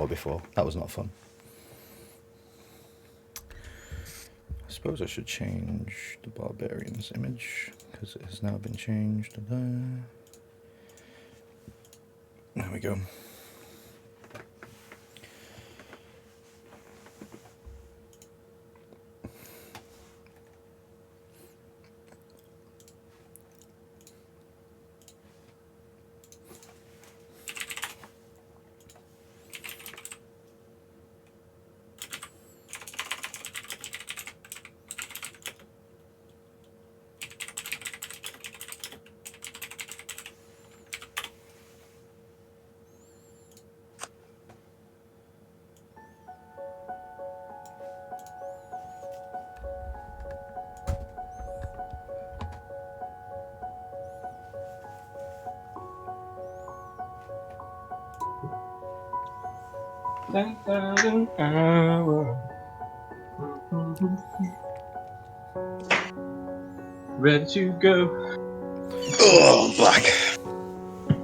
battle before. That was not fun. I suppose I should change the barbarian's image because it has now been changed to there. There we go. Ready to go. Oh, I'm black.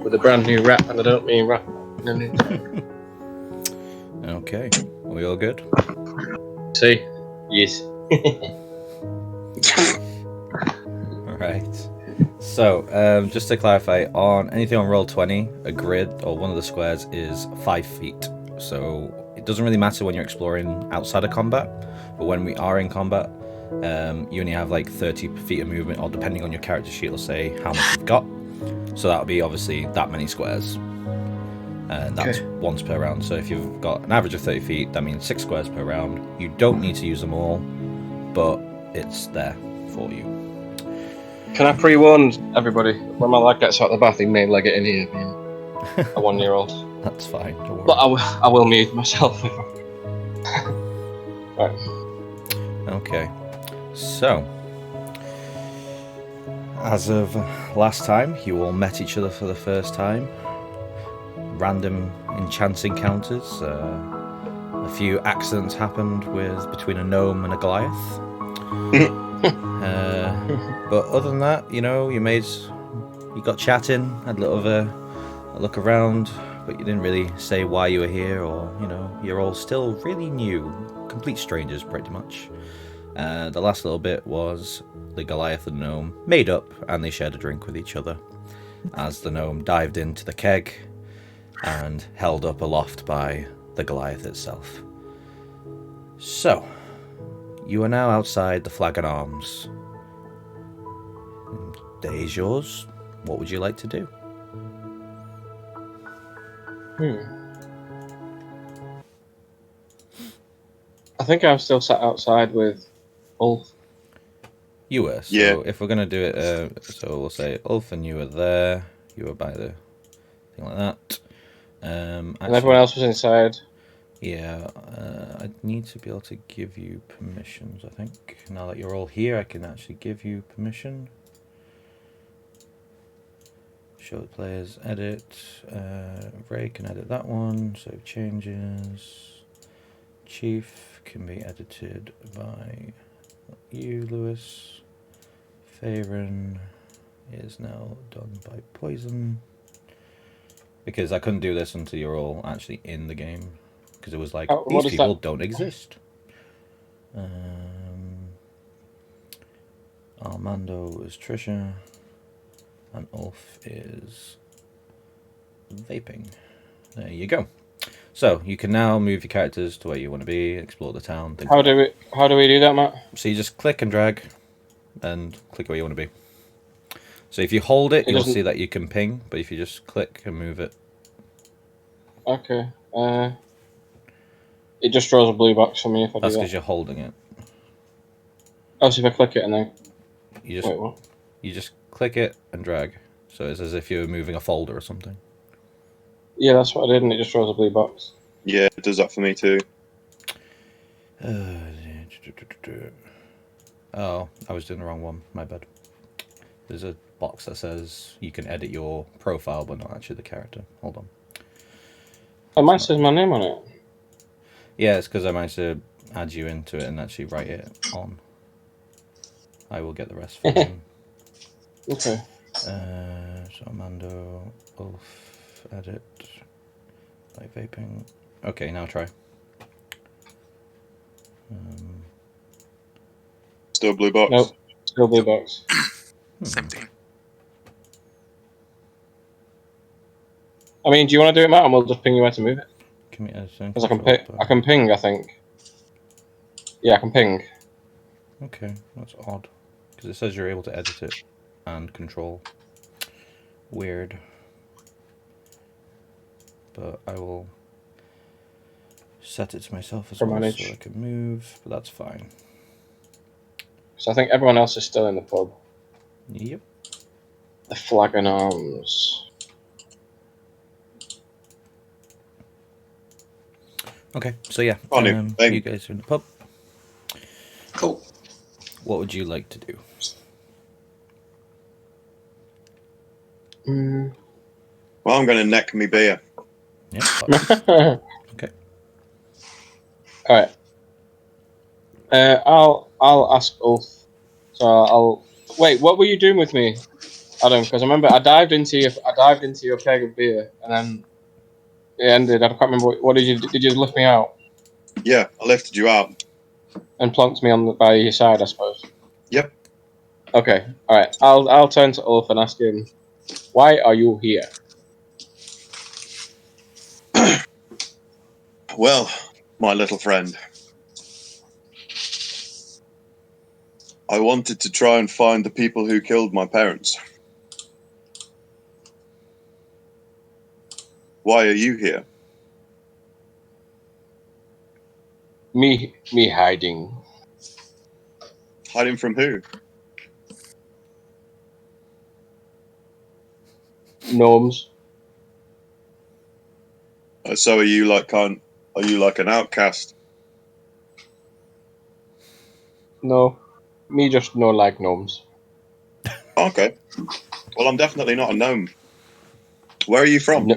With a brand new rap, and I don't mean rap. No need. Okay, are we all good? See? Yes. Alright. So, just to clarify, on anything on Roll20, a grid or one of the squares is 5 feet. So it doesn't really matter when you're exploring outside of combat, but when we are in combat, you only have like 30 feet of movement, or depending on your character sheet, it'll say how much you've got. So that'll be obviously that many squares. And that's once per round. So if you've got an average of 30 feet, that means 6 squares per round. You don't need to use them all, but it's there for you. Can I pre-warn everybody? When my lad gets out of the bath, he may leg it in here, being a 1-year-old. That's fine, don't worry. But I will mute myself. Right. Okay, so as of last time, you all met each other for the first time. Random enchant encounters. A few accidents happened between a gnome and a Goliath. But other than that, you know, you got chatting, had a little of a look around, but you didn't really say why you were here, or, you know, you're all still really new, complete strangers pretty much. The last little bit was the Goliath and the gnome made up, and they shared a drink with each other as the gnome dived into the keg and held up aloft by the Goliath itself. So, you are now outside the Flag and Arms. Day is yours. What would you like to do? I think I'm still sat outside with Ulf. You were. So Yeah. if we're going to do it, so we'll say Ulf and you were there. You were by the thing like that. And everyone else was inside. Yeah, I need to be able to give you permissions, I think. Now that you're all here, I can actually give you permission. Show the players, edit. Ray can edit that one, save changes. Chief can be edited by you, Lewis. Faerun is now done by Poison. Because I couldn't do this until you're all actually in the game. Because it was like, these people don't exist. Armando is Trisha. And Ulf is vaping. There you go. So you can now move your characters to where you want to be, explore the town. How do we do that, Matt? So you just click and drag, and click where you want to be. So if you hold it, you'll see that you can ping. But if you just click and move it, okay. It just draws a blue box for me if I do that. That's because you're holding it. Oh, so if I click it and then Wait, what? You just click it and drag. So it's as if you're moving a folder or something. Yeah, that's what I did, and it just draws a blue box. Yeah, it does that for me too. Oh, I was doing the wrong one. My bad. There's a box that says you can edit your profile, but not actually the character. Hold on. Oh, mine says my name on it. Yeah, it's because I managed to add you into it and actually write it on. I will get the rest for you. Okay. So Armando, Ulf, edit, by vaping, Okay, now try. Still blue box. Nope. Still blue box. Same thing. I mean, do you want to do it, Matt? And we'll just ping you where to move it. Give me a second. Because I can ping, I think. Yeah, I can ping. Okay, that's odd. Because it says you're able to edit it and control. Weird. But I will set it to myself as For well manage. so I can move, but that's fine. So I think everyone else is still in the pub. Yep. The flag and arms. Okay, so yeah, Can't even think. you guys are in the pub. Cool. What would you like to do? Well, I'm going to neck me beer. Yep. Okay. All right. I'll ask Ulf. So I'll wait. What were you doing with me, Adam? Because I remember I dived into your keg of beer, and then it ended. I can't remember what did you do? Did you lift me out Yeah, I lifted you out. and plonked me by your side? I suppose. Yep. Okay. All right. I'll turn to Ulf and ask him, why are you here? Well, my little friend, I wanted to try and find the people who killed my parents. Why are you here? Me hiding. Hiding from who? Gnomes. So are you like are you like an outcast? No. Me just no like gnomes. Okay. Well, I'm definitely not a gnome. Where are you from? No.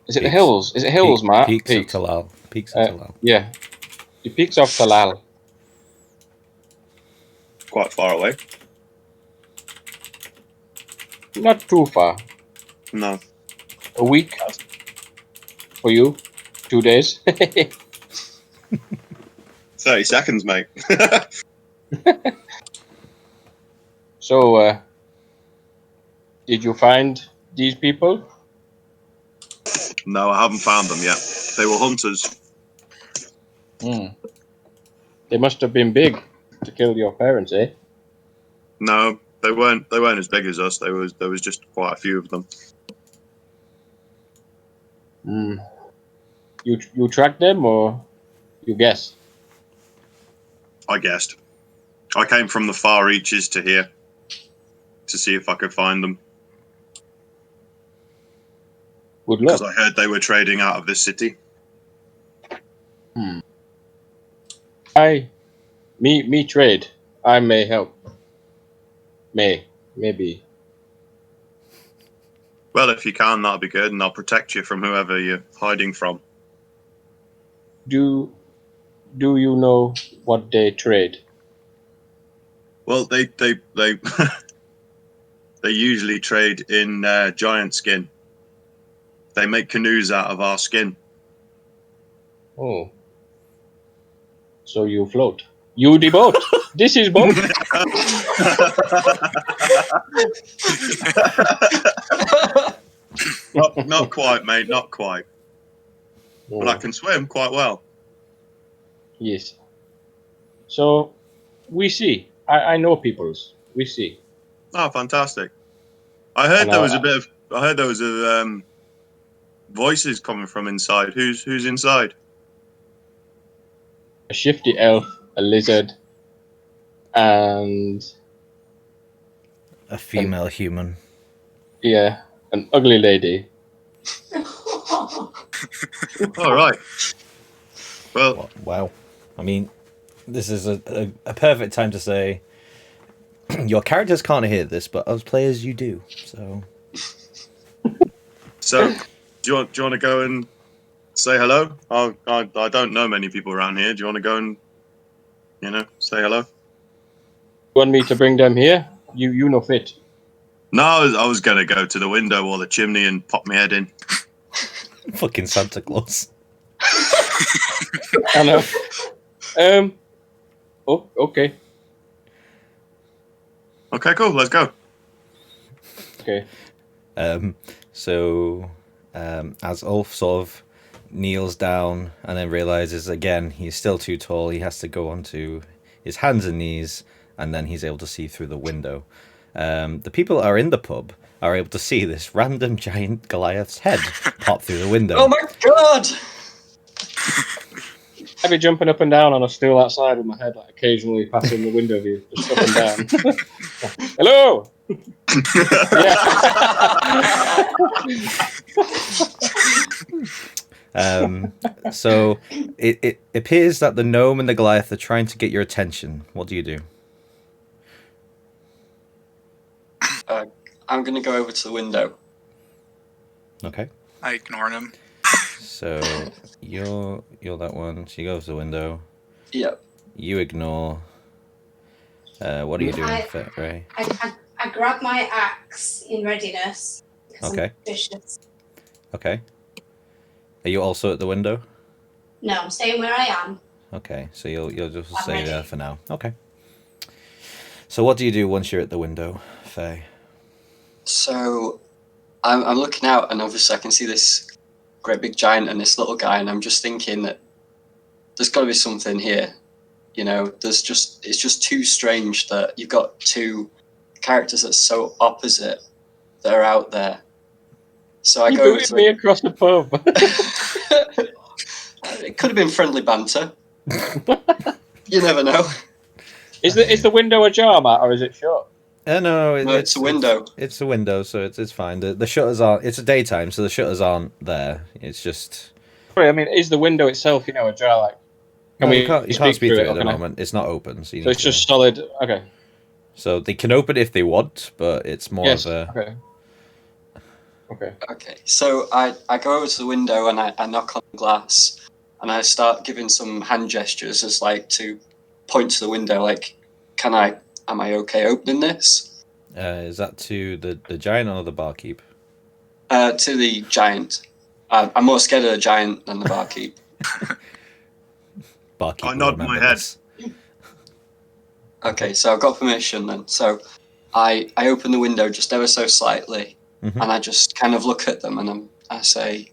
Is it the Peaks. hills? Is it hills, Matt? Peaks of Talal. Peaks of Talal. Yeah. The peaks of Talal. Quite far away. Not too far. No. A week for you. 2 days. 30 seconds, mate. So, did you find these people? No, I haven't found them yet. They were hunters. They must have been big to kill your parents, eh? No, they weren't as big as us. There was just quite a few of them. You tracked them or you guess? I guessed. I came from the far reaches to here to see if I could find them. Good luck. Because I heard they were trading out of this city. Me trade. I may help. Maybe. Well, if you can, that'll be good, and I'll protect you from whoever you're hiding from. Do you know what they trade? Well, they they usually trade in giant skin. They make canoes out of our skin. Oh. So you float. You the boat. This is boat. Not quite, mate. Not quite. But I can swim quite well. Yes. So we see. I know peoples. We see. Oh, fantastic! I heard And there was voices coming from inside. Who's inside? a shifty elf, a lizard, and A female human. yeah, an ugly lady. All right. Well, Wow. I mean, this is a perfect time to say your characters can't hear this, but us players you do. so do you want to go and say hello? I don't know many people around here. Do you want to go and say hello? You want me to bring them here? You know fit. No, I was going to go to the window or the chimney and pop my head in. Fucking Santa Claus. I know. Oh, okay. Okay, cool. Let's go. Okay. So as Ulf sort of kneels down and then realizes again he's still too tall, he has to go onto his hands and knees, and then he's able to see through the window. The people that are in the pub are able to see this random giant Goliath's head pop through the window. Oh my god! I'd be jumping up and down on a stool outside with my head like occasionally passing the window view, just up and down. Hello. So it appears that the gnome and the Goliath are trying to get your attention. What do you do? I'm gonna go over to the window. Okay. I ignored him. So you're that one. She goes to the window. Yep. You ignore. What are you doing, Ray? I grab my axe in readiness. Okay. I'm vicious. Okay. Are you also at the window? No, I'm staying where I am. Okay, so you'll just I'm stay ready. there for now. Okay. So what do you do once you're at the window, Faye? So I'm looking out, and obviously I can see this great big giant and this little guy, and I'm just thinking that there's got to be something here. You know, it's just too strange that you've got two characters that's so opposite that are out there. So I You go over booted to me across the pub. It could have been friendly banter. You never know. Is the window ajar, Matt, or is it shut? No, It's a window. It's a window, so it's fine. The shutters aren't. It's a daytime, so the shutters aren't there. It's just. Sorry, I mean, is the window itself, ajar? Like, No, you can't speak through it at the can I? moment. It's not open, so you So need it's just solid. Okay. So they can open it if they want, but it's more Yes. of a. Okay. Okay. Okay, so I go over to the window and I knock on the glass, and I start giving some hand gestures as like to point to the window, like, am I okay opening this? Is that to the giant or the barkeep? To the giant. I'm more scared of the giant than the barkeep. Barkeep. I will nod my remember head. this. Okay, so I've got permission then. So I open the window just ever so slightly, Mhm. and I just kind of look at them and I say,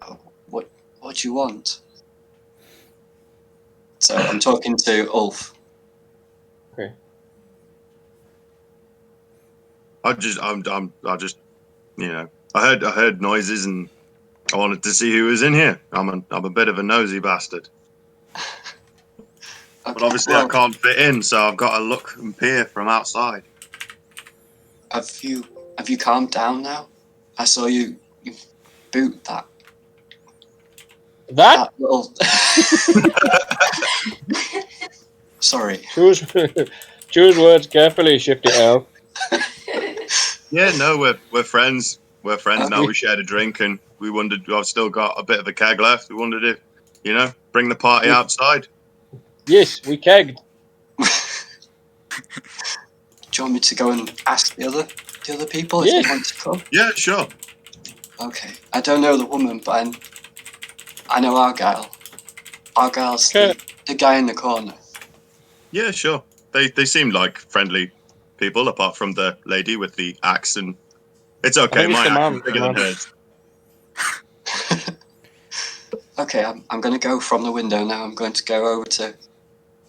oh, what do you want? So I'm talking to Ulf. Okay. I just, I heard noises and I wanted to see who was in here. I'm a bit of a nosy bastard, but Okay, obviously well, I can't fit in, so I've got to look and peer from outside. have you calmed down now? I saw you boot that That? little. Sorry. Choose words carefully, Shifty Elf. Yeah, no, we're friends. We're friends now. Okay. We shared a drink and we wondered. I've still got a bit of a keg left. We wondered if, bring the party Yeah. outside. Yes, we kegged. Do you want me to go and ask the other people if Yes. they want to come? Yeah, sure. Okay. I don't know the woman, but I know Argyle. Argyle's Okay. the guy in the corner. Yeah, sure. They seemed like friendly people, apart from the lady with the axe. And it's okay. think it's My the axe man, is bigger the than man. hers. Okay, I'm going to go from the window now. I'm going to go over to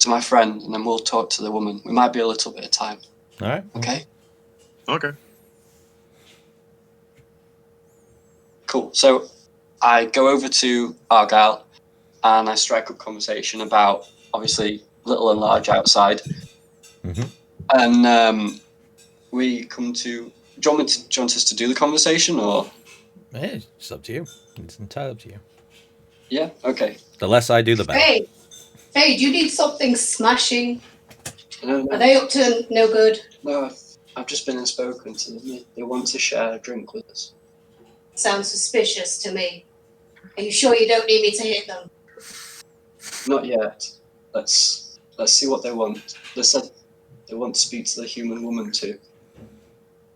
my friend, and then we'll talk to the woman. We might be a little bit of time. All right. Okay. Okay. Cool. So I go over to Argyle and I strike up conversation about obviously little and large outside. Mhm. And we come to. Do you want us to do the conversation or? Hey, it's up to you. It's entirely up to you. Yeah. Okay. The less I do, the better. Hey, do you need something smashing? No, Are they up to no good? no. I've just been and spoken to them. They want to share a drink with us. Sounds suspicious to me. Are you sure you don't need me to hit them? Not yet. Let's see what they want. They said they want to speak to the human woman too.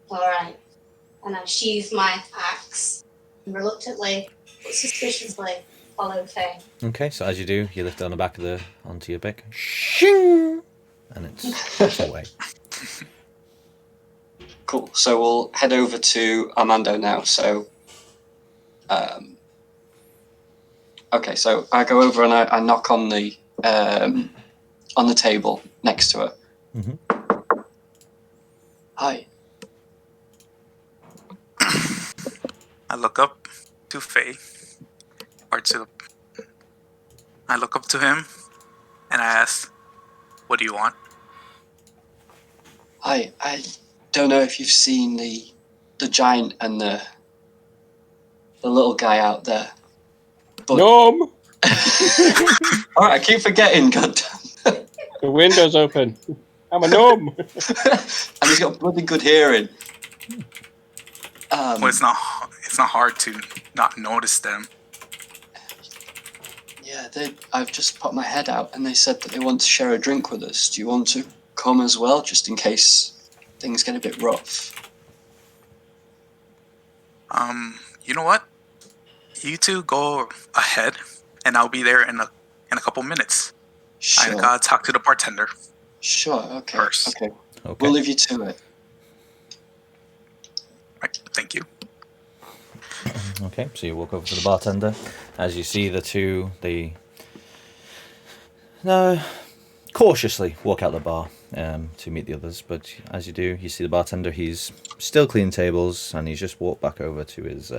Alright. And I sheathe my axe and reluctantly, but suspiciously, follow Faye. Okay, so as you do, you lift it on the back of onto your pick. Shing! And it's away. Cool. So we'll head over to Armando now. So, okay. So I go over and I knock on the table next to her. Mhm. Hi. I look up to Faye, or to. I look up to him, and I ask, "What do you want?" Hi. I don't know if you've seen the giant and the little guy out there. But Gnome! all right, I keep forgetting. Goddamn. The window's open. I'm a gnome. And he's got bloody good hearing. Well, it's not hard to not notice them. Yeah, I've just put my head out and they said that they want to share a drink with us. Do you want to come as well, just in case things get a bit rough? You know what? You two go ahead, and I'll be there in a couple minutes. I Sure. gotta talk to the bartender Sure, okay. first. Okay. Okay. We'll leave you to it. Right, thank you. Okay, so you walk over to the bartender. As you see the two, they cautiously walk out the bar to meet the others. But as you do, you see the bartender. He's still cleaning tables, and he's just walked back over to his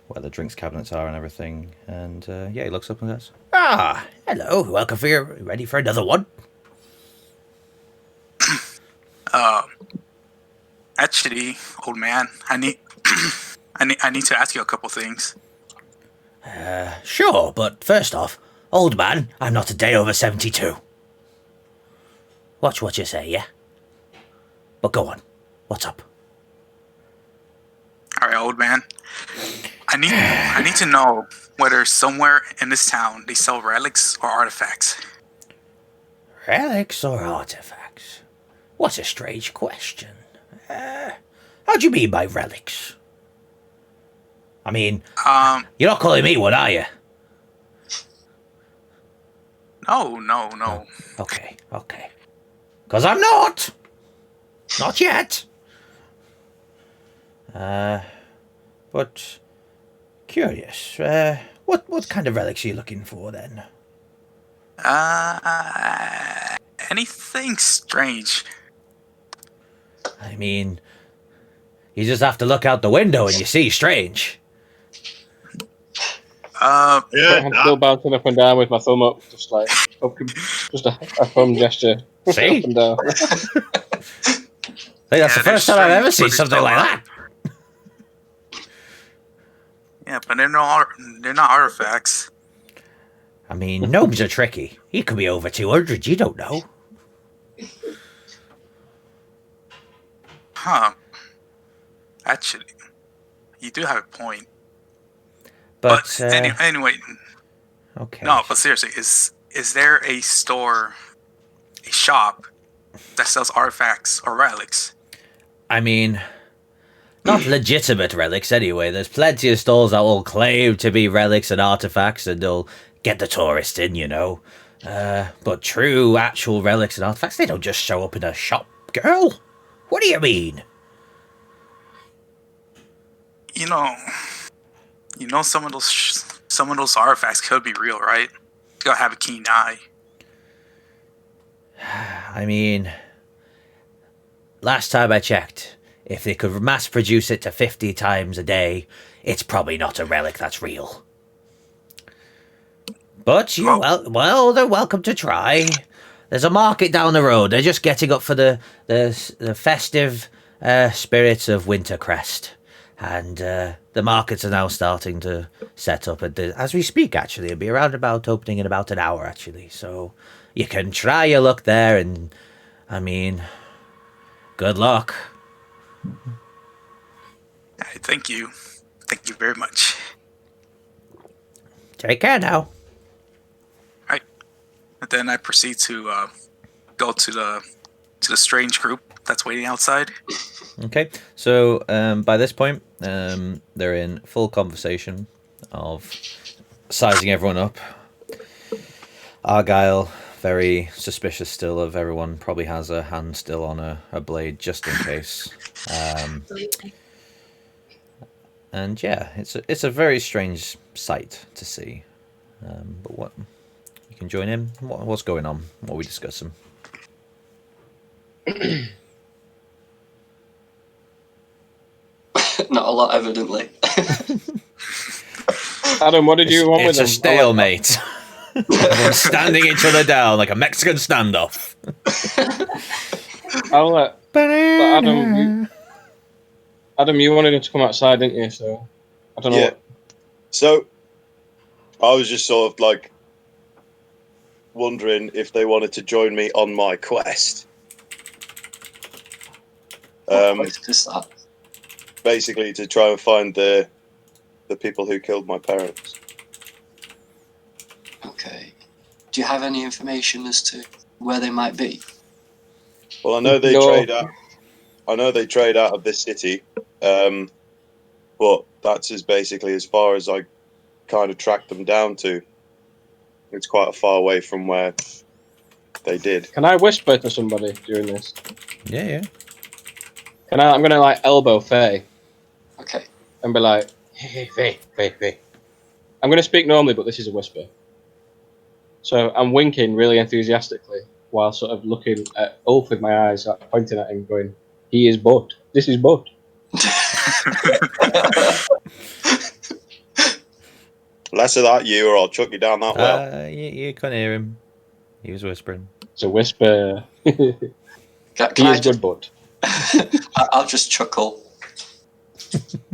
where the drinks cabinets are and everything. And yeah, he looks up and goes, "Ah, hello. Welcome for your ready for another one." Actually, old man, I need I need to ask you a couple things. Sure, but first off, old man, I'm not a day over 72. Watch what you say, yeah? But go on. What's up? All right, old man. I need to know whether somewhere in this town they sell relics or artifacts. Relics or artifacts? What a strange question. How do you mean by relics? I mean, you're not calling me one, are you? No. Okay. Because I'm not. Not yet. But curious. What kind of relics are you looking for then? Anything strange? I mean, you just have to look out the window and you see strange. Yeah, I'm still bouncing up and down with my thumb up, just like just a thumb gesture. See? Up and down. I think that's the they're first time I've ever strange, seen but they're something like still that. Yeah, but they're not artifacts. I mean, gnomes are tricky. He could be over 200, you don't know. Huh. Actually, you do have a point. But Anyway, okay. no, but seriously, is there a shop that sells artifacts or relics? I mean, not legitimate relics anyway. There's plenty of stalls that will claim to be relics and artifacts and they'll get the tourist in, you know. But true, actual relics and artifacts, they don't just show up in a shop, girl. What do you mean? You know, some of those artifacts could be real, right? You gotta have a keen eye. I mean, last time I checked, if they could mass produce it to 50 times a day, it's probably not a relic that's real. But they're welcome to try. There's a market down the road. They're just getting up for the festive spirits of Wintercrest. And the markets are now starting to set up. As we speak, actually. It'll be around about opening in about an hour, actually. So you can try your luck there. And, I mean, good luck. Thank you. Thank you very much. Take care now. Right. And then I proceed to go to to the strange group that's waiting outside. Okay, so by this point, they're in full conversation of sizing everyone up. Argyle, very suspicious still of everyone, probably has a hand still on a blade just in case. Absolutely. And yeah, it's a very strange sight to see. But what you can join in. What's going on? What are we discussing? Not a lot, evidently. Adam, what did you want with It's them? a stalemate. Everyone's standing each other down like a Mexican standoff. I'll let Adam, you wanted him to come outside, didn't you? So I don't know. Yeah. So I was just sort of like wondering if they wanted to join me on my quest. What quest is that? Basically to try and find the people who killed my parents. Okay. Do you have any information as to where they might be? Well, I know they No. trade out. I know they trade out of this city, but that's basically as far as I kind of tracked them down to. It's quite a far away from where they did. Can I whisper to somebody during this? Yeah. I'm gonna like elbow Faye Okay. and be like, "Hey, Faye. I'm gonna speak normally, but this is a whisper. So I'm winking really enthusiastically while sort of looking at Ulf with my eyes, like, pointing at him, going, "He is Bud. This is Bud." Less of that, you, or I'll chuck you down that well. You couldn't hear him. He was whispering. It's a whisper. He Can I is just, good, Bud. I'll just chuckle.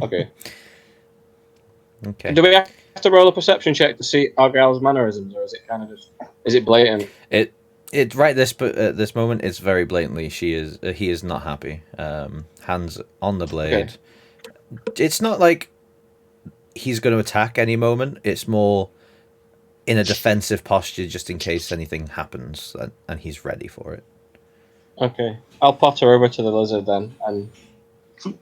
Okay. Okay. Do we have to roll a perception check to see Argyle's mannerisms, or is it kind of is it blatant? It right at this moment it's very blatantly he is not happy. Hands on the blade. Okay. It's not like he's going to attack any moment. It's more in a defensive posture just in case anything happens, and he's ready for it. Okay. I'll potter over to the lizard then. And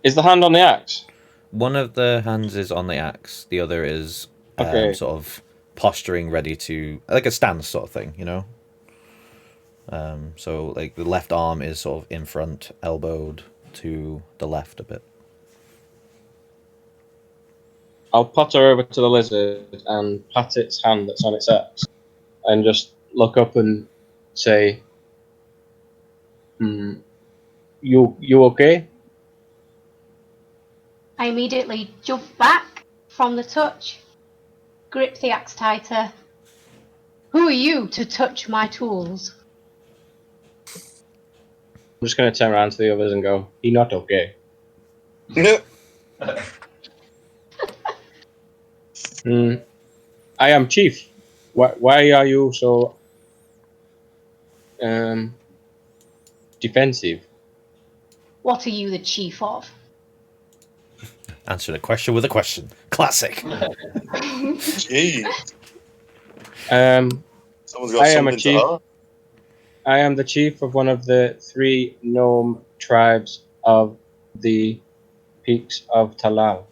is the hand on the axe? One of the hands is on the axe. The other is sort of posturing, ready to like a stance sort of thing, you know. So like the left arm is sort of in front, elbowed to the left a bit. I'll potter over to the lizard and pat its hand that's on its axe, and just look up and say, "You okay?" I immediately jump back from the touch, grip the axe tighter. Who are you to touch my tools? I'm just going to turn around to the others and go, "He not okay." I am chief. Why are you so defensive? What are you the chief of? Answering a question with a question. Classic. Jeez. Someone's got I am a something chief. to ask. I am the chief of one of the 3 gnome tribes of the peaks of Talal.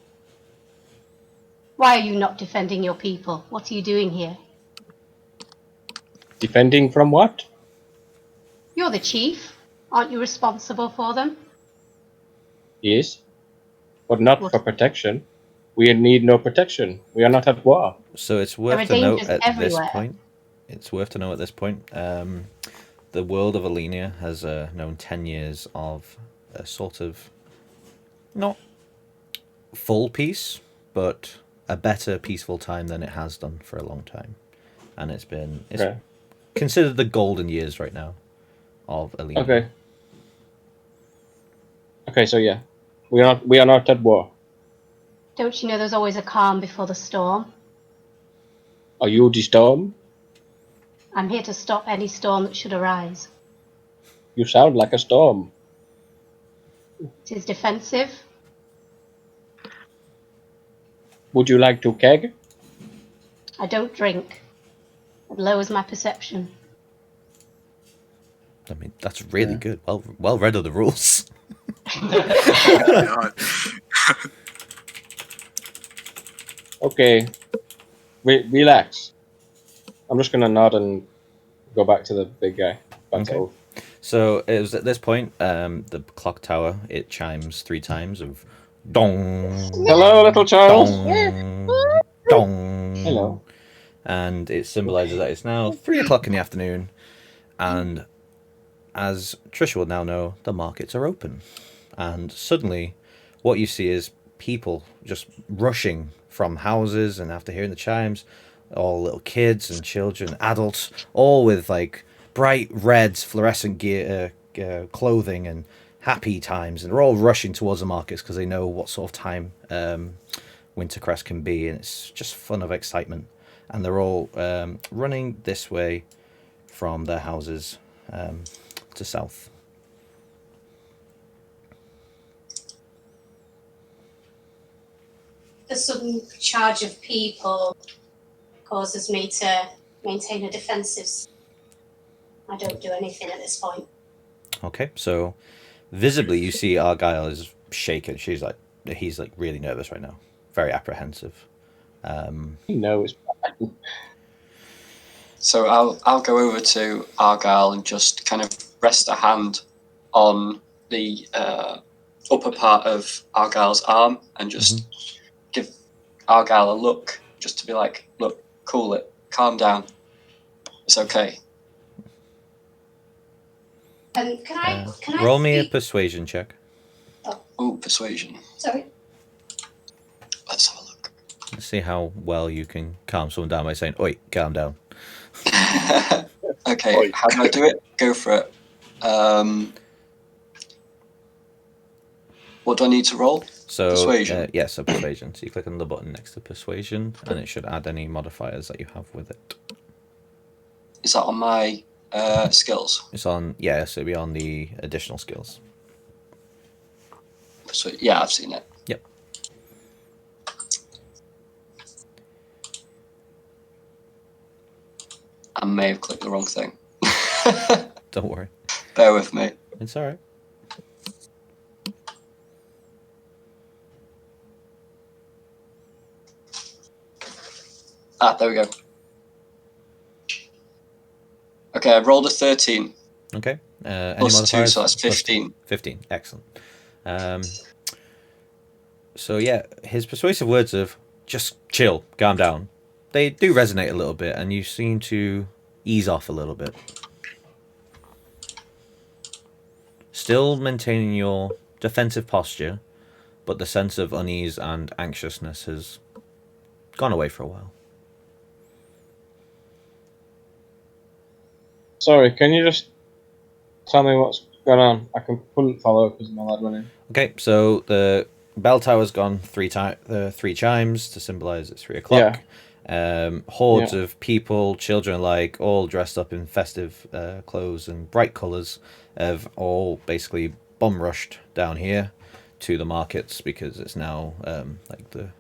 Why are you not defending your people? What are you doing here? Defending from what? You're the chief. Aren't you responsible for them? Yes, but not for protection. We need no protection. We are not at war. So it's There worth are to note dangers at everywhere. this point. It's worth to know at this point. The world of Alenia has known 10 years of a sort of not full peace, but a better peaceful time than it has done for a long time, and it's considered the golden years right now of Alenia. Okay. So yeah, we are not at war. Don't you know there's always a calm before the storm? Are you the storm? I'm here to stop any storm that should arise. You sound like a storm. It is defensive. Would you like to keg? I don't drink. It lowers my perception. I mean, that's really good. Well read of the rules. God. Okay, relax. I'm just gonna nod and go back to the big guy. Back to Okay. Ulf. So it was at this point, the clock tower, it chimes 3 times of dong, Hello, little child. dong, dong. Hello. And it symbolizes that it's now 3 o'clock in the afternoon, and as Trisha will now know, the markets are open. And suddenly, what you see is people just rushing from houses, and after hearing the chimes, all little kids and children, adults, all with like bright red fluorescent gear, clothing, and happy times, and they're all rushing towards the markets because they know what sort of time Wintercrest can be, and it's just fun of excitement. And they're all running this way from their houses to south. The sudden charge of people causes me to maintain a defensive. I don't do anything at this point. Okay, so visibly you see Argyle is shaken. He's like really nervous right now, very apprehensive. He knows. So I'll go over to Argyle and just kind of rest a hand on the upper part of Argyle's arm and just give Argyle a look, just to be like, look, cool it, calm down, it's okay. Can I Roll me a speak- persuasion check. Ooh, persuasion. Sorry. Let's have a look. Let's see how well you can calm someone down by saying, "Oi, calm down." Okay, Oi. how do I do it? Go for it. What do I need to roll? So Persuasion. yes, so persuasion. So you click on the button next to persuasion, and it should add any modifiers that you have with it. Is that on my skills? It's on, so it'll be on the additional skills. Yeah, I've seen it. Yep. I may have clicked the wrong thing. Don't worry, Bear with me. it's all right. There we go. Okay, I rolled a 13. Okay. Any Plus 2, modifiers? so that's 15. 15. Excellent. So yeah, his persuasive words of "just chill, calm down," they do resonate a little bit, and you seem to ease off a little bit. Still maintaining your defensive posture, but the sense of unease and anxiousness has gone away for a while. Sorry, can you just tell me what's going on? I couldn't follow because my lad went in. Okay, so the bell tower's gone 3 chimes to symbolize it's 3 o'clock. Hordes of people, children alike, all dressed up in festive clothes and bright colours, have all basically bum rushed down here to the markets because it's now like the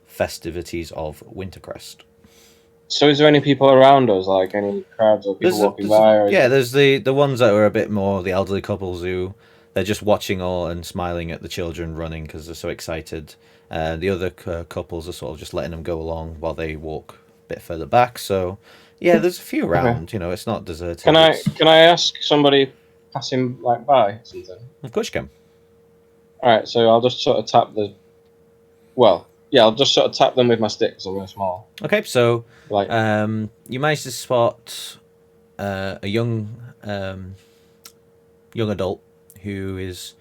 festivities of Wintercrest. So is there any people around us, like any crowds or people walking by? Or There's the ones that are a bit more the elderly couples who they're just watching all and smiling at the children running because they're so excited. The other couples are sort of just letting them go along while they walk a bit further back. So yeah, there's a few around. Okay. You know, it's not deserted. Can I ask somebody passing like by something? Of course you can. All right, so I'll just sort of tap the. Well, yeah, I'll just sort of tap them with my stick because I'm really small. Okay, so like you managed to spot a young adult who is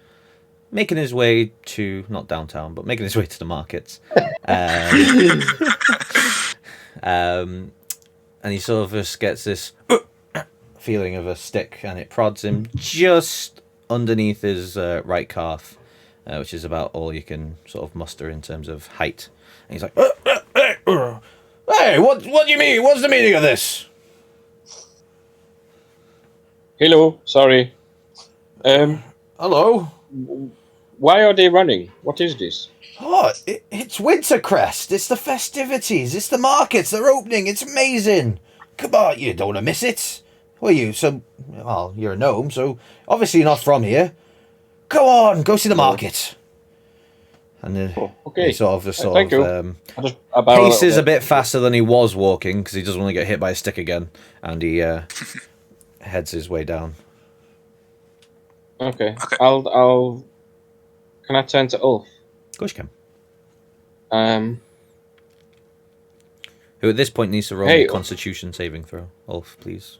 making his way to, not downtown, but making his way to the markets. And he sort of just gets this feeling of a stick, and it prods him just underneath his right calf, which is about all you can sort of muster in terms of height. And he's like, "Hey, what do you mean? What's the meaning of this?" Hello, sorry. Hello? Why are they running? What is this? Oh, it's Wintercrest. It's the festivities. It's the markets. They're opening. It's amazing. Come on, you don't want to miss it. What are you? So, well, you're a gnome, so obviously you're not from here. Go on, go see the No. market. And Oh, he okay. sort of just Thank you. I bow paces a a bit faster than he was walking because he doesn't want to get hit by a stick again, and he heads his way down. Okay. Okay. I'll. Can I turn to Ulf? Of course you can. Who at this point needs to roll me Hey. a Constitution saving throw. Ulf, please.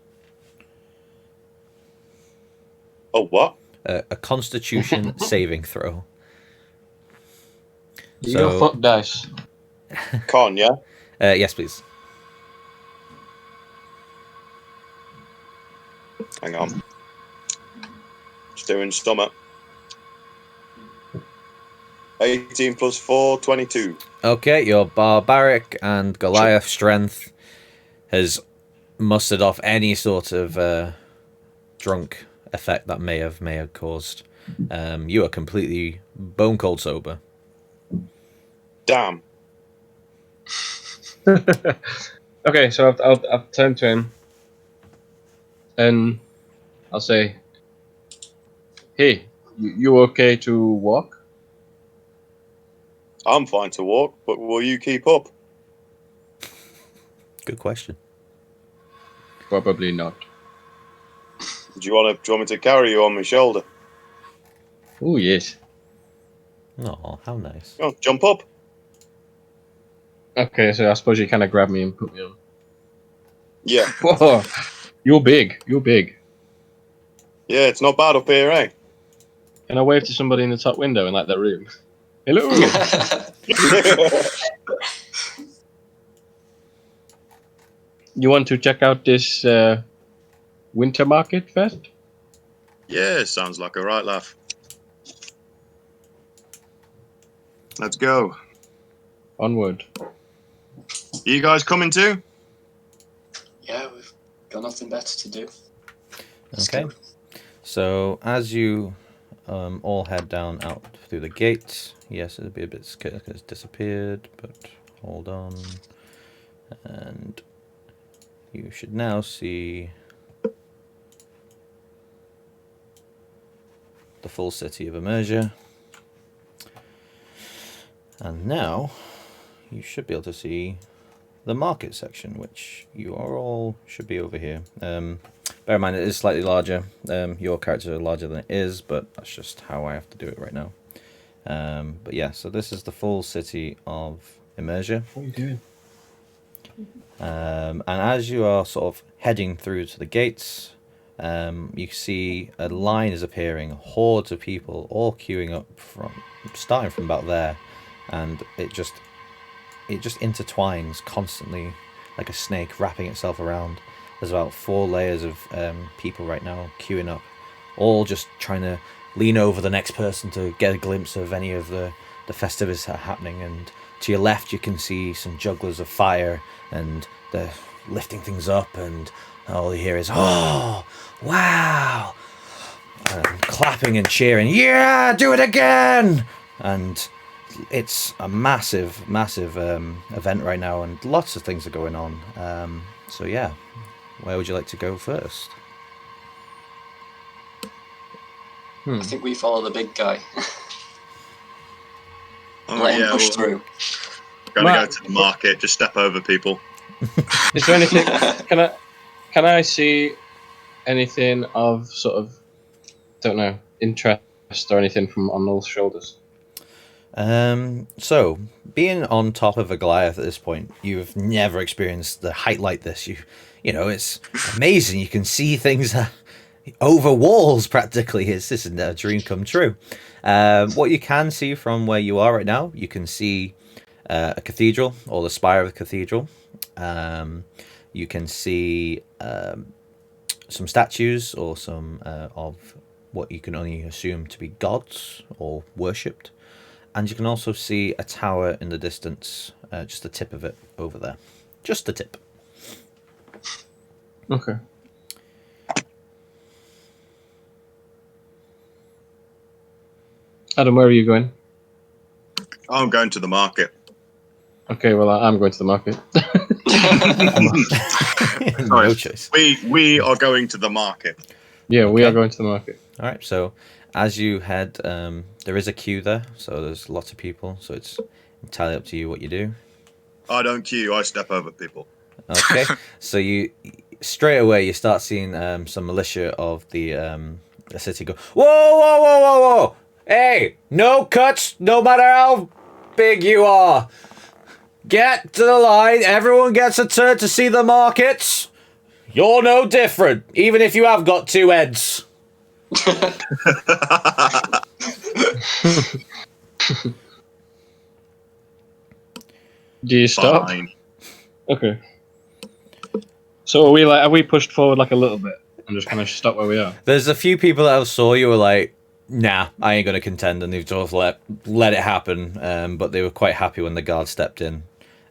Oh, what? A Constitution saving throw. Your fuck dice. Con, yeah? Yes, please. Hang on. Just doing stomach. 18 plus 4, 22. Okay, your barbaric and Goliath strength has mustered off any sort of drunk effect that may have caused. You are completely bone cold sober. Damn. Okay, so I'll turn to him, and I'll say, "Hey, you okay to walk?" I'm fine to walk, but will you keep up? Good question. Probably not. Do you want me to carry you on my shoulder? Oh yes. Oh, how nice. Oh, jump up. Okay, so I suppose you kind of grab me and put me on. Yeah. Whoa, you're big. You're big. Yeah, it's not bad up here, eh? Can I wave to somebody in the top window in like that room? Hello. You want to check out this winter market fest? Yeah, sounds like a right laugh. Let's go. Onward. You guys coming too? Yeah, we've got nothing better to do. Let's Okay. go. So as you all head down out through the gate, yes, it'll be a bit scared because it's disappeared, but hold on. And you should now see the full city of Emergia. And now you should be able to see the market section, which you are all should be over here. Bear in mind it is slightly larger. Your characters are larger than it is, but that's just how I have to do it right now. But yeah, so this is the full city of Emergia. What are you doing? And as you are sort of heading through to the gates, you see a line is appearing, hordes of people all queuing up starting from about there, and it just intertwines constantly like a snake wrapping itself around. There's about 4 layers of people right now queuing up, all just trying to lean over the next person to get a glimpse of any of the festivities that are happening. And to your left you can see some jugglers of fire, and they're lifting things up, and all you hear is, oh, wow, and clapping and cheering, yeah, do it again. And it's a massive event right now, and lots of things are going on. So yeah, where would you like to go first? I think we follow the big guy. Oh, Let him yeah, push well, through. gotta go to the market, just step over people. Is there anything? Can I see anything of sort of, don't know, interest or anything from on those shoulders? So being on top of a Goliath at this point, you've never experienced the height like this. You know, it's amazing. You can see things over walls practically. This is a dream come true. What you can see from where you are right now, you can see a cathedral, or the spire of a cathedral. You can see some statues, or some of what you can only assume to be gods or worshipped. And you can also see a tower in the distance, just the tip of it over there. Just the tip. Okay. Adam, where are you going? I'm going to the market. Okay, well, I'm going to the market. No choice. We are going to the market. Yeah, we are Okay. going to the market. All right. So as you head, there is a queue there, so there's lots of people. So it's entirely up to you what you do. I don't queue. I step over people. Okay. So you straight away you start seeing some militia of the city go. Whoa! Whoa! Whoa! Whoa! Whoa! Hey! No cuts. No matter how big you are. Get to the line. Everyone gets a turn to see the markets. You're no different, even if you have got two heads. Do you stop? Fine. Okay. So are we pushed forward like a little bit and just kind of stop where we are? There's a few people that saw you were like, nah, I ain't gonna contend, and they've sort of let it happen. But they were quite happy when the guard stepped in.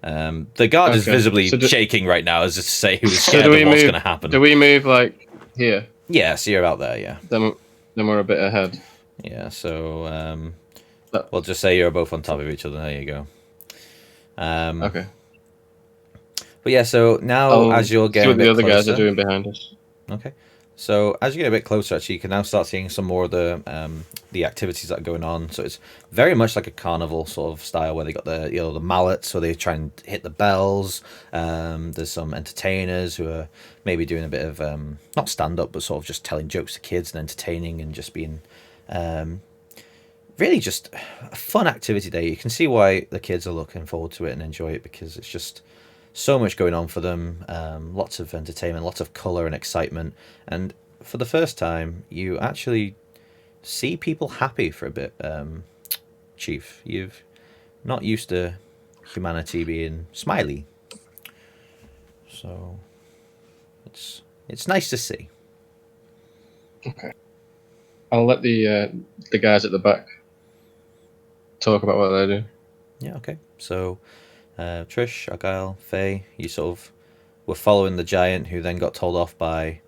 The guard is Okay. visibly So shaking right now, as if to say he was So scared do of we what's move? gonna happen. Do we move like here? Yeah, so you're out there, yeah. Then we're a bit ahead. Yeah, so That- we'll just say you're both on top of each other. There you go. Okay. But yeah, so now I'll as you're see getting what a bit the other closer, guys are doing behind us. Okay. So as you get a bit closer, actually, you can now start seeing some more of the activities that are going on. So it's very much like a carnival sort of style, where they got the mallets, where they try and hit the bells. There's some entertainers who are maybe doing a bit of not stand up, but sort of just telling jokes to kids and entertaining and just being really just a fun activity day. You can see why the kids are looking forward to it and enjoy it, because it's just so much going on for them, lots of entertainment, lots of colour and excitement, and for the first time you actually see people happy for a bit. Chief, you've not used to humanity being smiley, so it's nice to see. Okay. I'll let the guys at the back talk about what they do. Yeah, okay. So Trish, Argyle, Faye, you sort of were following the giant, who then got told off by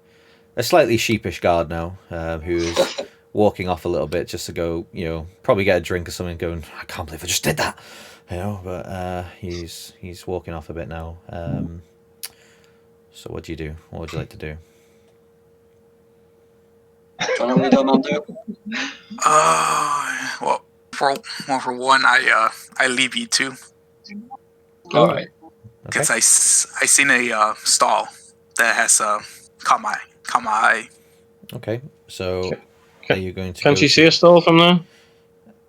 a slightly sheepish guard now, who is walking off a little bit just to go, probably get a drink or something, going, I can't believe I just did that, but he's walking off a bit now. So what do you do? What would you like to do? Trying to lead on do. Well, for one, I leave you two All right. because I seen a stall that has caught my eye. Okay, so Can- are you going to? Can't you see a stall from there?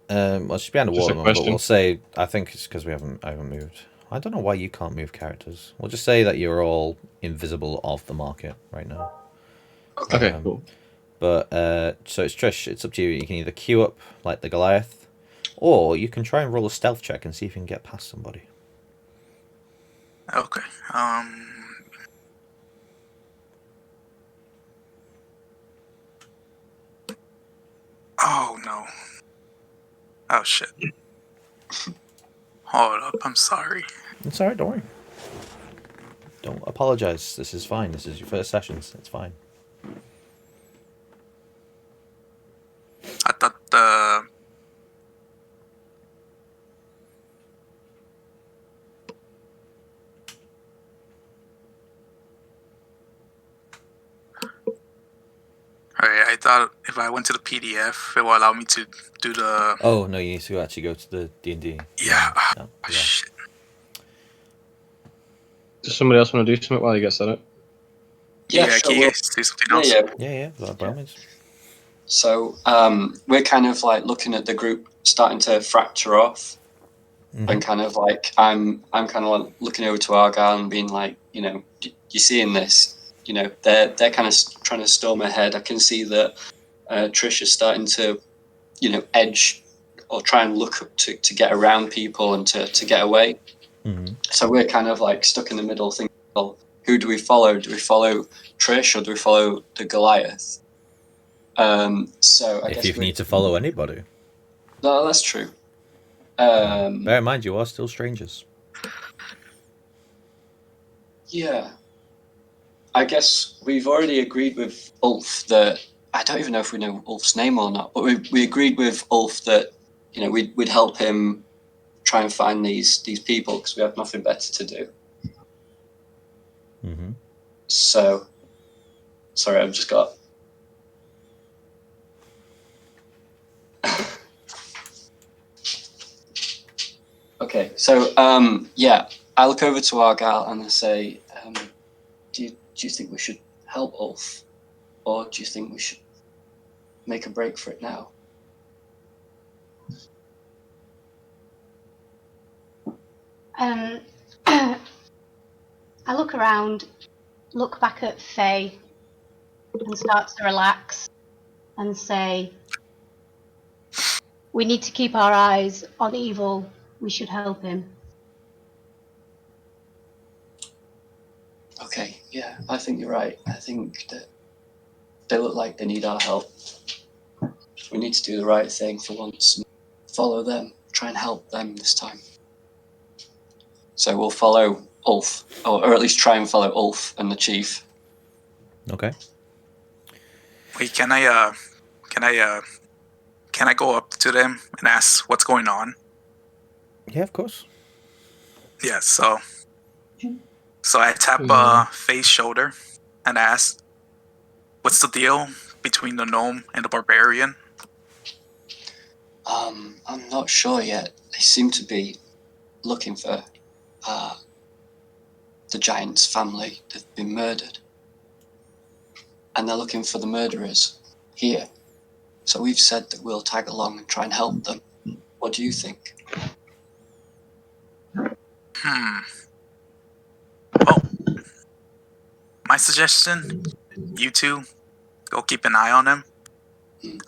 Well, she's behind a Just wall a at the moment, but question. we'll say I think it's because I haven't moved. I don't know why you can't move characters. We'll just say that you're all invisible of the market right now. Okay, cool. But so it's Trish. It's up to you. You can either queue up like the Goliath, or you can try and roll a stealth check and see if you can get past somebody. Okay. Oh no. Oh shit. Hold up. I'm sorry. It's alright. Don't worry. Don't apologize. This is fine. This is your first sessions. It's fine. I thought the I thought if I went to the PDF, it will allow me to do the. Oh no, you need to actually go to the D&D. Yeah. No, yeah. Shit. Does somebody else want to do something while you get set up? Yeah, Can sure. you guys say something else? Yeah. By all means. So we're kind of like looking at the group starting to fracture off, and kind of like I'm kind of like looking over to Argyle and being like, you seeing this? They're kind of trying to storm ahead. I can see that Trish is starting to, edge or try and look up to get around people and to get away. Mm-hmm. So we're kind of like stuck in the middle, thinking, well, who do we follow? Do we follow Trish or do we follow the Goliath? So I If guess you need to follow anybody. No, that's true. Bear in mind, you are still strangers. Yeah. I guess we've already agreed with Ulf that I don't even know if we know Ulf's name or not, but we agreed with Ulf that we'd help him try and find these people because we have nothing better to do. Mm-hmm. So, sorry, I've just got. Okay, so yeah, I look over to Argyle and I say, do you think we should help Ulf, or do you think we should make a break for it now? I look around, look back at Faye, and start to relax and say, we need to keep our eyes on evil. We should help him. Okay, yeah, I think you're right. I think that they look like they need our help. We need to do the right thing for once and follow them, try and help them this time. So we'll follow Ulf, or at least try and follow Ulf and the chief. Okay. Wait, can I go up to them and ask what's going on? Yeah, of course. Yeah, so I tap Faye's shoulder and ask, what's the deal between the gnome and the barbarian? I'm not sure yet. They seem to be looking for the giant's family. They've been murdered. And they're looking for the murderers here. So we've said that we'll tag along and try and help them. What do you think? Well, my suggestion, you two go keep an eye on them.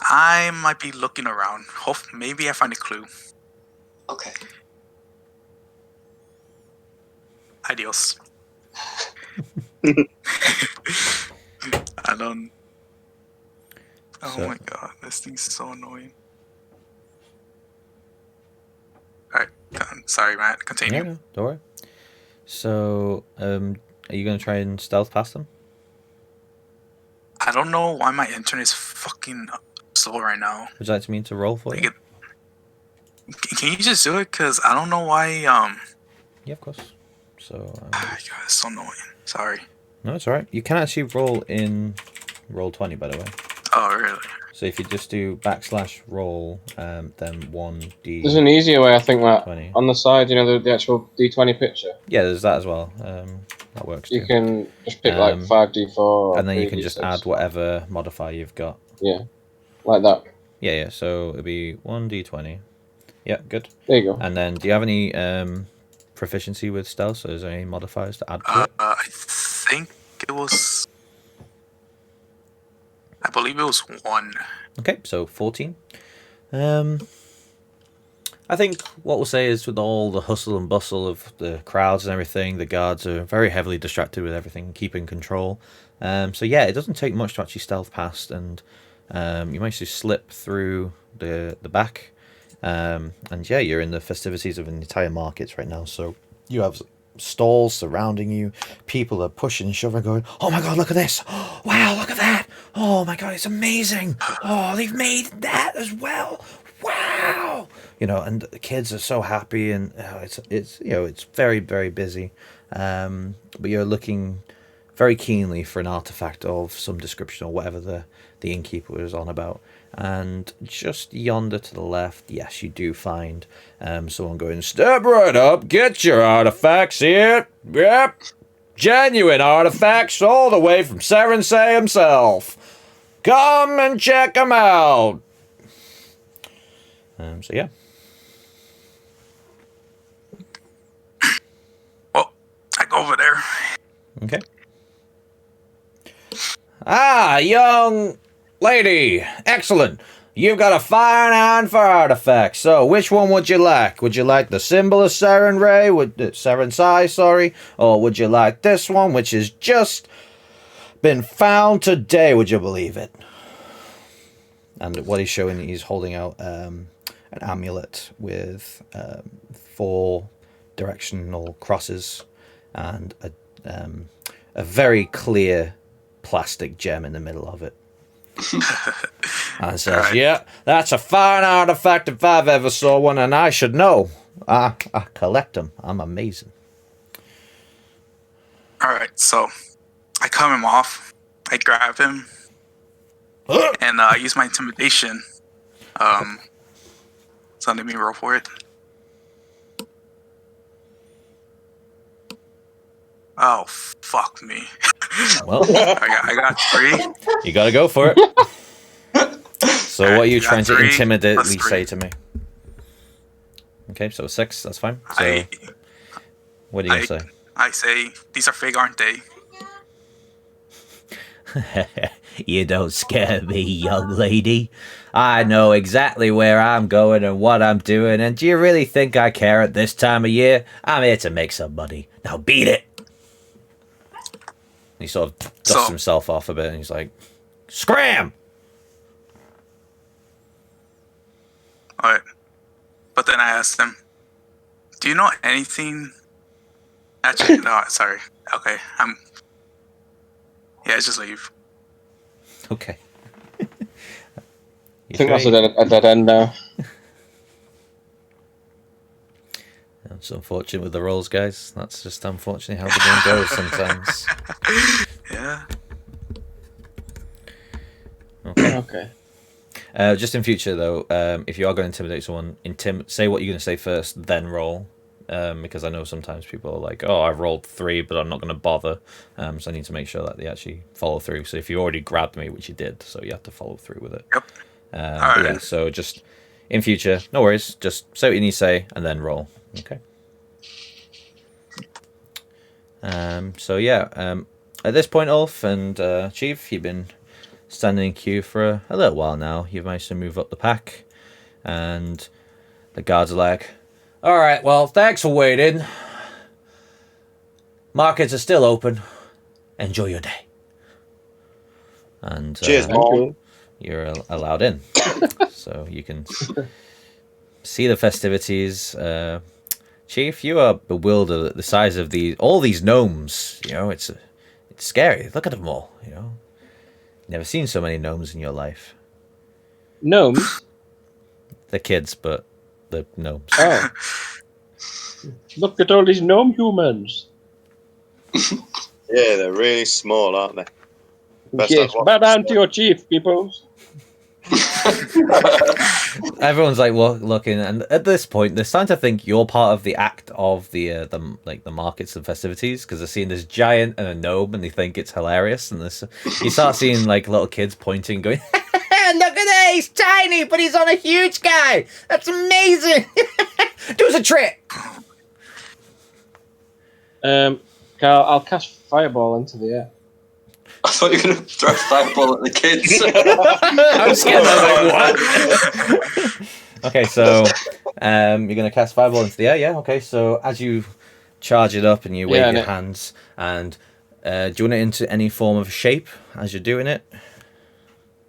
I might be looking around. Maybe I find a clue. Okay. Adios. I don't. Oh my god, this thing's so annoying. Alright, sorry, Matt. Continue. Yeah, no, don't worry. So, are you going to try and stealth past them? I don't know why my internet is fucking slow right now. Would you like me to roll for you? Can you just do it? Because I don't know why. Yeah, of course. So. God, it's so annoying. Sorry. No, it's alright. You can actually roll in Roll20, by the way. Oh, really? So if you just do /roll, then 1d. There's an easier way, I think, Matt. 20. On the side, you know, the actual D20 picture. Yeah, there's that as well. That works too. You can just pick like 5d4. And then you can just add whatever modifier you've got. Yeah, like that. Yeah. So it'll be 1d20. Yeah, good. There you go. And then, do you have any proficiency with stealth? So is there any modifiers to add to it? I think it was. I believe it was 1. Okay, so 14. I think what we'll say is with all the hustle and bustle of the crowds and everything, the guards are very heavily distracted with everything, keeping control. So yeah, it doesn't take much to actually stealth past, and you manage to slip through the back. And yeah, you're in the festivities of an entire market right now. So you have stalls surrounding you. People are pushing and shoving, going, "Oh my god, look at this! Wow, look at that! Oh my god, it's amazing! Oh, they've made that as well! Wow!" You know, and the kids are so happy, and it's you know, it's very, very busy. But you're looking very keenly for an artifact of some description or whatever the innkeeper was on about. And just yonder to the left, yes, you do find someone going, "Step right up, get your artifacts here. Yep, genuine artifacts all the way from Serensei himself. Come and check them out." So yeah. Well, I go over there. Okay. "Ah, young lady, excellent. You've got a fine eye for artifacts. So, which one would you like? Would you like the symbol of Serensei, sorry, or would you like this one, which has just been found today? Would you believe it?" And what he's showing, he's holding out an amulet with 4 directional crosses and a very clear plastic gem in the middle of it. And says, "Yeah, that's a fine artifact if I've ever saw one, and I should know. I collect them. I'm amazing. All right, so I cut him off. I grab him and use my intimidation. So let me roll for it. Oh, fuck me. Well, I got 3. you gotta go for it. So what are you I got trying to 3 intimidately plus 3. say to me? Okay, so 6, that's fine. So what are you going to say? I say, these are fake, aren't they? You don't scare me, young lady. I know exactly where I'm going and what I'm doing, and do you really think I care at this time of year? I'm here to make some money. Now beat it! He sort of dusts himself off a bit, and he's like, scram! Alright. But then I asked him, do you know anything? Actually, no, sorry. Okay, yeah, just leave. Okay. I think that's a dead end now. It's unfortunate with the rolls, guys. That's just unfortunately how the game goes sometimes. Yeah. Okay. Just in future, though, if you are going to intimidate someone, say what you're going to say first, then roll. Because I know sometimes people are like, oh, I've rolled 3, but I'm not going to bother. So I need to make sure that they actually follow through. So if you already grabbed me, which you did, so you have to follow through with it. Yep. But yeah, so just in future, no worries. Just say what you need to say and then roll. Okay. So yeah, at this point, Ulf and Chief, you've been standing in queue for a little while now. You've managed to move up the pack, and the guards are like, all right, well, thanks for waiting. Markets are still open. Enjoy your day. And Cheers, Mom. you're allowed in. So you can see the festivities. Chief, you are bewildered at the size of all these gnomes. You know, it's scary. Look at them all, you know. Never seen so many gnomes in your life. Gnomes? They're kids, but they're gnomes. Oh. Look at all these gnome humans. Yeah, they're really small, aren't they? Best Yes, I've bow watched. down to your chief, people. Everyone's like looking, and at this point, they're starting to think you're part of the act of the markets and festivities, because they're seeing this giant and a gnome, and they think it's hilarious. And you start seeing like little kids pointing, going, "Look at that! He's tiny, but he's on a huge guy. That's amazing! Do us a trick." Carl, I'll cast fireball into the air. I thought you were going to throw a fireball at the kids. I'm scared. I was like, what? Okay, so you're gonna cast fireball into the air. Yeah. Okay. So as you charge it up and you wave your hands, and do you want it into any form of shape as you're doing it?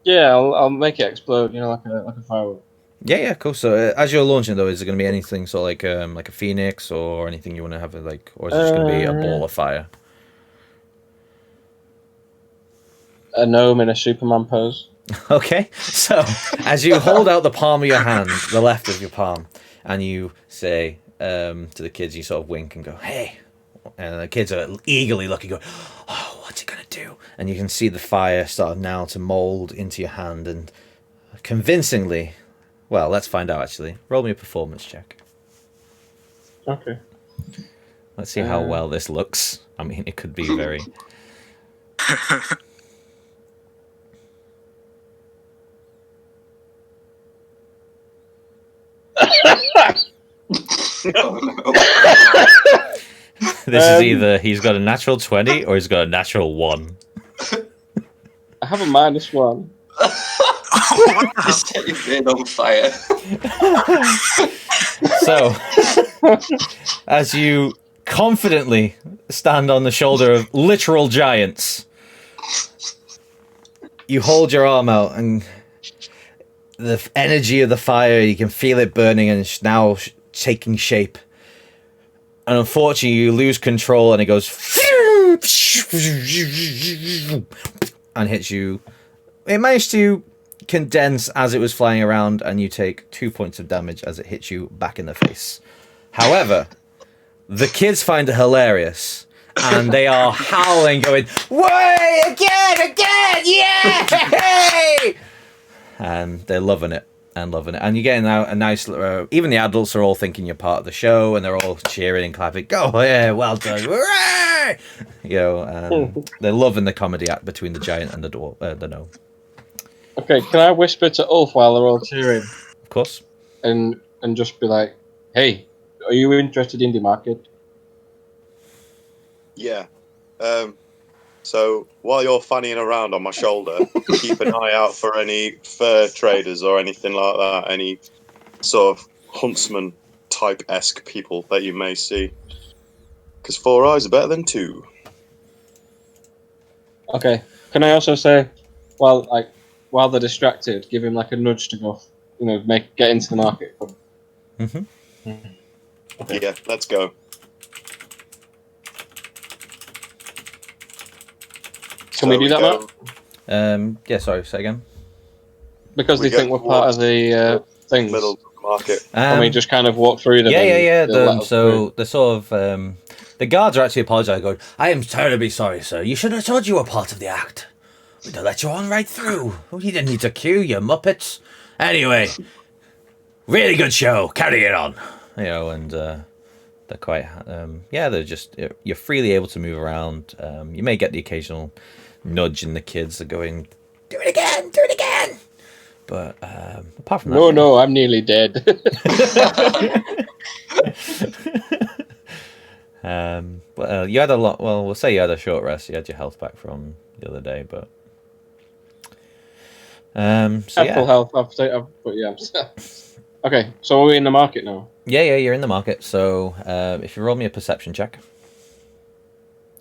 Yeah, I'll make it explode. You know, like a firework. Yeah. Cool. So as you're launching, though, is there gonna be anything sort of like a phoenix or anything you want to have or is it just gonna be a ball of fire? A gnome in a Superman pose. Okay, so as you hold out the palm of your hand, the left of your palm, and you say to the kids, you sort of wink and go, "Hey," and the kids are eagerly looking, going, "Oh, what's it gonna do?" And you can see the fire start now to mold into your hand, and convincingly, well, let's find out. Actually, roll me a performance check. Okay. Let's see how well this looks. I mean, it could be very. Oh, no. This is either he's got a natural 20 or he's got a natural 1. I have a -1. Just set your beard on fire. So, as you confidently stand on the shoulder of literal giants, you hold your arm out, and the energy of the fire, you can feel it burning, and it's now taking shape. And unfortunately, you lose control, and it goes and hits you. It managed to condense as it was flying around, and you take 2 points of damage as it hits you back in the face. However, the kids find it hilarious, and they are howling, going, "Way again, yay!" And they're loving it. And you're getting out a nice. Even the adults are all thinking you're part of the show, and they're all cheering and clapping. Go, yeah, well done, hooray! You know, they're loving the comedy act between the giant and the gnome. Okay, can I whisper to Ulf while they're all cheering, Of course. and just be like, "Hey, are you interested in the market?" Yeah. So while you're fannying around on my shoulder, keep an eye out for any fur traders or anything like that. Any sort of huntsman type-esque people that you may see. Because 4 eyes are better than 2. Okay. Can I also say, while they're distracted, give him like a nudge to go, get into the market. Mm-hmm. Okay. Yeah, let's go. Can we do that, go, Matt? Yeah, sorry, say again. Because We they think go we're part of the things. middle of the market. And we just kind of walk through them. Yeah. they'll let us So the sort of the guards are actually apologising, going, "I am terribly sorry, sir. You should have told you were part of the act. We'd have let you on right through. You didn't need to queue, you muppets. Anyway, really good show. Carry it on." You know, and they're quite they're just, you're freely able to move around. You may get the occasional nudge, and the kids are going, do it again. But apart from that, No, I'm nearly dead. But you had a lot. Well, we'll say you had a short rest. You had your health back from the other day, but so At full health. But yeah. Okay, so are we in the market now? Yeah, you're in the market. So if you roll me a perception check,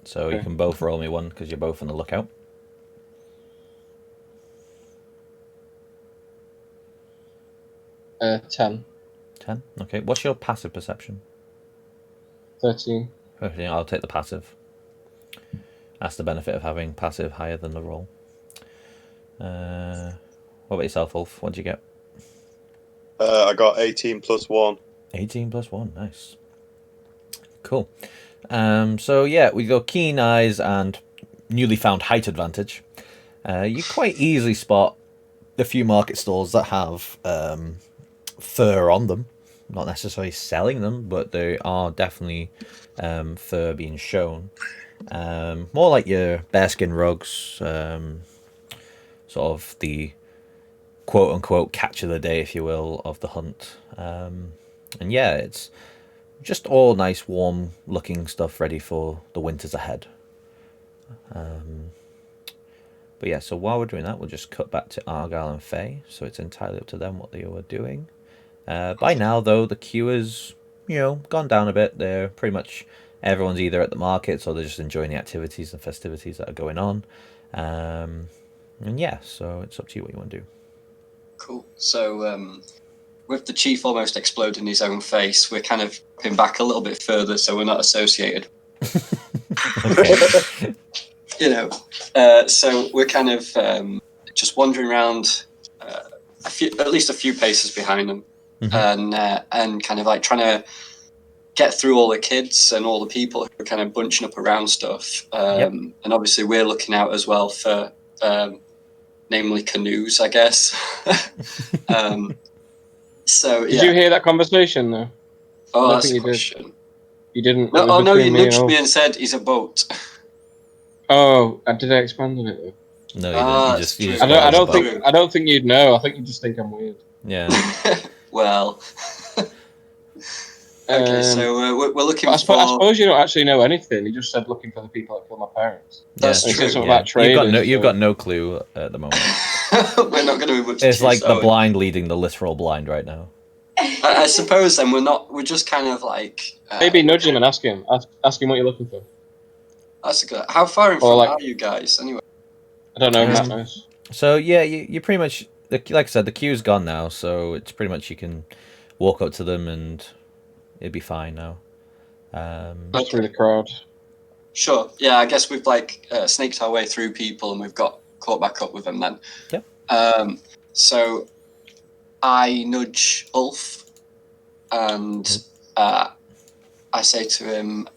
so you can both roll me one because you're both on the lookout. 10. 10. Okay. What's your passive perception? 13. Okay, I'll take the passive. That's the benefit of having passive higher than the roll. What about yourself, Ulf? What did you get? I got 18 plus 1. 18 plus 1. Nice. Cool. So yeah, we got keen eyes and newly found height advantage. You quite easily spot the few market stalls that have fur on them. Not necessarily selling them, but they are definitely fur being shown. More like your bearskin rugs, sort of the quote-unquote catch of the day, if you will, of the hunt. And yeah, it's just all nice, warm-looking stuff ready for the winters ahead. But yeah, so while we're doing that, we'll just cut back to Argyle and Faye, so it's entirely up to them what they were doing. By now, though, the queue has, gone down a bit. They're pretty much, everyone's either at the markets or they're just enjoying the activities and festivities that are going on. And yeah, so it's up to you what you want to do. Cool. So with the chief almost exploding his own face, we're kind of going back a little bit further so we're not associated. Okay. So we're kind of just wandering around at least a few paces behind them. Mm-hmm. And kind of like trying to get through all the kids and all the people who are kind of bunching up around stuff. And obviously we're looking out as well for namely canoes, I guess. So Did you hear that conversation though? Oh, that's a question. You didn't. No, you nudged me and said he's a boat. Oh, did I expand on it though? No, you didn't. You just I don't think you'd know. I think you just think I'm weird. Yeah. Well. Okay, so we're looking for... I suppose you don't actually know anything. You just said looking for the people that killed my parents. That's true. Something about traders, you've got no clue at the moment. We're not going to be much. It's like the blind leading the literal blind right now. I suppose then we're just kind of like... maybe nudge him and ask him what you're looking for. That's a good... How far in front are you guys, anyway? I don't know, Matt knows. So, yeah, you pretty much... Like I said, the queue's gone now, so it's pretty much you can walk up to them and it'd be fine now. Just through the crowd. Sure. Yeah, I guess we've snaked our way through people and we've got caught back up with them then. Yep. So I nudge Ulf and I say to him,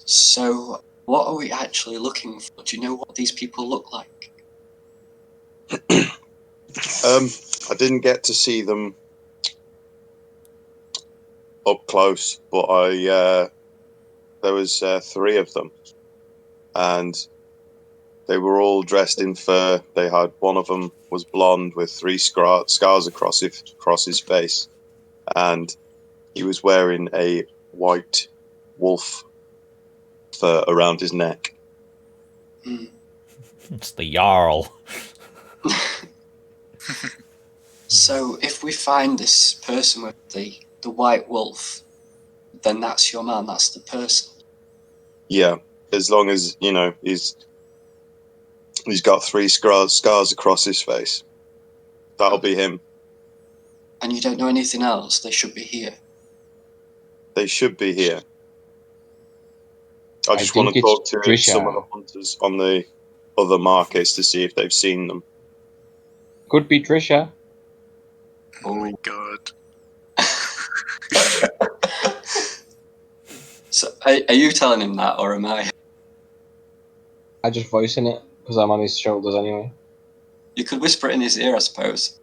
so what are we actually looking for? Do you know what these people look like? I didn't get to see them up close, but there was 3 of them, and they were all dressed in fur. They had one of them was blonde with 3 scars across his face, and he was wearing a white wolf fur around his neck. It's the Jarl. So if we find this person with the white wolf, then that's your man, that's the person. Yeah, as long as he's got 3 scars across his face, that'll be him. And you don't know anything else, they should be here. They should be here. I just think want to it's talk to Trisha. some of the hunters on the other markets to see if they've seen them. Could be Trisha. Oh my god. So are you telling him that, or am I? I just voicing it because I'm on his shoulders anyway. You could whisper it in his ear, I suppose.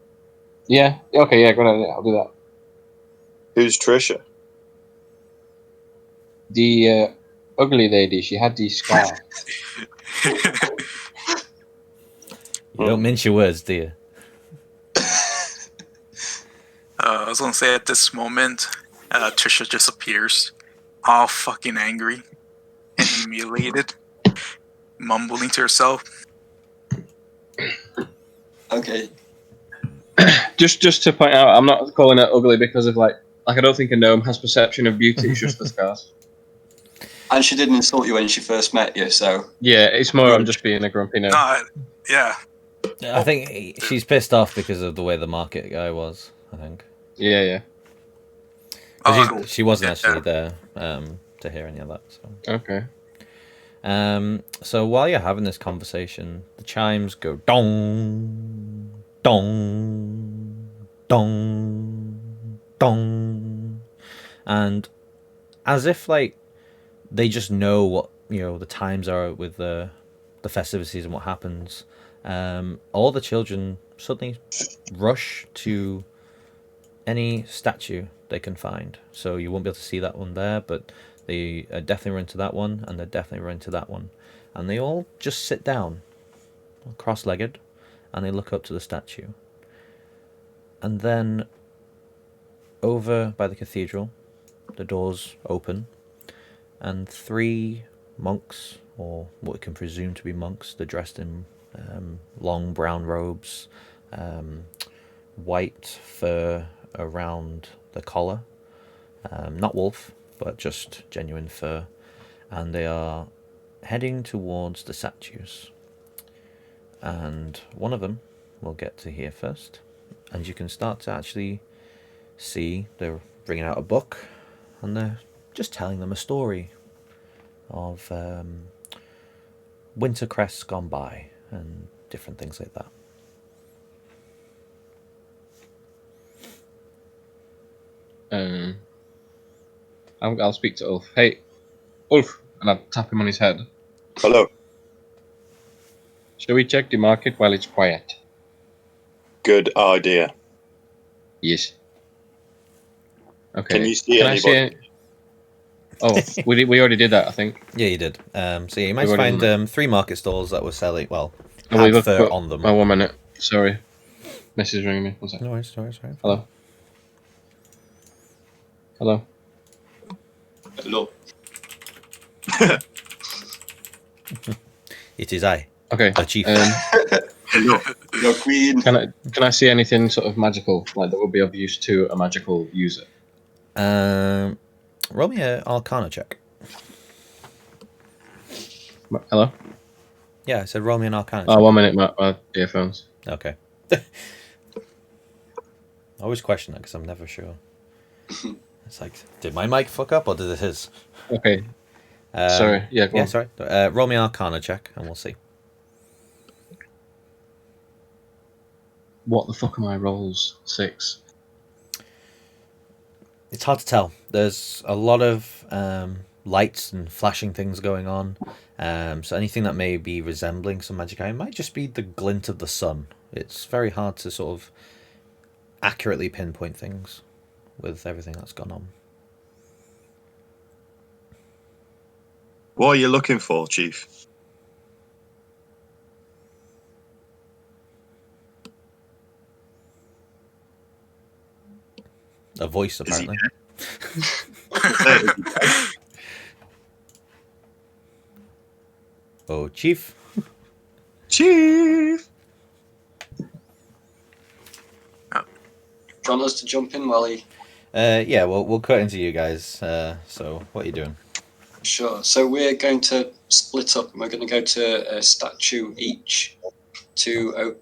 Yeah. Okay. Yeah. Go ahead. I'll do that. Who's Trisha? The ugly lady. She had these scars. You don't mince your words, do you? I was gonna say at this moment, Trisha just appears, all fucking angry and humiliated, mumbling to herself. Okay. just to point out, I'm not calling it ugly because of like I don't think a gnome has perception of beauty. It's just the scars. And she didn't insult you when she first met you, so... Yeah, it's more I'm just being a grumpy gnome. Yeah. I think she's pissed off because of the way the market guy was, I think. Yeah. She wasn't actually there to hear any of that. So. Okay. So while you're having this conversation, the chimes go dong, dong, dong, dong, and as if like they just know what the times are with the festivities and what happens. All the children suddenly rush to any statue they can find. So you won't be able to see that one there, but they definitely run to that one, and they definitely run to that one. And they all just sit down, cross-legged, and they look up to the statue. And then, over by the cathedral, the doors open, and 3 monks, or what we can presume to be monks, they're dressed in long brown robes, white fur around the collar, not wolf, but just genuine fur, and they are heading towards the statues. And one of them we'll get to here first, and you can start to actually see they're bringing out a book, and they're just telling them a story of winter crests gone by and different things like that. I'll speak to Ulf. Hey, Ulf, and I'll tap him on his head. Hello. Shall we check the market while it's quiet? Good idea. Yes. Okay. Can you see anybody? We already did that, I think. Yeah, you did. So yeah, you might find 3 market stalls that were selling, had fur on them. Oh, 1 minute. Sorry. Mrs. ringing me. 1 second. No worries. Hello. Hello. Hello. It is I. Okay. The chief. Hello. Your queen. Can I see anything sort of magical, like that would be of use to a magical user? Roll me an Arcana check. Hello? Yeah, I said roll me an Arcana check. Oh, 1 minute, my earphones. Okay. I always question that because I'm never sure. It's like, did my mic fuck up or did it his? Okay. Sorry. Yeah, go on. Sorry. Roll me an Arcana check and we'll see. What the fuck are my rolls? 6. It's hard to tell. There's a lot of lights and flashing things going on. So anything that may be resembling some magic item might just be the glint of the sun. It's very hard to sort of accurately pinpoint things with everything that's gone on. What are you looking for, Chief? A voice, Is he apparently. Oh, Chief. Chief? Do you want us to jump in while he... Yeah, we'll cut into you guys. So, what are you doing? Sure. So we're going to split up and we're going to go to a statue each to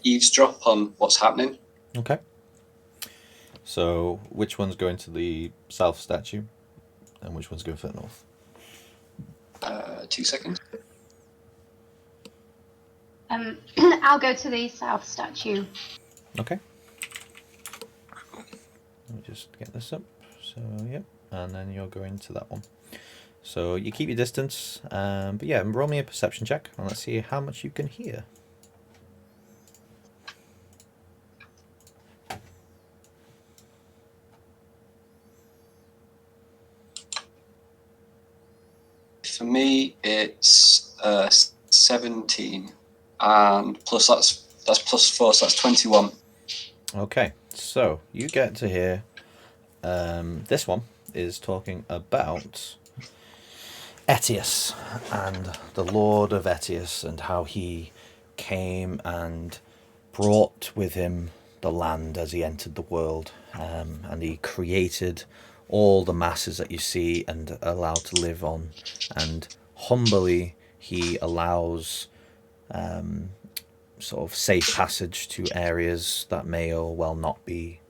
eavesdrop on what's happening. Okay. So, which one's going to the south statue, and which one's going for the north? 2 seconds. I'll go to the south statue. Okay. Let me just get this up. So, yep. And then you're going to that one. So, you keep your distance. But yeah, roll me a perception check, and let's see how much you can hear. For me, it's 17, and plus that's plus 4, so that's 21. Okay, so you get to hear. This one is talking about Etius and the Lord of Etius and how he came and brought with him the land as he entered the world, and he created all the masses that you see and allowed to live on, and humbly he allows sort of safe passage to areas that may or well not be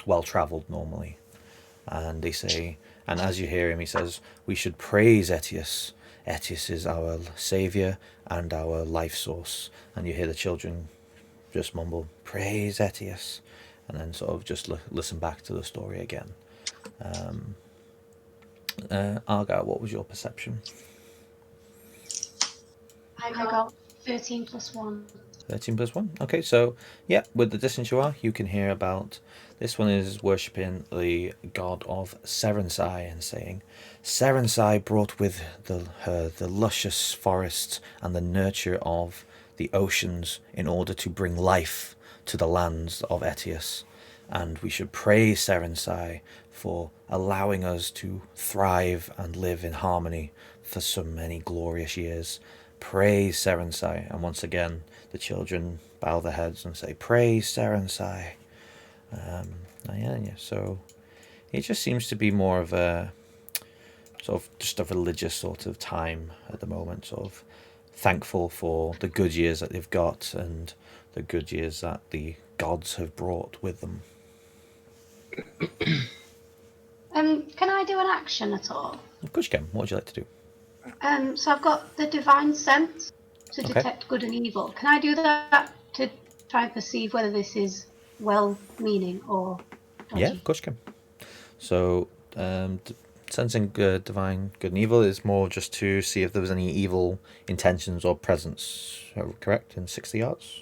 well travelled normally. And they say, and as you hear him, he says, we should praise Etius. Etius is our saviour and our life source. And you hear the children just mumble, praise Etius, and then sort of just listen back to the story again. Argyle, what was your perception? I got 13 plus 1. 13 plus 1. Okay, so yeah, with the distance you are, you can hear about this one is worshipping the god of Serensai and saying, Serensai brought with her the luscious forests and the nurture of the oceans in order to bring life to the lands of Etius. And we should praise Serensai for allowing us to thrive and live in harmony for so many glorious years. Praise Serensai. And once again, the children bow their heads and say, praise Serensai. So it just seems to be more of a sort of just a religious sort of time at the moment, sort of thankful for the good years that they've got and the good years that the gods have brought with them. Can I do an action at all? Of course you can. What would you like to do? So I've got the divine sense to Okay. detect good and evil. Can I do that to try and perceive whether this is well-meaning or dodgy? Yeah, of course you can. So, sensing divine good and evil is more just to see if there was any evil intentions or presence. Correct? In 60 yards?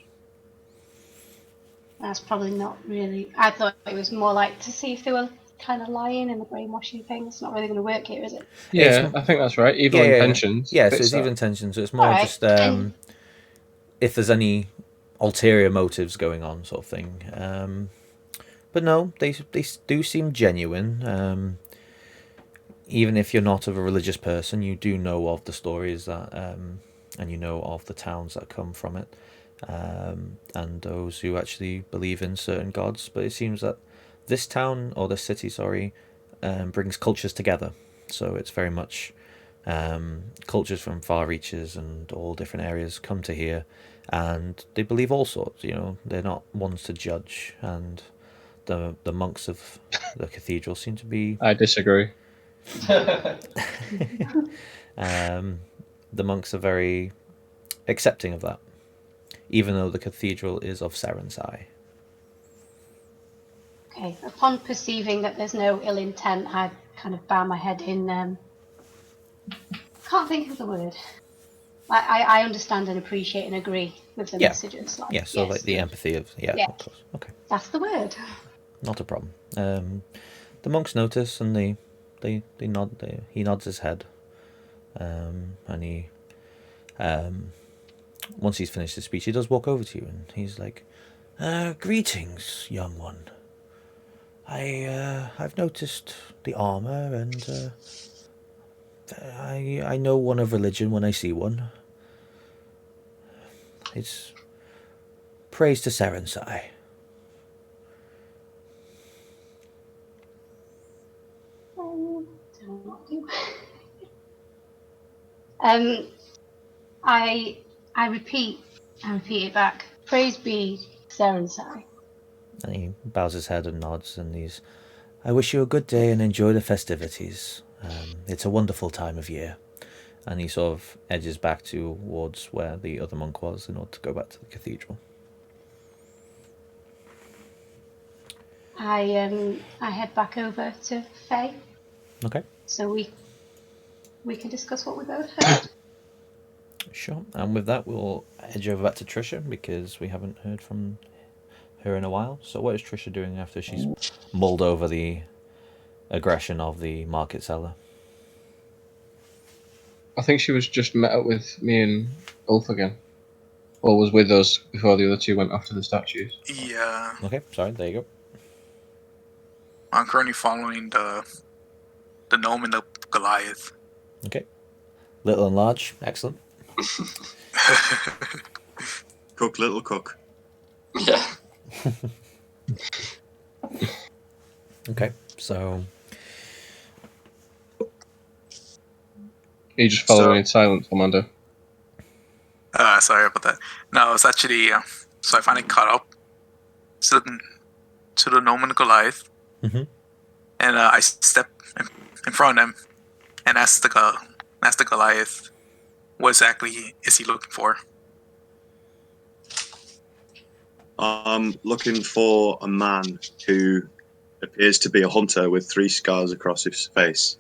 That's probably not really. I thought it was more like to see if they were kind of lying and the brainwashing thing. It's not really going to work here, is it? Yeah, I think that's right. Evil intentions. Yeah, so fits it's that. evil intentions. So it's more Alright, just and- if there's any ulterior motives going on, sort of thing. But no, they do seem genuine. Even if you're not of a religious person, you do know of the stories that, and you know of the towns that come from it, and those who actually believe in certain gods. But it seems that this town, or this city, sorry, brings cultures together. So it's very much cultures from far reaches and all different areas come to here, and they believe all sorts. You know, they're not ones to judge, and the monks of the cathedral seem to be. I disagree. The monks are very accepting of that, even though the cathedral is of Serensai. Okay. Upon perceiving that there's no ill intent, I kind of bow my head in. Can't think of the word. I understand and appreciate and agree with the Yeah. messages. Like, Yeah, so yes, like the good. empathy of Yeah. of course. Okay, That's the word. not a problem. The monks notice and they nod. He nods his head, and he once he's finished his speech, he does walk over to you and he's like, "Greetings, young one. I've noticed the armor and I know one of religion when I see one. It's praise to Serensai." Don't know what to do. I repeat it back. Praise be Serensai. And he bows his head and nods, and he's, "I wish you a good day and enjoy the festivities. It's a wonderful time of year." And he sort of edges back towards where the other monk was in order to go back to the cathedral. I head back over to Faye Okay, so we can discuss what we both heard. sure. And with that, we'll edge over back to Trisha because we haven't heard from her in a while. So what is Trisha doing after she's mulled over the aggression of the market seller? I think she was just met up with me and Ulf again. Or was with us before the other two went after the statues. Yeah, Okay, sorry, there you go. I'm currently following the gnome and the Goliath. Okay. Little and large, excellent. Cook, little cook. Yeah. Okay, so Are you just following in silence, Amanda? Sorry about that. No, it's actually so I finally caught up to the gnome and the Goliath, Mhm. and I step in front of him and ask the Goliath, what exactly is he looking for? I'm looking for a man who appears to be a hunter with 3 scars across his face.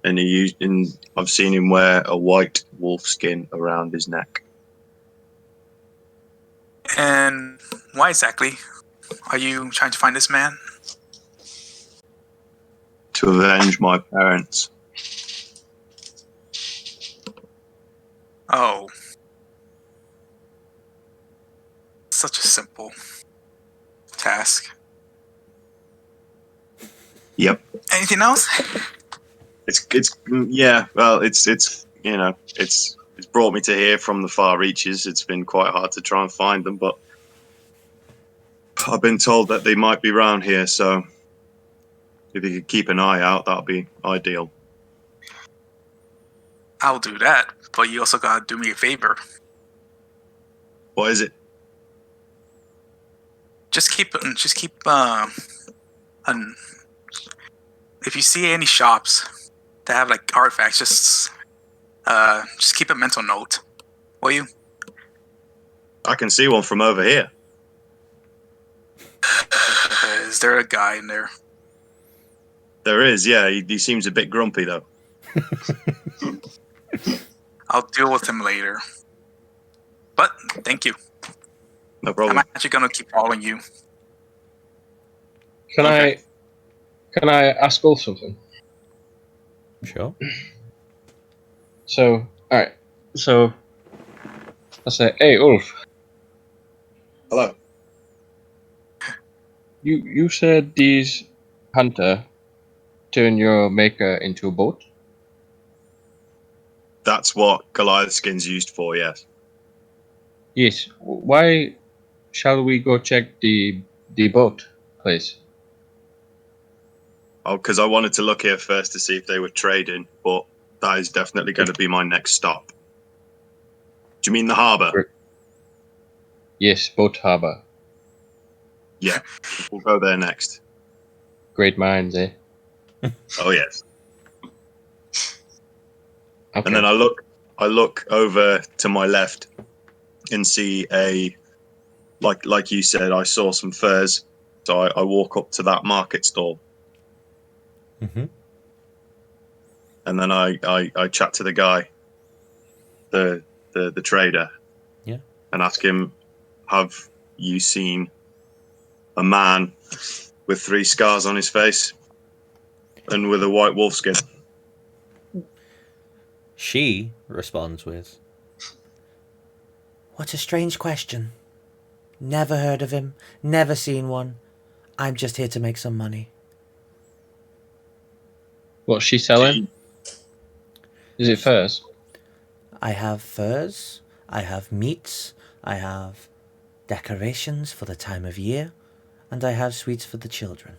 And I've seen him wear a white wolf skin around his neck. And why exactly are you trying to find this man? To avenge my parents. Oh, such a simple task. Yep. Anything else? It's yeah, well, it's you know, it's brought me to here from the far reaches. It's been quite hard to try and find them, but I've been told that they might be around here, so if you could keep an eye out, that'd be ideal. I'll do that, but you also gotta do me a favor. What is it? Just keep if you see any shops that have like artifacts, just keep a mental note, will you? I can see one from over here. Is there a guy in there? There is, yeah. He seems a bit grumpy though. I'll deal with him later. But thank you. No problem. I'm actually gonna keep following you. Can I ask Ulf something? Sure. So, alright. So, I say, hey, Ulf, Hello. you said these hunter turn your maker into a boat? That's what Goliath skin's used for, yes. Yes. Why shall we go check the boat place? Oh, because I wanted to look here first to see if they were trading, but that is definitely going to be my next stop. Do you mean the harbour? Yes, boat harbour. Yeah, we'll go there next. Great minds, eh? Oh yes. Okay. And then I look over to my left and see like you said, I saw some furs So I walk up to that market stall, Mm-hmm. and then I chat to the guy, the trader, Yeah. and ask him, "Have you seen a man with 3 scars on his face and with a white wolf skin?" She responds with, "What a strange question. Never heard of him, never seen one. I'm just here to make some money." What's she selling? Is it furs? I have furs, I have meats, I have decorations for the time of year, and I have sweets for the children.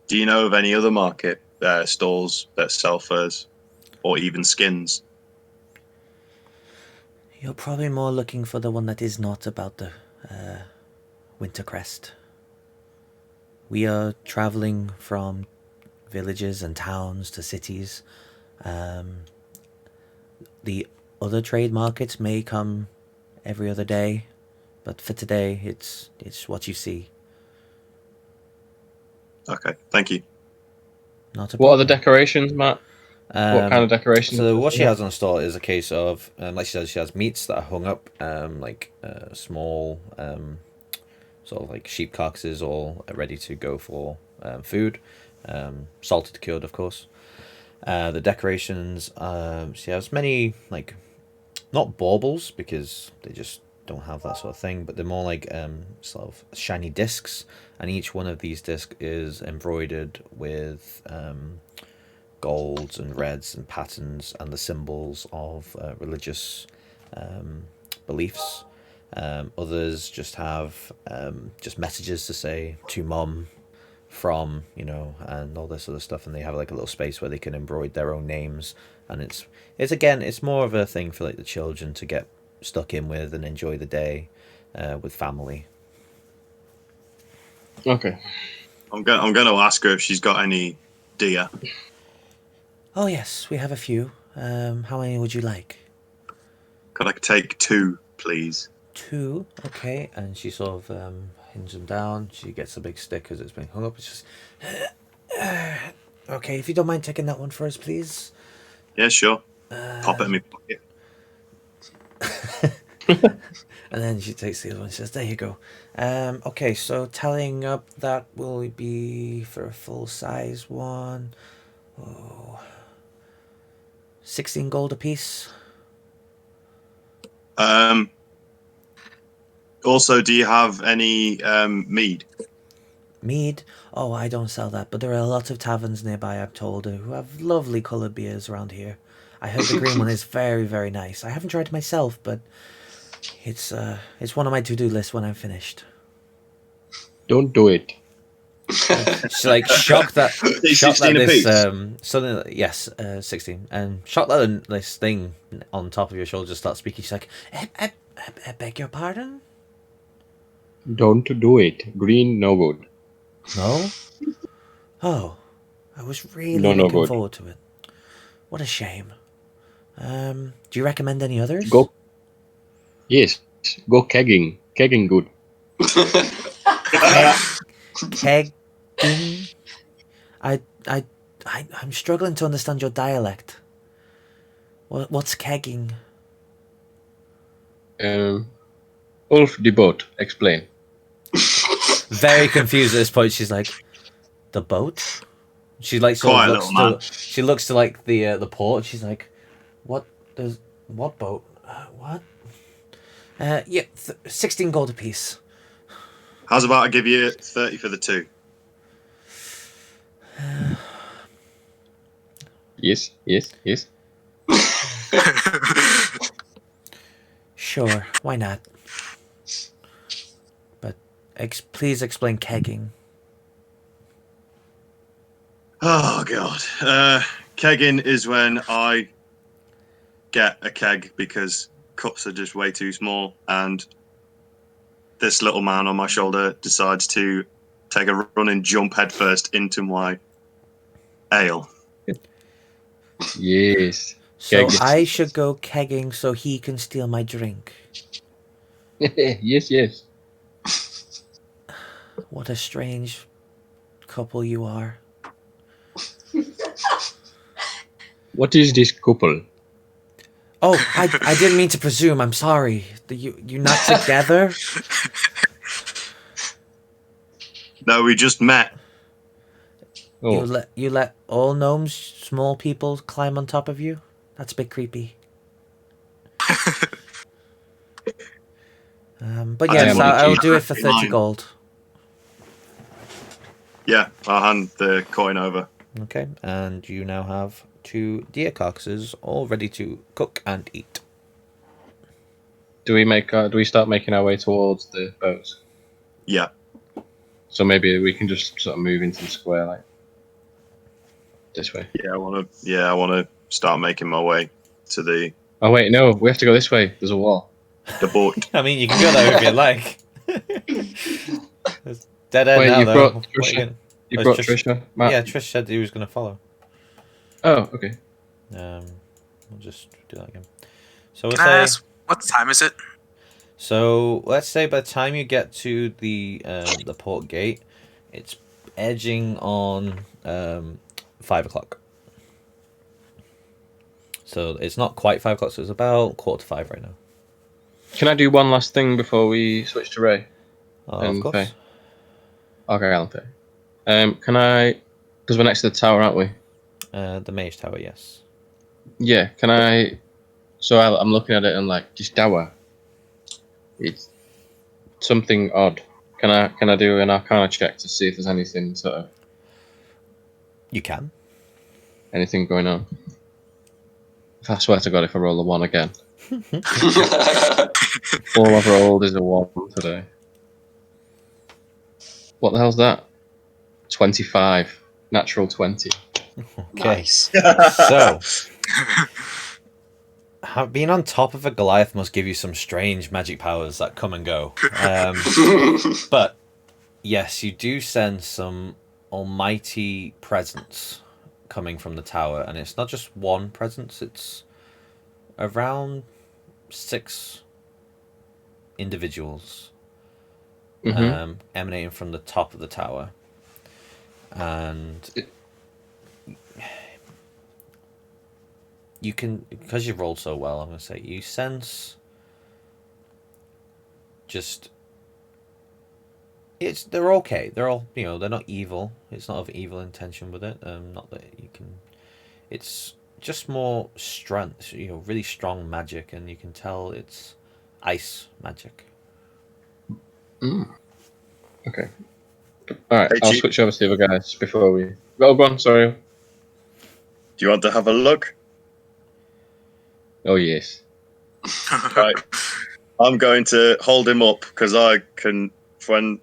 Do you know of any other market stalls that sell furs or even skins? You're probably more looking for the one that is not about the Wintercrest. We are traveling from villages and towns to cities. The other trade markets may come every other day, but for today, it's what you see. Okay, thank you. Not a What are the problem. decorations, Matt? What kind of decorations? So what she has on store is a case of, like she says, she has meats that are hung up, like small, sort of like sheep carcasses, all ready to go for food, salted, cured, of course. The decorations, she has many, like, not baubles because they just don't have that sort of thing, but they're more like sort of shiny discs, and each one of these discs is embroidered with golds and reds and patterns and the symbols of religious beliefs. Others just have just messages to say to mum from, and all this other stuff, and they have like a little space where they can embroider their own names, and it's again, it's more of a thing for like the children to get stuck in with and enjoy the day with family. Okay. I'm going to ask her if she's got any deer. Oh yes, we have a few. How many would you like? Could I take 2, please? 2, okay. And she sort of hinges them down. She gets a big stick because it's been hung up. It's just okay. If you don't mind taking that one for us, please. Yeah, sure. Pop it in my pocket. And then she takes the other one and says, "There you go." Okay, so tallying up, that will be for a full size one. 16 gold apiece. Also, do you have any mead? Mead? Oh, I don't sell that, but there are a lot of taverns nearby, I'm told, who have lovely coloured beers around here. I heard the green one is very, very nice. I haven't tried it myself, but it's one on my to-do list when I'm finished. Don't do it. She's like shocked that 16 this apiece? something, yes, 16, and shocked that this thing on top of your shoulder starts speaking. She's like, I beg your pardon? Don't do it. Green, no good. No? Oh, I was really No looking good. forward to it. What a shame. Do you recommend any others? Go. Yes, go kegging. Kegging good. Kegging? I'm struggling to understand your dialect. What's kegging? Ulf the boat. Explain. Very confused at this point. She's like, the boat? She like sort Quiet of little man. she looks to like the port. She's like, what boat? What? Yeah, 16 gold apiece. How's about I give you 30 for the 2? Yes. Sure, why not? But please explain kegging. Oh, God. Kegging is when I get a keg because cups are just way too small, and this little man on my shoulder decides to take a running jump headfirst into my ale. Yes. So Kegging. I should go kegging so he can steal my drink. Yes. What a strange couple you are. What is this couple? Oh, I didn't mean to presume. I'm sorry. You not together? No, we just met. Oh, You let all gnomes, small people, climb on top of you? That's a bit creepy. But I yes, didn't I will think do you- it for 30 gold. Yeah, I'll hand the coin over. Okay, and you now have 2 deer carcasses all ready to cook and eat. do we start making our way towards the boats? Yeah. So maybe we can just sort of move into the square like this way. Yeah, I wanna start making my way to the Oh wait, no, we have to go this way. There's a wall. boat. I mean, you can go there if you like. It's dead end Wait, now, you though. brought What are Trisha? gonna- You Oh, brought Trish- Trisha? Matt? Yeah, Trish said he was going to follow. Oh, okay. We'll just do that again. So we'll Can I say. ask, what time is it? So let's say by the time you get to the port gate, it's edging on 5 o'clock. So it's not quite 5 o'clock. So it's about 4:45 right now. Can I do one last thing before we switch to Ray? Of And course. Faye? Okay, Alan Faye. Can I? Because we're next to the tower, aren't we? The mage tower, yes. Yeah. Can I? So I'm looking at it and like this tower. It's something odd. Can I do an Arcana check to see if there's anything sort of You can. anything going on? I swear to God, if I roll a 1 again, all I've rolled is a 1 today. What the hell's that? 25, natural 20. Okay. Nice. So, being on top of a Goliath must give you some strange magic powers that come and go. But yes, you do sense some almighty presence coming from the tower, and it's not just one presence, it's around 6 individuals emanating from the top of the tower. And you can, because you've rolled so well, I'm going to say you sense just they're okay. They're all, they're not evil. It's not of evil intention with it. Not that you can. It's just more strength. Really strong magic, and you can tell it's ice magic. Okay. All right. Hey, I'll Chief. switch over to the other guys before we. Oh, go on. Sorry. Do you want to have a look? Oh yes. Right. I'm going to hold him up because I can, from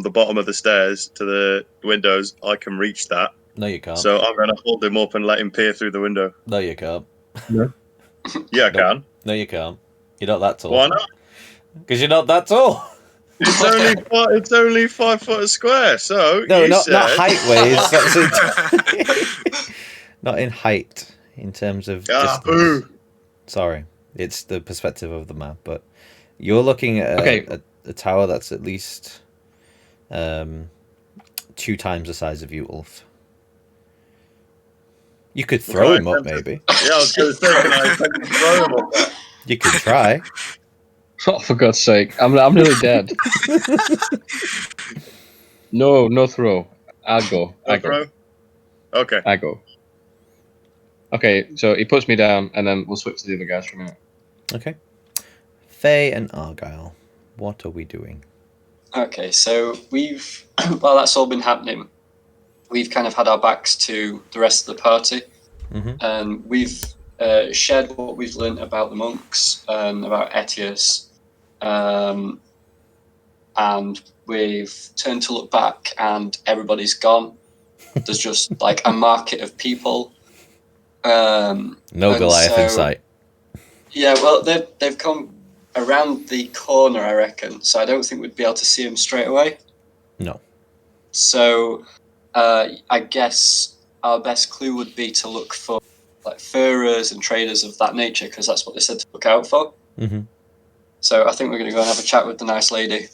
the bottom of the stairs to the windows, I can reach that. No, you can't. So I'm going to hold him up and let him peer through the window. No, you can't. Yeah, I can. No, you can't. You're not that tall. Why not? Because you're not that tall. It's only 5 foot a square. So No, you not said... height ways. That's it. Not in height, in terms of distance. Boo. Sorry, it's the perspective of the map, but you're looking at a tower that's at least 2 times the size of you, Ulf. You could throw him up, maybe. Yeah, I was going to say, can I attempt to throw him up there? You could try. Oh, for God's sake! I'm nearly dead. No throw. I'll go. No I go. throw? Okay. I go. Okay, so he puts me down, and then we'll switch to the other guys for a minute. Okay. Faye and Argyle, what are we doing? Okay, so we've, while that's all been happening, we've kind of had our backs to the rest of the party, and we've shared what we've learnt about the monks, about Etius, and we've turned to look back, and everybody's gone. There's just like a market of people. No Goliath in sight. Yeah, well, they've come around the corner, I reckon. So I don't think we'd be able to see them straight away. No. So I guess our best clue would be to look for like furrowers and traders of that nature, because that's what they said to look out for. Mm-hmm. So I think we're going to go and have a chat with the nice lady.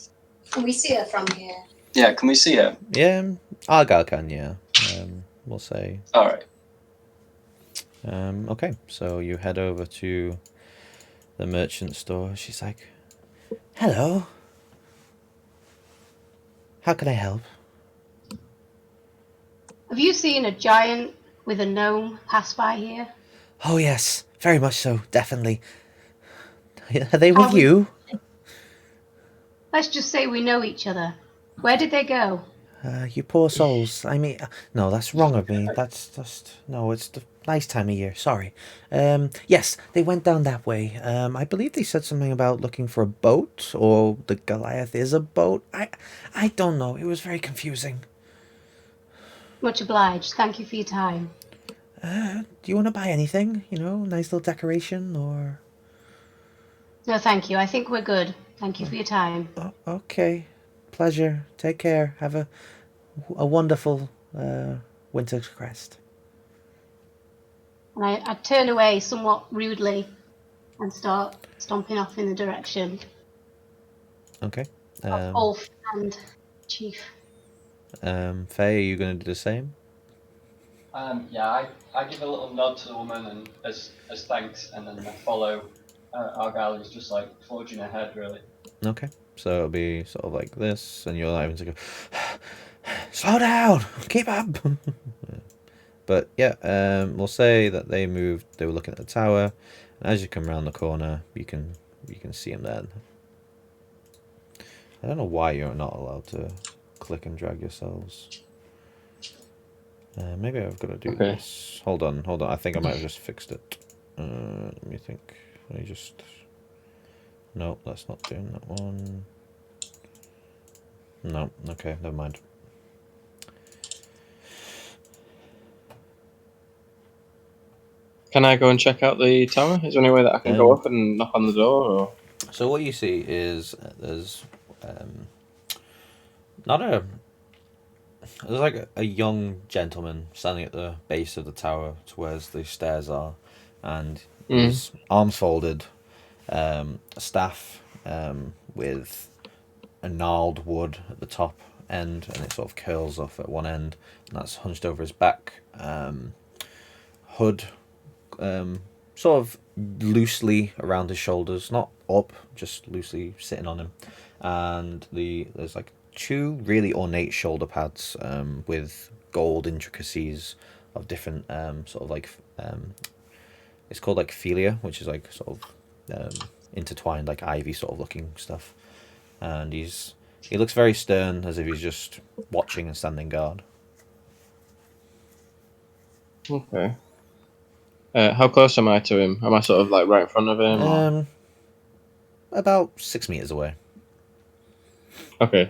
Can we see her from here? Yeah, can we see her? Yeah, Argyle can, yeah. We'll say. All right. Okay, so you head over to the merchant store. She's like, "Hello. How can I help?" Have you seen a giant with a gnome pass by here? Oh yes, very much so, definitely. Are they How with we- you? Let's just say we know each other. Where did they go? You poor souls. I mean, no, that's wrong of me. That's just no. It's the nice time of year. Sorry. Yes, they went down that way. I believe they said something about looking for a boat, or the Goliath is a boat. I don't know. It was very confusing. Much obliged. Thank you for your time. Do you want to buy anything? You know, nice little decoration, or? No, thank you. I think we're good. Thank you for your time. Oh, okay. Pleasure. Take care. Have a wonderful winter crest. And I turn away somewhat rudely and start stomping off in the direction Okay. of Ulf and Chief. Faye, are you going to do the same? Yeah, I give a little nod to the woman and as thanks, and then I follow. Argyle is just like forging ahead, really. Okay. So it'll be sort of like this, and you're having to go, slow down, keep up. But yeah, we'll say that they moved. They were looking at the tower, and as you come around the corner, you can see them then. I don't know why you're not allowed to click and drag yourselves. Maybe I've got to do this. Hold on. I think I might have just fixed it. Let me think. Let me just. No, that's not doing that one. No, okay, never mind. Can I go and check out the tower? Is there any way that I can go up and knock on the door? Or? So what you see is there's not a. There's like a young gentleman standing at the base of the tower to where the stairs are, and his arms folded, a staff with a gnarled wood at the top end, and it sort of curls off at one end, and that's hunched over his back. Hood sort of loosely around his shoulders, not up, just loosely sitting on him, and there's like two really ornate shoulder pads with gold intricacies of different sort of like it's called like philia, which is like sort of intertwined like ivy sort of looking stuff, and he looks very stern, as if he's just watching and standing guard. Okay. How close am I to him? Am I sort of like right in front of him? About 6 meters away. Okay.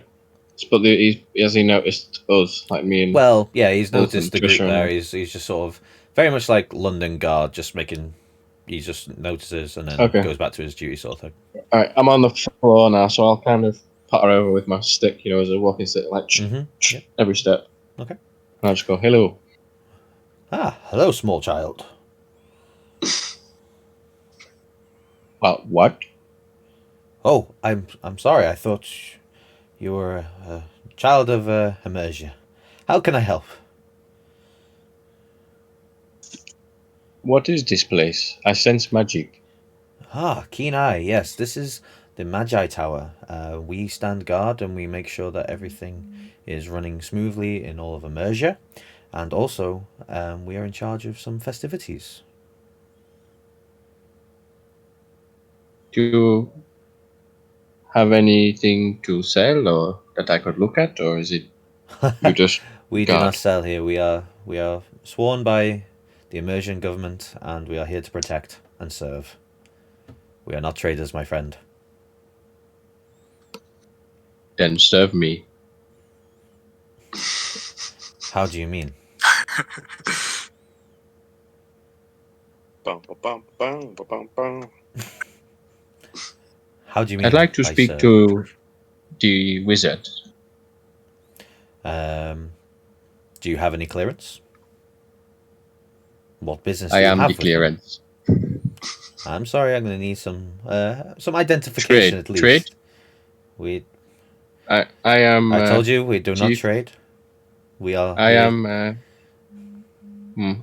But has he noticed us, like me and? Well, yeah, he's Wolf noticed and the group Trisha there. and- He's just sort of very much like London guard, just making. He just notices and then goes back to his duty sort of thing. All right, I'm on the floor now, so I'll kind of pat her over with my stick, as a walking stick, like Yep. every step. Okay. And I'll just go, hello. Ah, hello, small child. What? Oh, I'm sorry. I thought you were a child of Emergia. How can I help? What is this place? I sense magic. Ah, keen eye. Yes, this is the Magi Tower. We stand guard and we make sure that everything is running smoothly in all of Emergia, and also we are in charge of some festivities. Do you have anything to sell or that I could look at, or is it you just We do guard? not sell here. We are sworn by the Emergent government, and we are here to protect and serve. We are not traders, my friend. Then serve me. How do you mean? Bum, bum, bum, bum, bum, bum. How do you mean? I'd like to by speak serve? to the wizard. Do you have any clearance? What business do I you am have the with them? clearance. I'm sorry, I'm going to need some identification at least. Trade? We I am. I told you we do not chief. trade. We are. I here- am.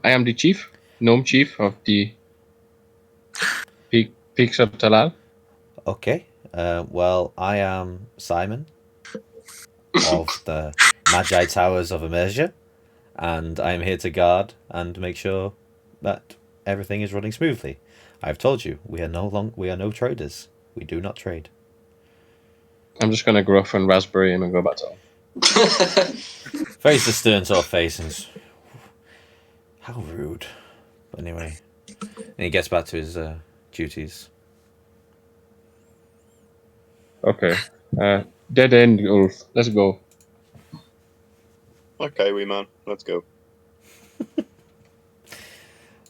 I am the chief, gnome chief of the Peaks of Talal. Okay. Well, I am Simon of the Magi Towers of Emersia, and I am here to guard and make sure that everything is running smoothly. I've told you we are no traders. We do not trade. I'm just gonna gruff and raspberry him and go back to him. Very stern sort of face and how rude. But anyway, and he gets back to his duties. Okay. Dead end, Ulf. Let's go. Okay, wee man, let's go.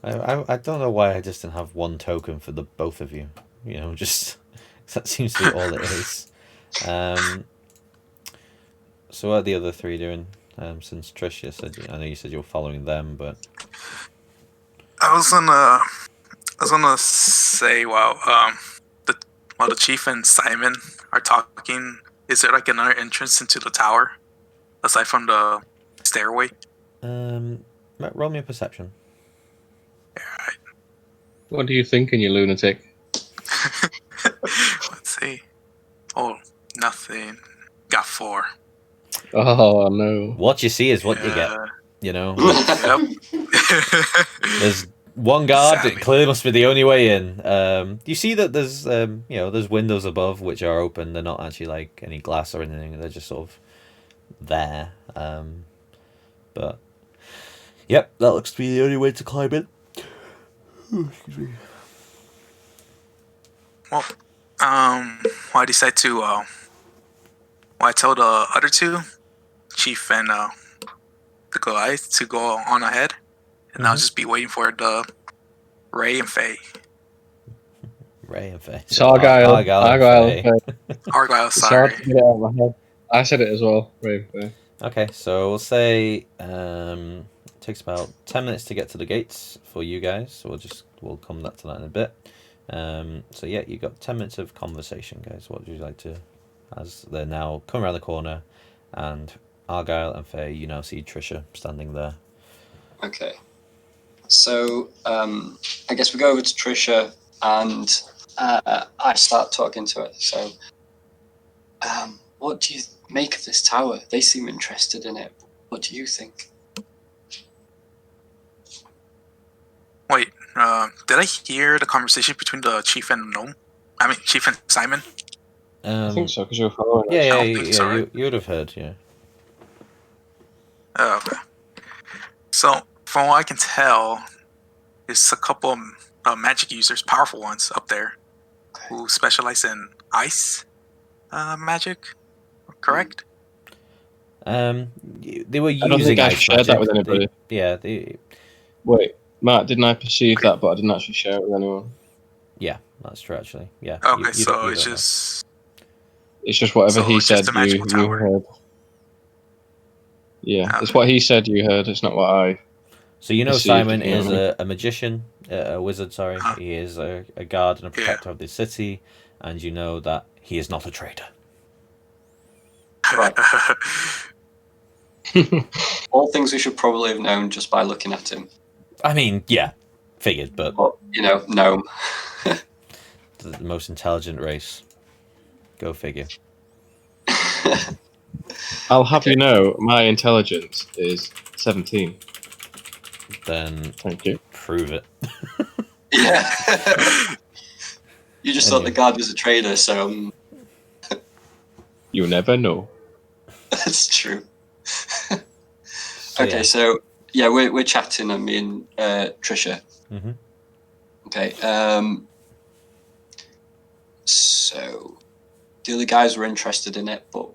I don't know why I just didn't have one token for the both of you. You know, just that seems to be all it is. So what are the other three doing? Since Tricia said, I know you said you were following them, but I was gonna say while the chief and Simon are talking, is there like another entrance into the tower aside from the stairway? roll me a perception. Alright. What are you thinking, you lunatic? Let's see. Oh, nothing. Got 4. Oh no. What you see is what you get. Yeah. You know, Yep. there's one guard. It Sadly. clearly must be the only way in. You see that there's there's windows above which are open. They're not actually like any glass or anything. They're just sort of there. But yep, that looks to be the only way to climb in. Excuse me. Well, I decide to well, I tell the other two, Chief and the Goliath, to go on ahead, and I'll just be waiting for the Ray and Faye. Ray and Faye. It's Argyle. Argyle and Faye. Argyle, It's hard sorry. to get it out of my head. I said it as well. Right. Okay, so we'll say it takes about 10 minutes to get to the gates for you guys. So we'll come back to that in a bit. So yeah, you got 10 minutes of conversation, guys. What would you like to? As they're now coming around the corner, and Argyle and Faye, you now see Tricia standing there. Okay. So I guess we go over to Tricia and I start talking to her. So what do you make of this tower? They seem interested in it. What do you think? Wait, did I hear the conversation between the Chief and Gnome? I mean, Chief and Simon? I think so, because you were following us. Yeah, I think so, right? you would have heard, yeah. Okay. So, from what I can tell, there's a couple of magic users, powerful ones, up there, who specialize in ice magic. Correct? They were I don't using think I ice shared magic. that with anybody. They Wait, Matt, didn't I perceive that, but I didn't actually share it with anyone? yeah, that's true actually. Yeah. Okay, you so don't it's know. just It's just whatever So he it's just said a magical you tower. heard. Yeah, Okay. it's what he said you heard. It's not what I. So you know perceived, Simon if you know is what I mean. a magician, a wizard, sorry. Huh. He is a guard and a Yeah. protector of this city, and you know that he is not a trader. Right. All things we should probably have known just by looking at him. I mean, yeah, figured, but But, gnome. the most intelligent race. Go figure. I'll have you know, my intelligence is 17. Then Thank you. prove it. Yeah. You just thought the guard was a trader, so You never know. that's true. So, Okay, yeah. so yeah, we're chatting, and me and Tricia. Mhm. Okay. So the other guys were interested in it, but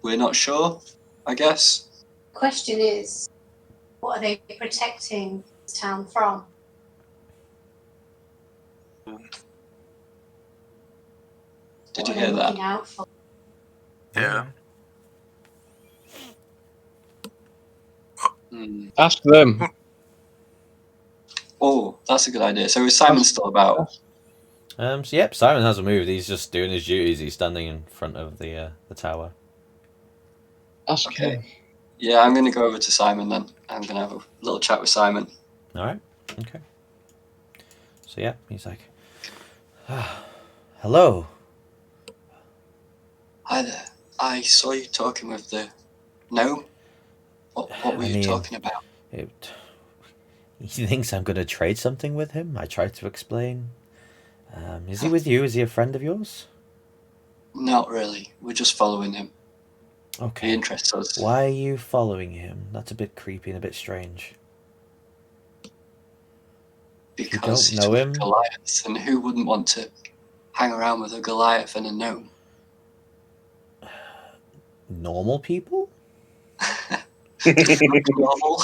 we're not sure, I guess. Question is, what are they protecting this town from? Did What you are hear they that? looking out for? yeah. Hmm. Ask them. Oh, that's a good idea. So is Simon still about? So yep, Simon hasn't moved. He's just doing his duties. He's standing in front of the tower. Ask Okay. him. Yeah, I'm going to go over to Simon then. I'm going to have a little chat with Simon. All right. Okay. So yeah, he's like, "Hello." Hi there. I saw you talking with the gnome. What were I you mean, talking about? he thinks I'm going to trade something with him. I tried to explain. Is he Huh. with you? Is he a friend of yours? Not really. We're just following him. He Okay. interests us. Why are you following him? That's a bit creepy and a bit strange. If you Because don't he's know with him, Goliath, and who wouldn't want to hang around with a Goliath and a gnome? normal people? Does he look normal?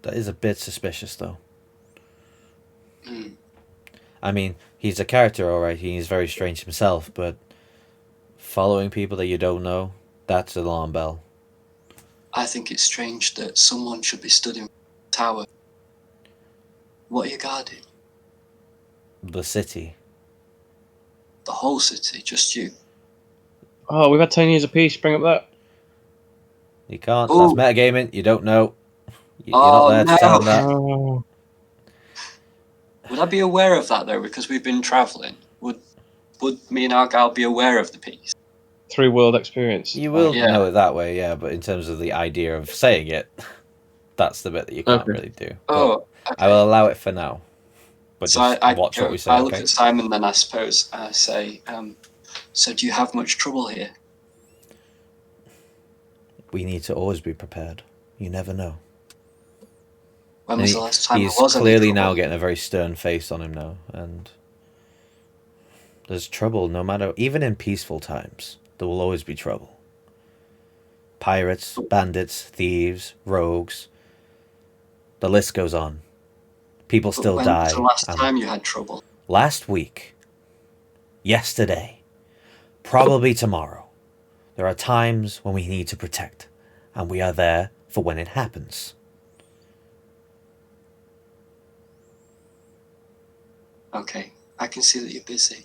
That is a bit suspicious, though. Hmm. I mean, he's a character, alright. He's very strange himself, but following people that you don't know, that's an alarm bell. I think it's strange that someone should be stood in the tower. What are you guarding? The city. The whole city, just you. Oh, we've had 10 years apiece. Bring up that. You can't. That's Oh, metagaming. You don't know. You're not oh there to tell no! him that. Oh. Would I be aware of that though, because we've been travelling? Would me and Argyle be aware of the piece? Through world experience. You will Yeah. know it that way, yeah, but in terms of the idea of saying it, that's the bit that you can't Okay. really do. But Oh, I will okay. allow it for now. But So just I watch what we say, I look okay? at Simon then, I suppose, and I say, so do you have much trouble here? We need to always be prepared. You never know. When And was the last time there he's was any clearly trouble? now getting a very stern face on him now, and there's trouble no matter, even in peaceful times, there will always be trouble. Pirates, bandits, thieves, rogues, the list goes on. People But still when was the die, last and time you had trouble? last week, yesterday, probably tomorrow, there are times when we need to protect, and we are there for when it happens. Okay, I can see that you're busy.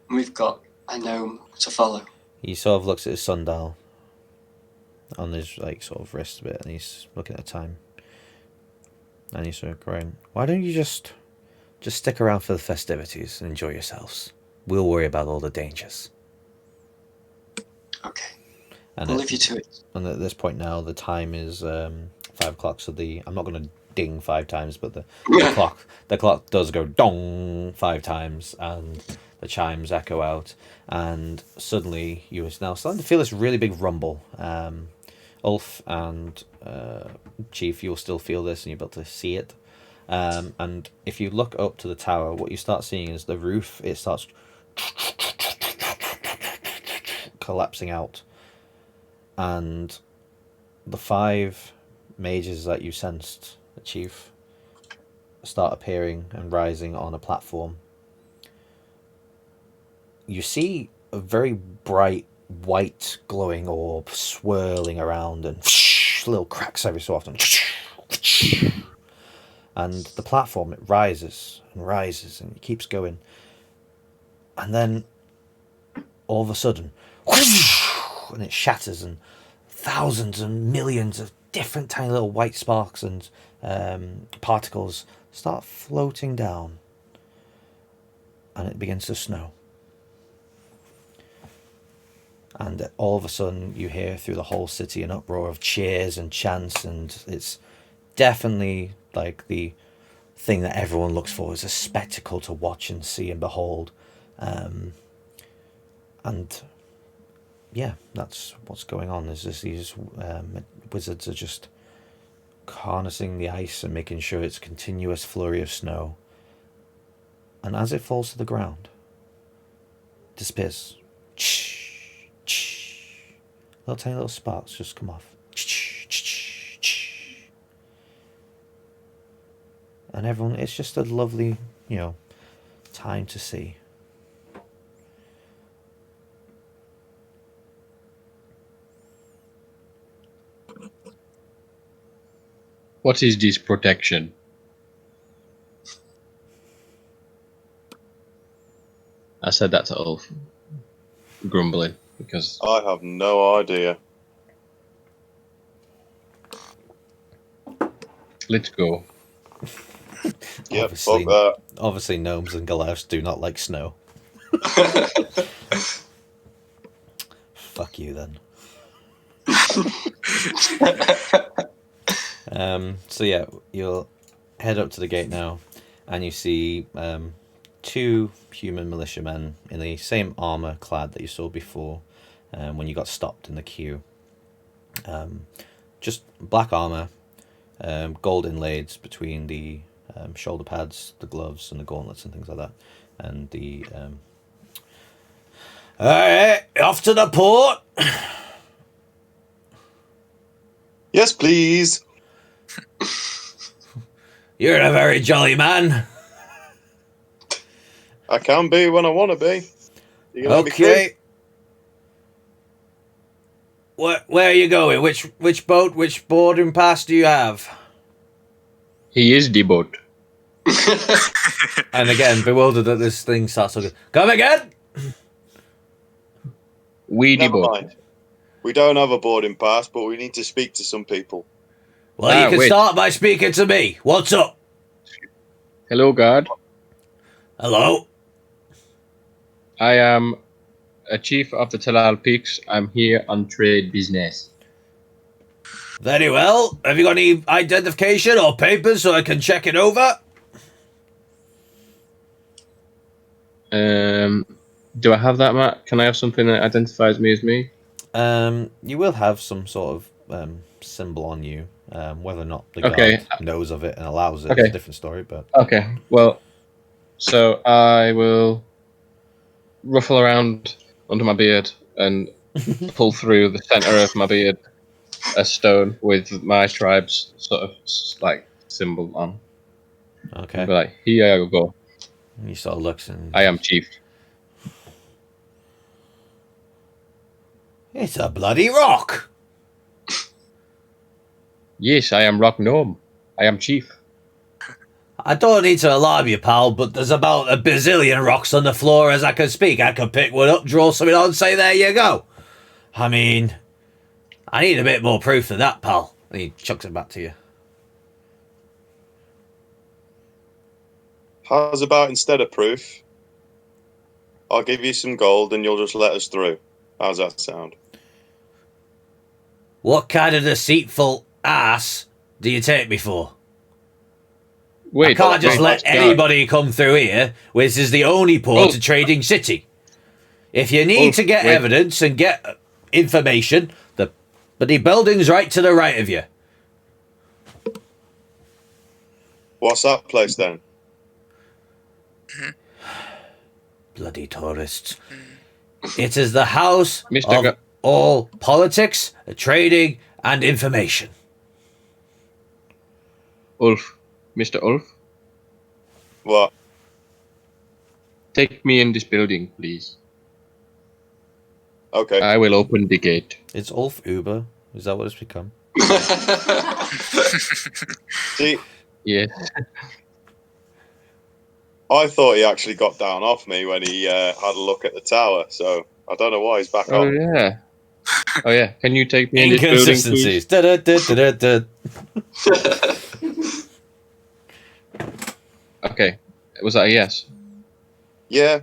We've got a gnome to follow. He sort of looks at his sundial on his like sort of wrist a bit, and he's looking at the time. And he's sort of going, "Why don't you just stick around for the festivities and enjoy yourselves? We'll worry about all the dangers." Okay, And we'll at, leave you to it. and at this point now, the time is 5 o'clock. So I'm not going to ding 5 times, but the clock does go dong 5 times, and the chimes echo out, and suddenly you are now starting to feel this really big rumble. Ulf and Chief, you'll still feel this, and you're able to see it. And if you look up to the tower, what you start seeing is the roof. It starts collapsing out, and the 5 mages that you sensed, the chief, start appearing and rising on a platform. You see a very bright white glowing orb swirling around, and little cracks every so often. And the platform, it rises and rises and it keeps going. And then all of a sudden, and it shatters, and thousands and millions of different tiny little white sparks and particles start floating down, and it begins to snow. And all of a sudden, you hear through the whole city an uproar of cheers and chants, and it's definitely like the thing that everyone looks for, is a spectacle to watch and see and behold. And yeah, that's what's going on. Is just these wizards are just harnessing the ice and making sure it's a continuous flurry of snow. And as it falls to the ground, disappears. Little tiny little sparks just come off. And everyone, it's just a lovely, time to see. What is this protection? I said that to Ulf, grumbling because I have no idea. let's go. Yep, Obviously, fuck that. obviously, gnomes and Goliaths do not like snow. Fuck you then. So yeah, you'll head up to the gate now, and you see two human militiamen in the same armor clad that you saw before when you got stopped in the queue. Just black armor, gold inlays between the shoulder pads, the gloves, and the gauntlets and things like that, and the. All right, off to the port. Yes, please. You're a very jolly man. I can be when I want to be. You gonna let me through? Okay. Where are you going? Which boat? Which boarding pass do you have? He is the boat. And again, bewildered that this thing starts talking. Come again? We the Never boat. mind. We don't have a boarding pass, but we need to speak to some people. Well, you can wait. start by speaking to me. What's up? Hello, God. Hello? I am a chief of the Talal Peaks. I'm here on trade business. Very well. Have you got any identification or papers so I can check it over? Do I have that, Matt? Can I have something that identifies me as me? You will have some sort of symbol on you. Whether or not the Okay. guard knows of it and allows it is Okay. a different story. But Okay. Well, so I will ruffle around under my beard and pull through the center of my beard a stone with my tribe's sort of like symbol on. okay, And be like, here I go. he sort of looks and I am chief. it's a bloody rock. Yes, I am Rock Gnome. I am chief. I don't need to alarm you, pal, but there's about a bazillion rocks on the floor as I can speak. I can pick one up, draw something on, say, there you go. I mean, I need a bit more proof than that, pal. And he chucks it back to you. How's about instead of proof, I'll give you some gold and you'll just let us through. How's that sound? What kind of deceitful ass do you take me for? Wait, I can't just wait, let God. anybody come through here. This is the only port to trading city. If you need to get evidence and get information, the building's right to the right of you. What's that place then? Bloody tourists. It is the house Mr. of all politics, trading, and information. Ulf. Mr. Ulf, What? take me in this building, please. Okay. I will open the gate. It's Ulf Uber. Is that what it's become? See, Yeah. I thought he actually got down off me when he had a look at the tower, so I don't know why he's back Oh on. yeah. Oh yeah. Can you take me in this building, please? Inconsistencies. Da-da-da-da-da-da. Okay. Was that a yes? Yeah.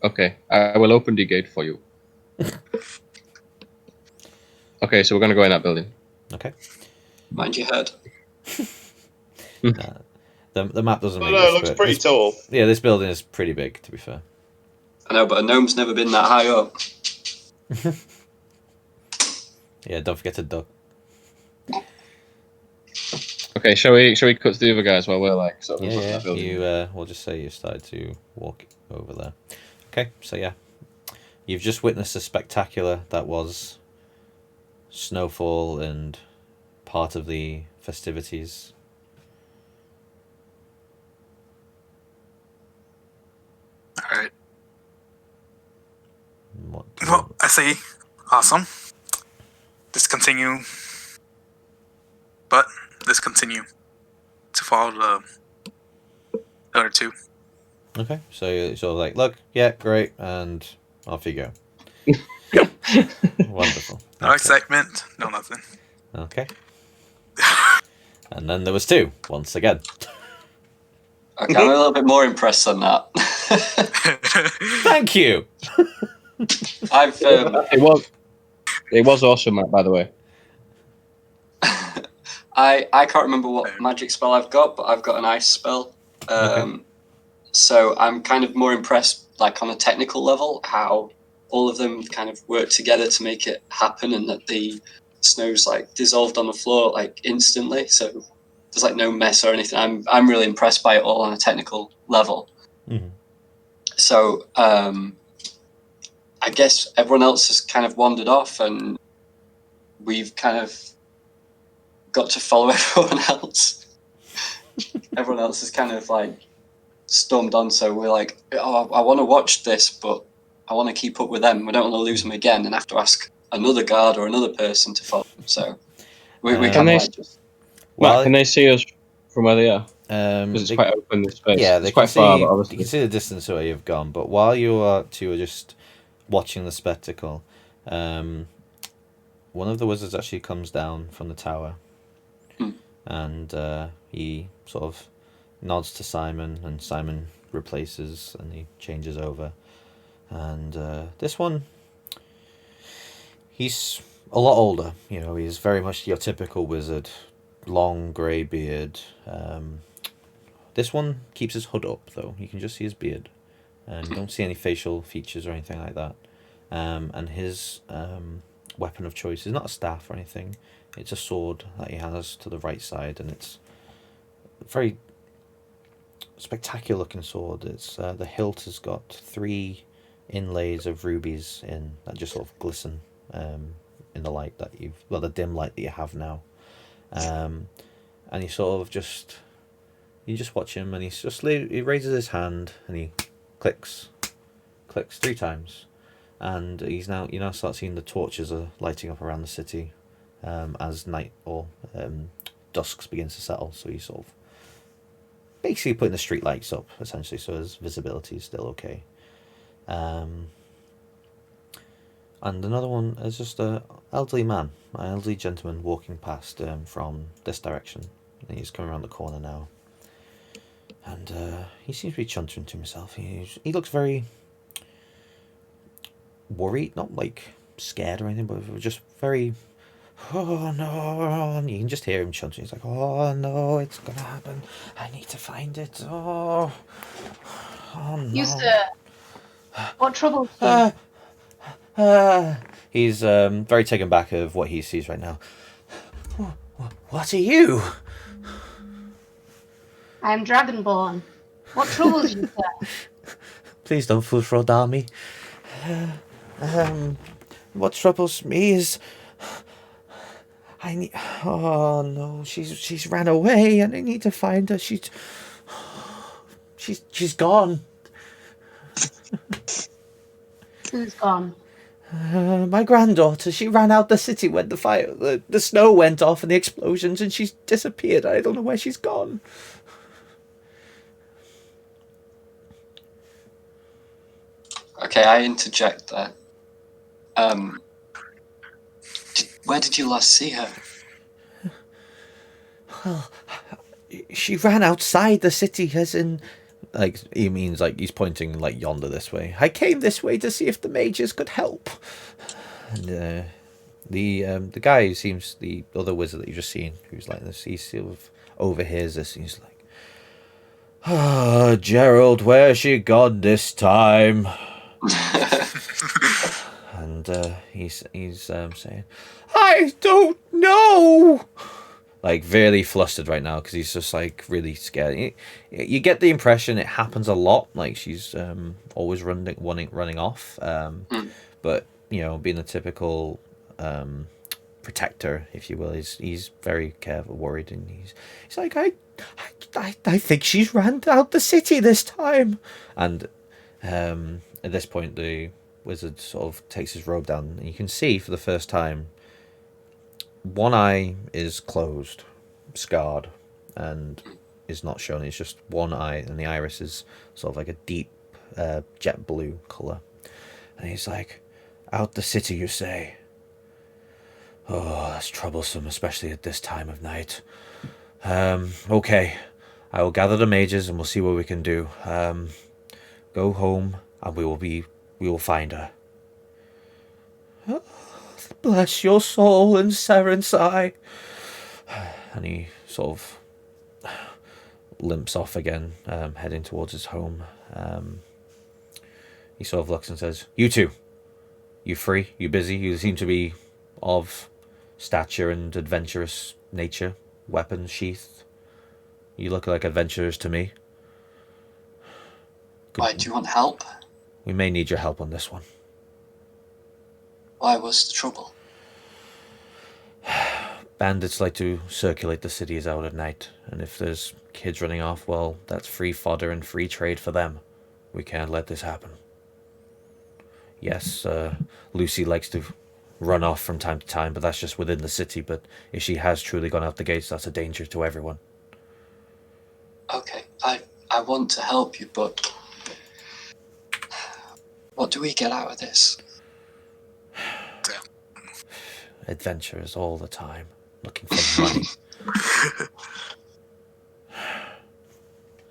Okay. I will open the gate for you. Okay, so we're gonna go in that building. Okay. Mind your head. The map doesn't Oh, make no, this, it looks but pretty tall. Yeah, this building is pretty big, to be fair. I know, but a gnome's never been that high up. Yeah, don't forget to duck. Okay, shall we cut to the other guys while we're like sort of looking at Yeah, that building? we'll just say you started to walk over there. Okay, so yeah. You've just witnessed a spectacular that was snowfall and part of the festivities. All right. What do you Well, want? I say, awesome. Discontinue. But discontinue to follow the other two. Okay, so you're sort of like, look, yeah, great, and off you go. Wonderful. No Okay. excitement, no nothing. Okay. And then there was 2, once again. Okay, I'm a little bit more impressed than that. Thank you! I've It was awesome, Matt, by the way. I can't remember what magic spell I've got, but I've got an ice spell. Okay. So I'm kind of more impressed, like on a technical level, how all of them kind of work together to make it happen, and that the snow's like dissolved on the floor like instantly. So there's like no mess or anything. I'm really impressed by it all on a technical level. Mm-hmm. So I guess everyone else has kind of wandered off, and we've kind of got to follow everyone else. Everyone else is kind of like stormed on, so we're like, oh, I want to watch this, but I want to keep up with them. We don't want to lose them again and have to ask another guard or another person to follow them. So we Can kind they- of like just... Matt, can they see us from where they are? Because it's they- quite open, this space. Yeah, it's they quite can far, see. but obviously. You can see the distance where you've gone. But while you 2 are just watching the spectacle, one of the wizards actually comes down from the tower, and he sort of nods to Simon, and Simon replaces, and he changes over. And this one, he's a lot older. You know, he's very much your typical wizard, long grey beard. This one keeps his hood up, though. You can just see his beard. And you don't see any facial features or anything like that. And his weapon of choice is not a staff or anything. It's a sword that he has to the right side, and it's a very spectacular looking sword. It's the hilt has got 3 inlays of rubies in that just sort of glisten in the light that the dim light that you have now. And you sort of just... You just watch him, and he raises his hand, and he clicks 3 times, and you now start seeing the torches are lighting up around the city, as night or dusk begins to settle. So he's sort of basically putting the street lights up, essentially, so his visibility is still okay. And another one is just an elderly gentleman walking past from this direction, and he's coming around the corner now. And he seems to be chuntering to himself. He looks very worried, not like scared or anything, but just very, oh no, and you can just hear him chuntering. He's like, oh no, it's gonna happen. I need to find it. Oh no. You, sir. What troubles you? He's very taken back of what he sees right now. What are you? I am Dragonborn. What troubles you, sir? Please don't fool fraud me. What troubles me is I need. Oh no, she's ran away, and I need to find her. She's gone. Who's gone? My granddaughter. She ran out the city when the fire, the snow went off, and the explosions, and she's disappeared. I don't know where she's gone. Okay, I interject there. Where did you last see her? Well, she ran outside the city, as in, like, he means like he's pointing like yonder this way. I came this way to see if the mages could help. And the guy who seems the other wizard that you've just seen, who's like this, he sort of overhears this, and he's like, "Ah, Gerald, where's she gone this time?" And he's saying, "I don't know." Like really flustered right now because he's just like really scared. You get the impression it happens a lot. Like she's always running off. But you know, being the typical protector, if you will, he's very careful, worried, and he's like, I think she's ran out the city this time. And at this point, the wizard sort of takes his robe down, and you can see for the first time one eye is closed, scarred, and is not shown. It's just one eye, and the iris is sort of like a deep jet blue color. And he's like, "Out the city, you say? Oh, that's troublesome, especially at this time of night. Okay, I will gather the mages, and we'll see what we can do. Go home, and we will find her." "Bless your soul and Seren's eye." And he sort of limps off again, heading towards his home. He sort of looks and says, "You two, you free? You busy? You seem to be of stature and adventurous nature, weapons sheathed. You look like adventurers to me. Why, do you want help? We may need your help on this one." Why, was the trouble? Bandits like to circulate the cities out at night, and if there's kids running off, well, that's free fodder and free trade for them. We can't let this happen. Yes, Lucy likes to run off from time to time, but that's just within the city. But if she has truly gone out the gates, that's a danger to everyone. Okay, I want to help you, but what do we get out of this? Adventurers all the time, looking for money.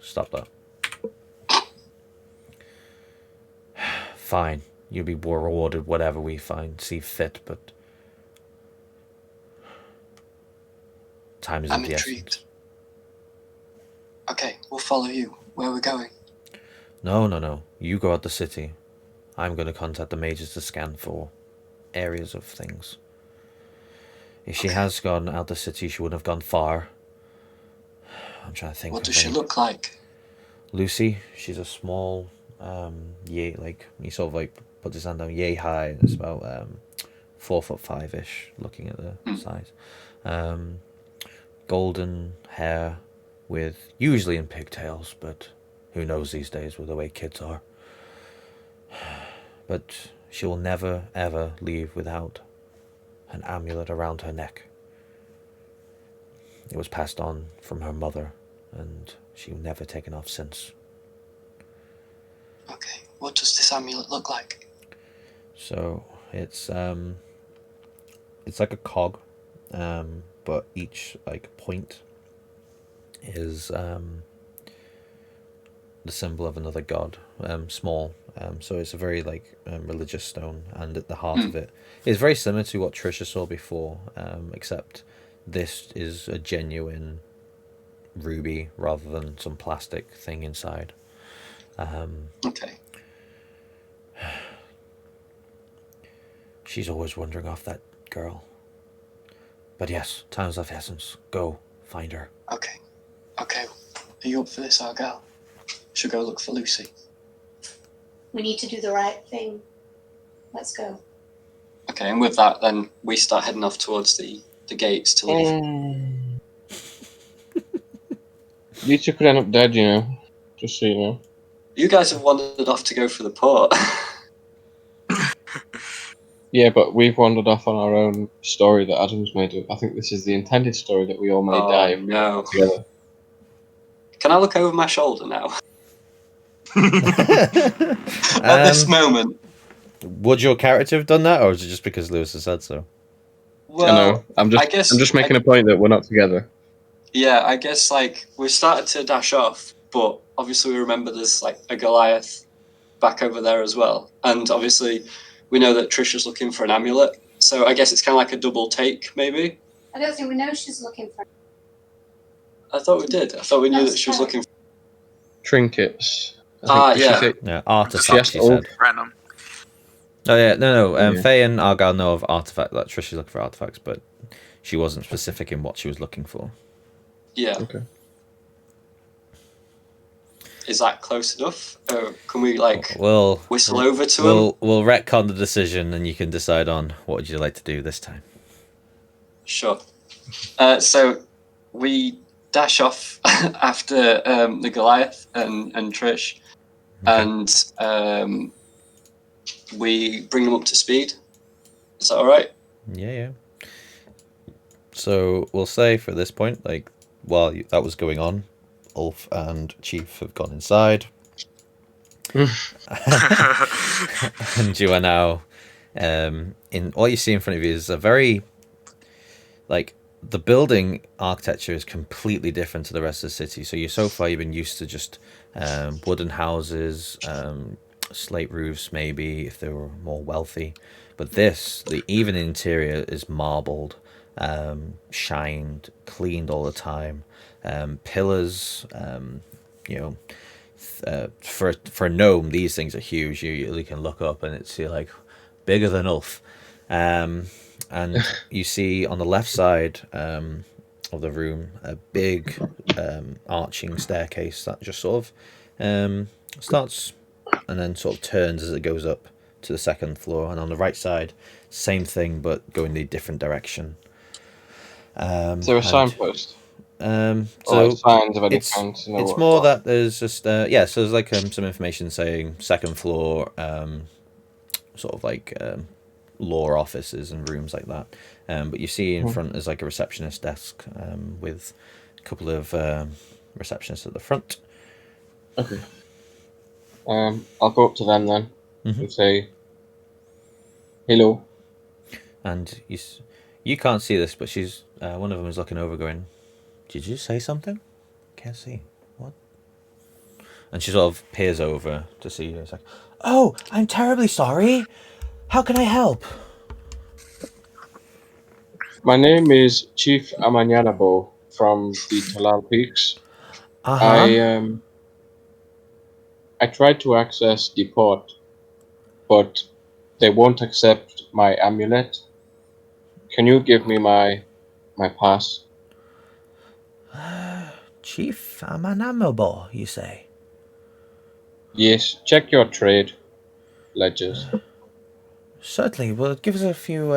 Stop that. Fine, you'll be rewarded whatever we see fit, but time is of I'm the intrigued. essence. Okay, we'll follow you. Where are we going? No. You go out the city. I'm going to contact the mages to scan for areas of things. If she has gone out the city, she wouldn't have gone far. I'm trying to think. What does she look like? Lucy, she's a small, he sort of like puts his hand down, yay high. It's about 4'5" looking at the size. Golden hair, with usually in pigtails, but who knows these days with the way kids are. But she will never ever leave without an amulet around her neck. It was passed on from her mother, and she's never taken off since. Okay, what does this amulet look like? So it's like a cog, but each like point is the symbol of another god, small. So it's a very like religious stone, and at the heart of it is very similar to what Trisha saw before, except this is a genuine ruby rather than some plastic thing inside. Okay. She's always wandering off, that girl. But yes, time's of essence. Go find her. Okay. Are you up for this, Argyle? Should go look for Lucy. We need to do the right thing. Let's go. Okay, and with that, then we start heading off towards the gates to leave. You two could end up dead, you know. Just so you know. You guys have wandered off to go for the port. Yeah, but we've wandered off on our own story that Adam's made up. I think this is the intended story that we all may die if we no. together. Can I look over my shoulder now? At this moment. Would your character have done that, or is it just because Lewis has said so? Well, I know. I'm just making a point that we're not together. Yeah, I guess like we started to dash off, but obviously we remember there's like a Goliath back over there as well, and obviously we know that Trisha's looking for an amulet, so I guess it's kind of like a double take, maybe. I don't think we know she's looking for. I thought we did. I thought we knew that she was looking for Trinkets. Yeah, artifacts, she said. Random. Oh yeah, no. Yeah. Faye and Argyle know of artifacts. Like Trisha's looking for artifacts, but she wasn't specific in what she was looking for. Yeah. Okay. Is that close enough? Or can we like We'll whistle over to him? We'll retcon the decision, and you can decide on what would you like to do this time. Sure. So we dash off after the Goliath and Trish, and we bring them up to speed. Is that all right? Yeah. So we'll say for this point, like while that was going on, Ulf and Chief have gone inside. And you are now in what you see in front of you is a very like the building architecture is completely different to the rest of the city. So you've been used to just wooden houses, slate roofs maybe if they were more wealthy, but the even interior is marbled, shined, cleaned all the time, pillars, you know. For a gnome, these things are huge. You can look up and it's like bigger than Ulf. And you see on the left side of the room a big arching staircase that just sort of starts and then sort of turns as it goes up to the second floor. And on the right side, same thing but going the different direction. Is there a signpost? So like signs of any it's kind to know it's what- more that there's just so there's like some information saying second floor, sort of like law offices and rooms like that. But you see in front there's like a receptionist desk with a couple of receptionists at the front. Okay. I'll go up to them then and say, hello. And you can't see this, but she's one of them is looking over, going, "Did you say something? Can't see. What?" And she sort of peers over to see you. It's like, "Oh, I'm terribly sorry. How can I help?" My name is Chief Amanyanabo from the Talal Peaks. I tried to access the port, but they won't accept my amulet. Can you give me my pass? Chief Amanamabo, you say? Yes, check your trade ledgers. Certainly. Well, give us a few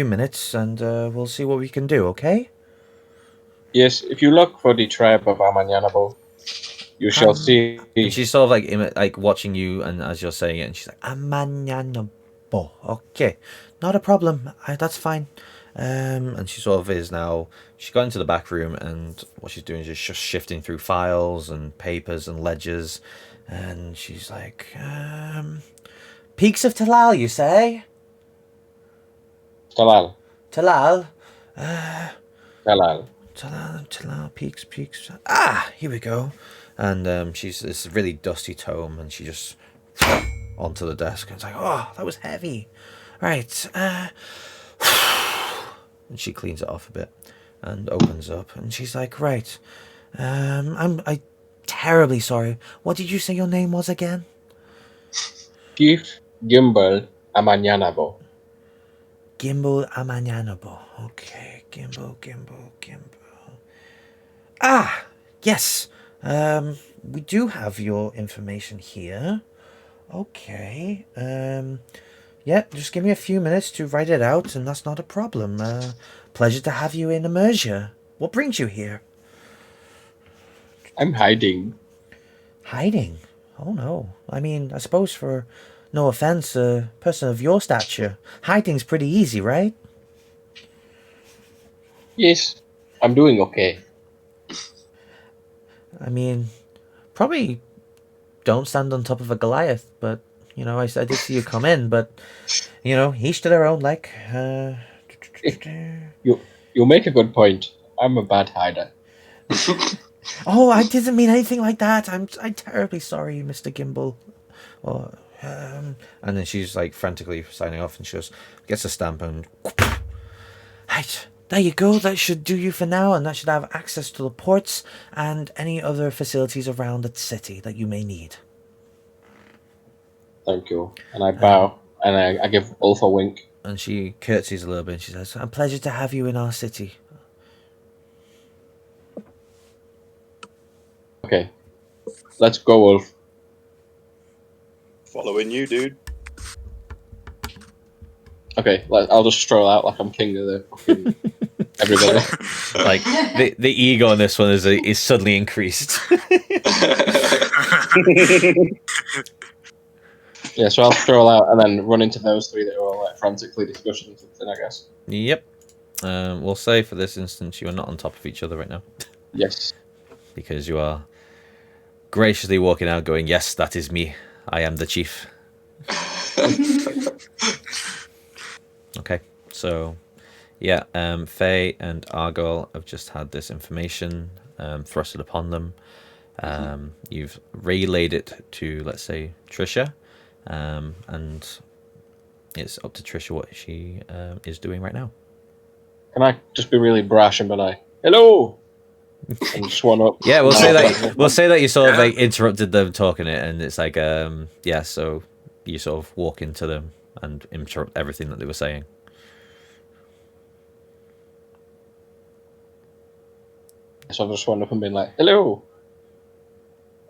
minutes, and we'll see what we can do. Okay? Yes, if you look for the tribe of Amanyanabo, you shall see. And she's sort of like watching you, and as you're saying it, and she's like, "Amanyanabo." Okay, not a problem. That's fine. And she sort of is now. She got into the back room, and what she's doing is just shifting through files and papers and ledgers, and she's like, "Peaks of Talal, you say?" Talal. Talal. Talal. Talal, peaks. Here we go. And she's this really dusty tome, and she just onto the desk. And it's like, oh, that was heavy. Right. And she cleans it off a bit and opens up, and she's like, right. I'm terribly sorry. What did you say your name was again? Chief Gimbal Amanyanabo. Gimbal Amanyanabo. Okay, Gimbal. Yes. We do have your information here. Okay. Yeah, just give me a few minutes to write it out, and that's not a problem. Pleasure to have you in Emersia. What brings you here? I'm hiding. Hiding? Oh no. I mean, I suppose for no offense, a person of your stature, hiding's pretty easy, right? Yes, I'm doing okay. I mean, probably don't stand on top of a Goliath, but, you know, I did see you come in, but, you know, each to their own, like. You make a good point. I'm a bad hider. Oh, I didn't mean anything like that. I'm terribly sorry, Mr. Gimbal. Or, and then she's like frantically signing off, and she gets a stamp and right, there you go. That should do you for now, and that should have access to the ports and any other facilities around the city that you may need. Thank you. And I bow, and I give Ulf a wink. And she curtsies a little bit, and she says, "A pleasure to have you in our city." Okay, let's go, Ulf. Following you, dude. Okay, I'll just stroll out like I'm king of the fucking everybody. Like the ego on this one is suddenly increased. Yeah, so I'll stroll out and then run into those three that are all like frantically discussing something, I guess. Yep. We'll say for this instance you are not on top of each other right now. Yes. because you are graciously walking out going, yes, that is me. I am the chief. Okay, so yeah, Faye and Argyle have just had this information thrusted upon them. You've relayed it to, let's say, Trisha, and it's up to Trisha what she is doing right now. Can I just be really brash and be like, hello? And just one up. Yeah, we'll No, say no, that. We'll say that you sort of Yeah. like interrupted them talking it, and it's like, yeah. So you sort of walk into them and interrupt everything that they were saying. So I just went up and been like, hello.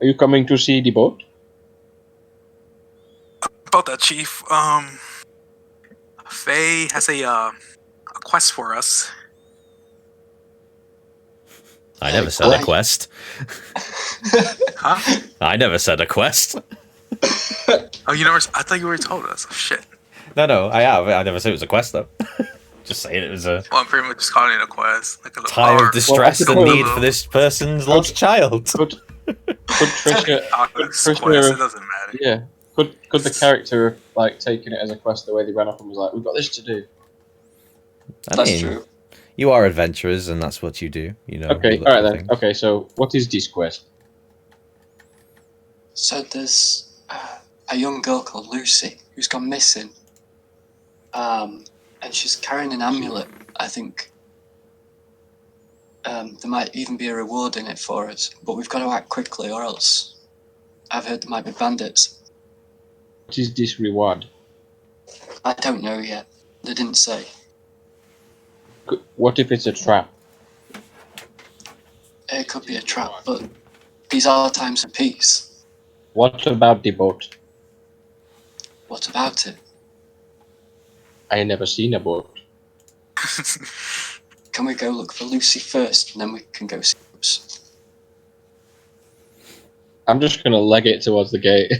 Are you coming to see the boat? About that, Chief. Faye has a quest for us. I never said a Great. quest. Huh? I never said a quest. Oh, you never? I thought you already told us. Shit. No, I have. I never said it was a quest though. Just saying it was a Well, I'm pretty much just calling it a quest, like a little time or- of distress Well, and need for this person's lost child. Could Trisha, Quest, Trisha it doesn't matter. yeah, could the character have, like, taken it as a quest the way they ran up and was like, we've got this to do? I That's mean, true. you are adventurers, and that's what you do. You know. Okay, you look alright for then. things. Okay, so what is this quest? So there's a young girl called Lucy who's gone missing. And she's carrying an amulet, I think. There might even be a reward in it for us, but we've got to act quickly or else I've heard there might be bandits. What is this reward? I don't know yet. They didn't say. What if it's a trap? It could be a trap, but these are times of peace. What about the boat? What about it? I ain't never seen a boat. Can we go look for Lucy first, and then we can go see us? I'm just gonna leg it towards the gate.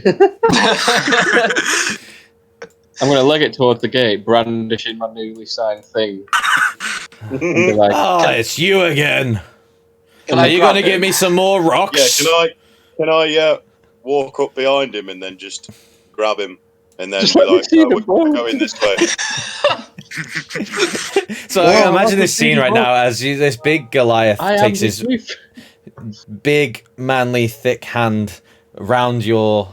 I'm gonna leg it towards the gate, brandishing my newly signed thing. And be like, Oh, it's you again. Can Are I you grab going to give him? me some more Yeah, rocks? can I walk up behind him and then just grab him and then Just be let me like, see oh, the we're ball." going this way. So Whoa, imagine I this scene can see right the now as this big Goliath I am takes the his chief. big, manly, thick hand round your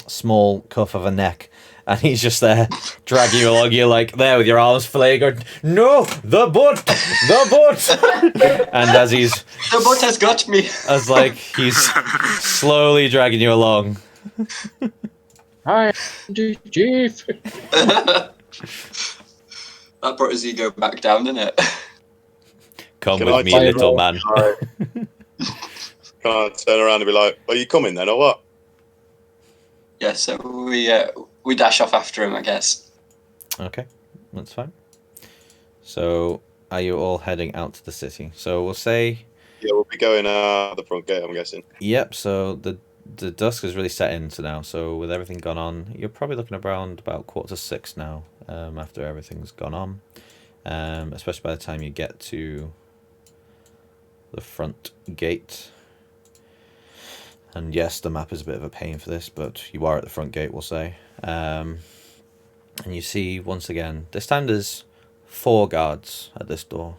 small cuff of a neck, and he's just there dragging you along. You're like there with your arms flaying, going, "No, the boat, the boat!" And as he's The boat has got me. as like he's slowly dragging you along. I am the chief. That brought his ego back down, didn't it? Come Can with I me, take little it? man. Can I turn around and be like, are you coming then or what? Yeah, so we dash off after him, I guess. Okay, that's fine. So, are you all heading out to the city? So we'll say, Yeah, we'll be going out the front gate, I'm guessing. yep. So the dusk is really set into now. So with everything gone on, you're probably looking around about 5:45 now. After everything's gone on, especially by the time you get to the front gate. And yes, the map is a bit of a pain for this, but you are at the front gate, we'll say. And you see, once again, this time there's 4 guards at this door.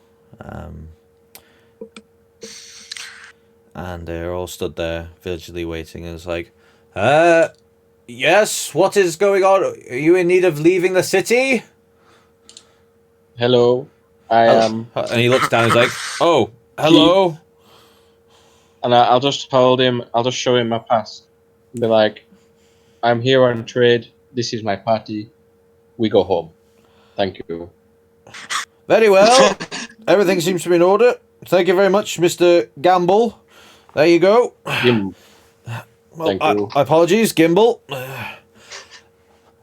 And they're all stood there, vigilantly waiting. And it's like, yes, what is going on? Are you in need of leaving the city? Hello, I am. And he looks down, he's like, oh, hello. And I'll just hold him. I'll just show him my pass. Be like, I'm here on trade. This is my party. We go home. Thank you. Very well. Everything seems to be in order. Thank you very much, Mr. Gamble. There you go. Jim. Well, Thank you. apologies, Gimble.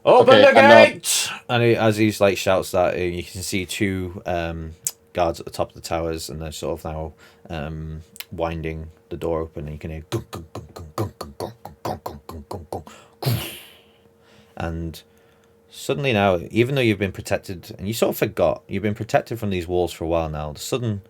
Open Okay, the I'm gate! And as he's like shouts that, you can see 2 guards at the top of the towers, and they're sort of now winding the door open, and you can hear gung, gung, gung, gung, gung, gung, gung, gung, gung, gung, gung, gung, gung. And suddenly now, even though you've been protected, and you sort of forgot, you've been protected from these walls for a while now, the sudden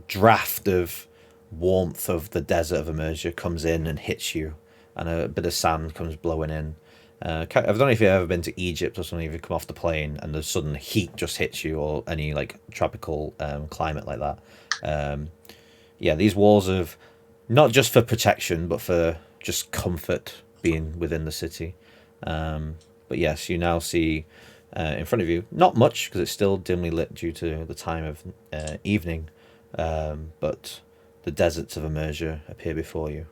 draft of warmth of the desert of Emergia comes in and hits you, and a bit of sand comes blowing in. I don't know if you've ever been to Egypt or something. If you come off the plane and the sudden heat just hits you, or any like tropical climate like that. Yeah, these walls have not just for protection, but for just comfort being within the city. But yes, you now see in front of you, not much because it's still dimly lit due to the time of evening, but the deserts of Emergia appear before you.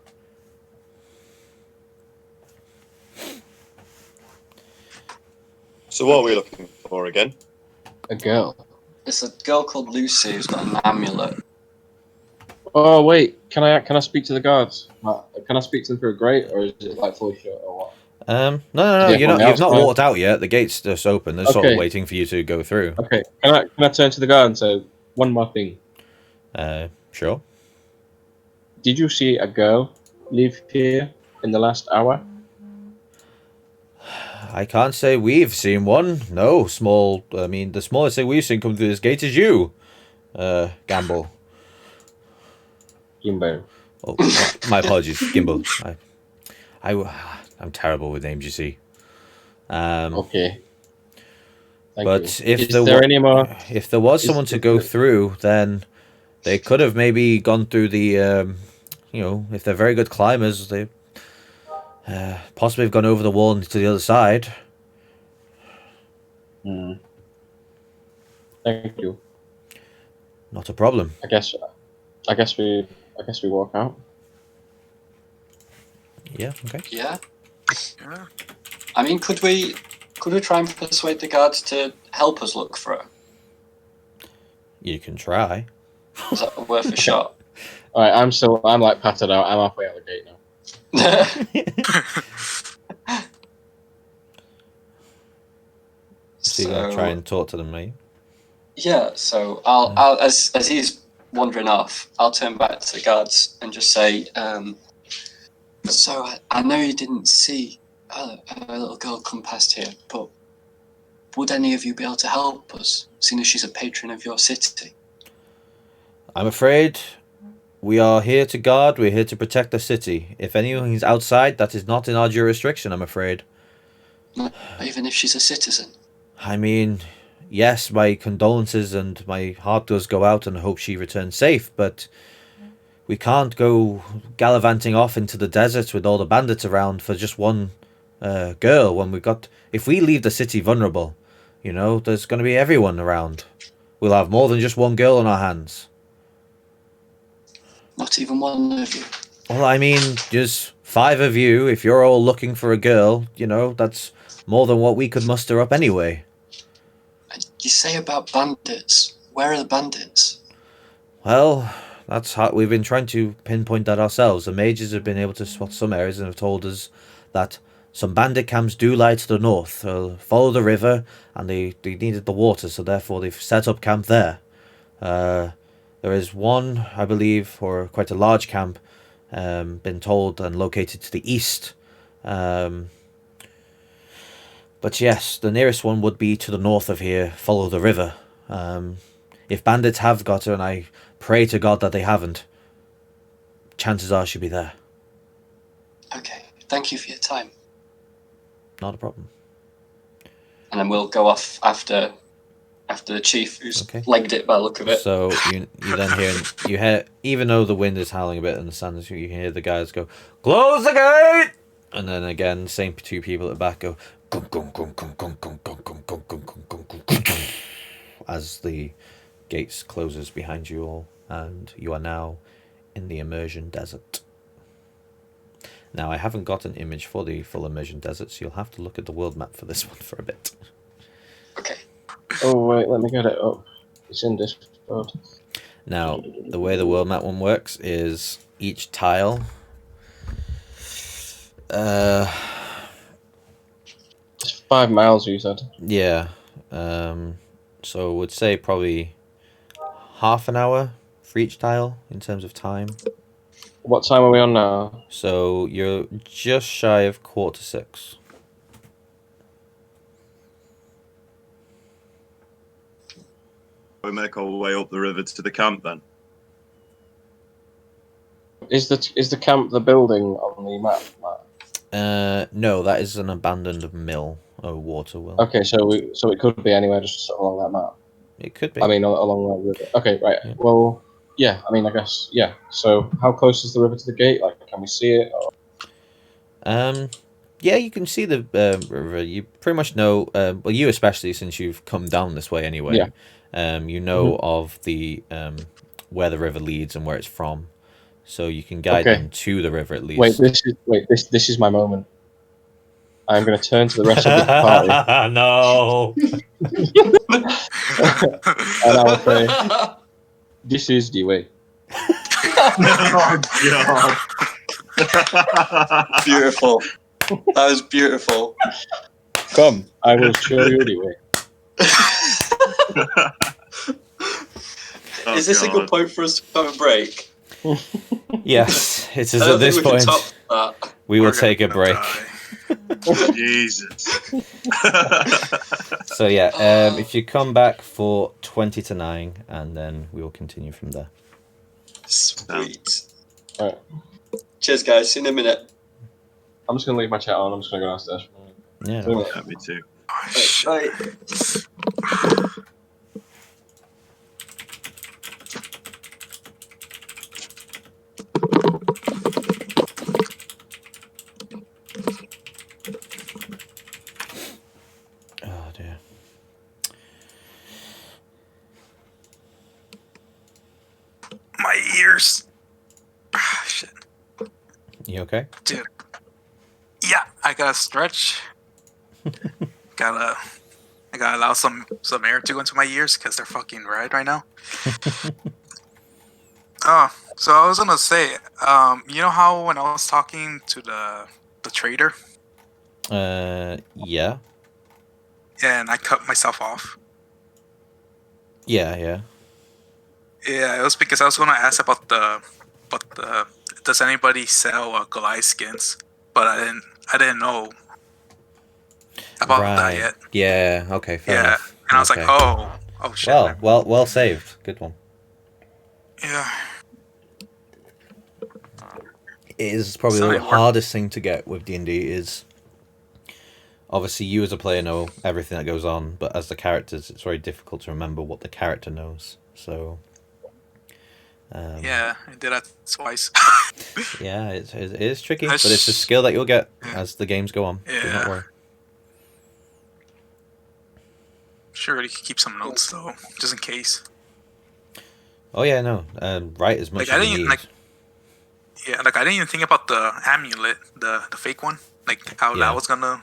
So what are we looking for again? A girl. It's a girl called Lucy who's got an amulet. Oh wait, can I speak to the guards? Can I speak to them for a grate, or is it like fully shut, or what? No. Yeah, You're from not. the You've not outside. walked out yet. The gate's just open. They're sort of Okay. waiting for you to go through. Okay, can I turn to the guard and say one more thing? Sure. Did you see a girl leave here in the last hour? I can't say we've seen one. No, small. I mean, the smallest thing we've seen come through this gate is you, Gamble. Jimbo. Oh, my apologies, Gimbal. I'm terrible with names, you see. Okay. Thank But you. Is there any more? if there was is- someone to is go there- through, then they could have maybe gone through the. You know, if they're very good climbers, they possibly have gone over the wall to the other side. Thank you. Not a problem. I guess we walk out. Yeah. Okay. Yeah. Yeah. I mean, could we try and persuade the guards to help us look for her? You can try. Is that worth a shot? All right, I'm like patted out. I'm halfway out the gate now. So you're gonna try and talk to them, mate. Yeah, so I'll as he's wandering off, I'll turn back to the guards and just say, so I know you didn't see a little girl come past here, but would any of you be able to help us, seeing as she's a patron of your city? I'm afraid we are here to guard. We're here to protect the city. If anyone is outside, that is not in our jurisdiction, I'm afraid. Not even if she's a citizen. I mean, yes, my condolences and my heart does go out and I hope she returns safe, but we can't go gallivanting off into the desert with all the bandits around for just one girl when if we leave the city vulnerable, you know, there's going to be everyone around. We'll have more than just one girl on our hands. Not even one of you. Well, I mean, just 5 of you. If you're all looking for a girl, you know, that's more than what we could muster up anyway. You say about bandits. Where are the bandits? Well, that's how we've been trying to pinpoint that ourselves. The mages have been able to spot some areas and have told us that some bandit camps do lie to the north. Follow the river, and they needed the water, so therefore they've set up camp there. There is one, I believe, or quite a large camp, been told and located to the east. But yes, the nearest one would be to the north of here. Follow the river. If bandits have got her, and I pray to God that they haven't, chances are she'll be there. Okay, thank you for your time. Not a problem. And then we'll go off after the chief, who's Okay. legged it by the look of it. So you then hear, even though the wind is howling a bit and the sand is, you can hear the guys go, "Close the gate!" And then again, same 2 people at the back go, "Gung, gung, gung, gung, gung, gung, gung, gung, gung, gung, gung, gung, gung, gung," as the gates closes behind you all, and you are now in the immersion desert. Now, I haven't got an image for the full immersion desert, so you'll have to look at the world map for this one for a bit. Okay. Oh wait, let me get it up. It's in Discord. Now, the way the world map one works is each tile. It's 5 miles, you said. Yeah. So I would say probably half an hour for each tile in terms of time. What time are we on now? So you're just shy of 5:45. We make our way up the river to the camp then. is the camp the building on the map? No, that is an abandoned mill or water well. Okay, so it could be anywhere just along that map. It could be. I mean, along the river. Okay, right. Yeah. Well, yeah. I mean, I guess yeah. So, how close is the river to the gate? Like, can we see it? Or... Yeah, you can see the river. You pretty much know. Well, you especially, since you've come down this way anyway. Yeah. You know of the where the river leads and where it's from, so you can guide them to the river at least. This is my moment. I'm going to turn to the rest of the party. No. And I'll say, "This is the way." Oh God! Beautiful. That was beautiful. Come, I will show you the way. Is this a good point for us to have a break? Yes, it is I don't at this think we can point. top that. We will take a break. Jesus. So yeah, if you come back for 20 to 9, and then we will continue from there. Sweet. All right. Cheers, guys. See you in a minute. I'm just going to leave my chat on. I'm just going to go downstairs. Yeah. Yeah, me too. Right. Oh dear. My ears. Shit. You okay? Dude. Yeah, I gotta stretch. I gotta allow some air to go into my ears because they're fucking red right now. So I was gonna say, you know how when I was talking to the trader, Yeah. and I cut myself off. Yeah. Yeah, it was because I was gonna ask about the does anybody sell Goliath skins? But I didn't know about that yet. Yeah. Okay. Fair enough. And I was like, Okay. oh shit. Well saved. Good one. Yeah. It is probably the hardest thing to get with D&D is obviously you as a player know everything that goes on, but as the characters, it's very difficult to remember what the character knows. So. Yeah, I did that twice. Yeah, it is tricky, but it's a skill that you'll get as the games go on. Yeah. Do not worry. Sure, you can keep some notes though, just in case. Oh yeah, no. Write as much as you need. I didn't even think about the amulet, the fake one, like how that was gonna,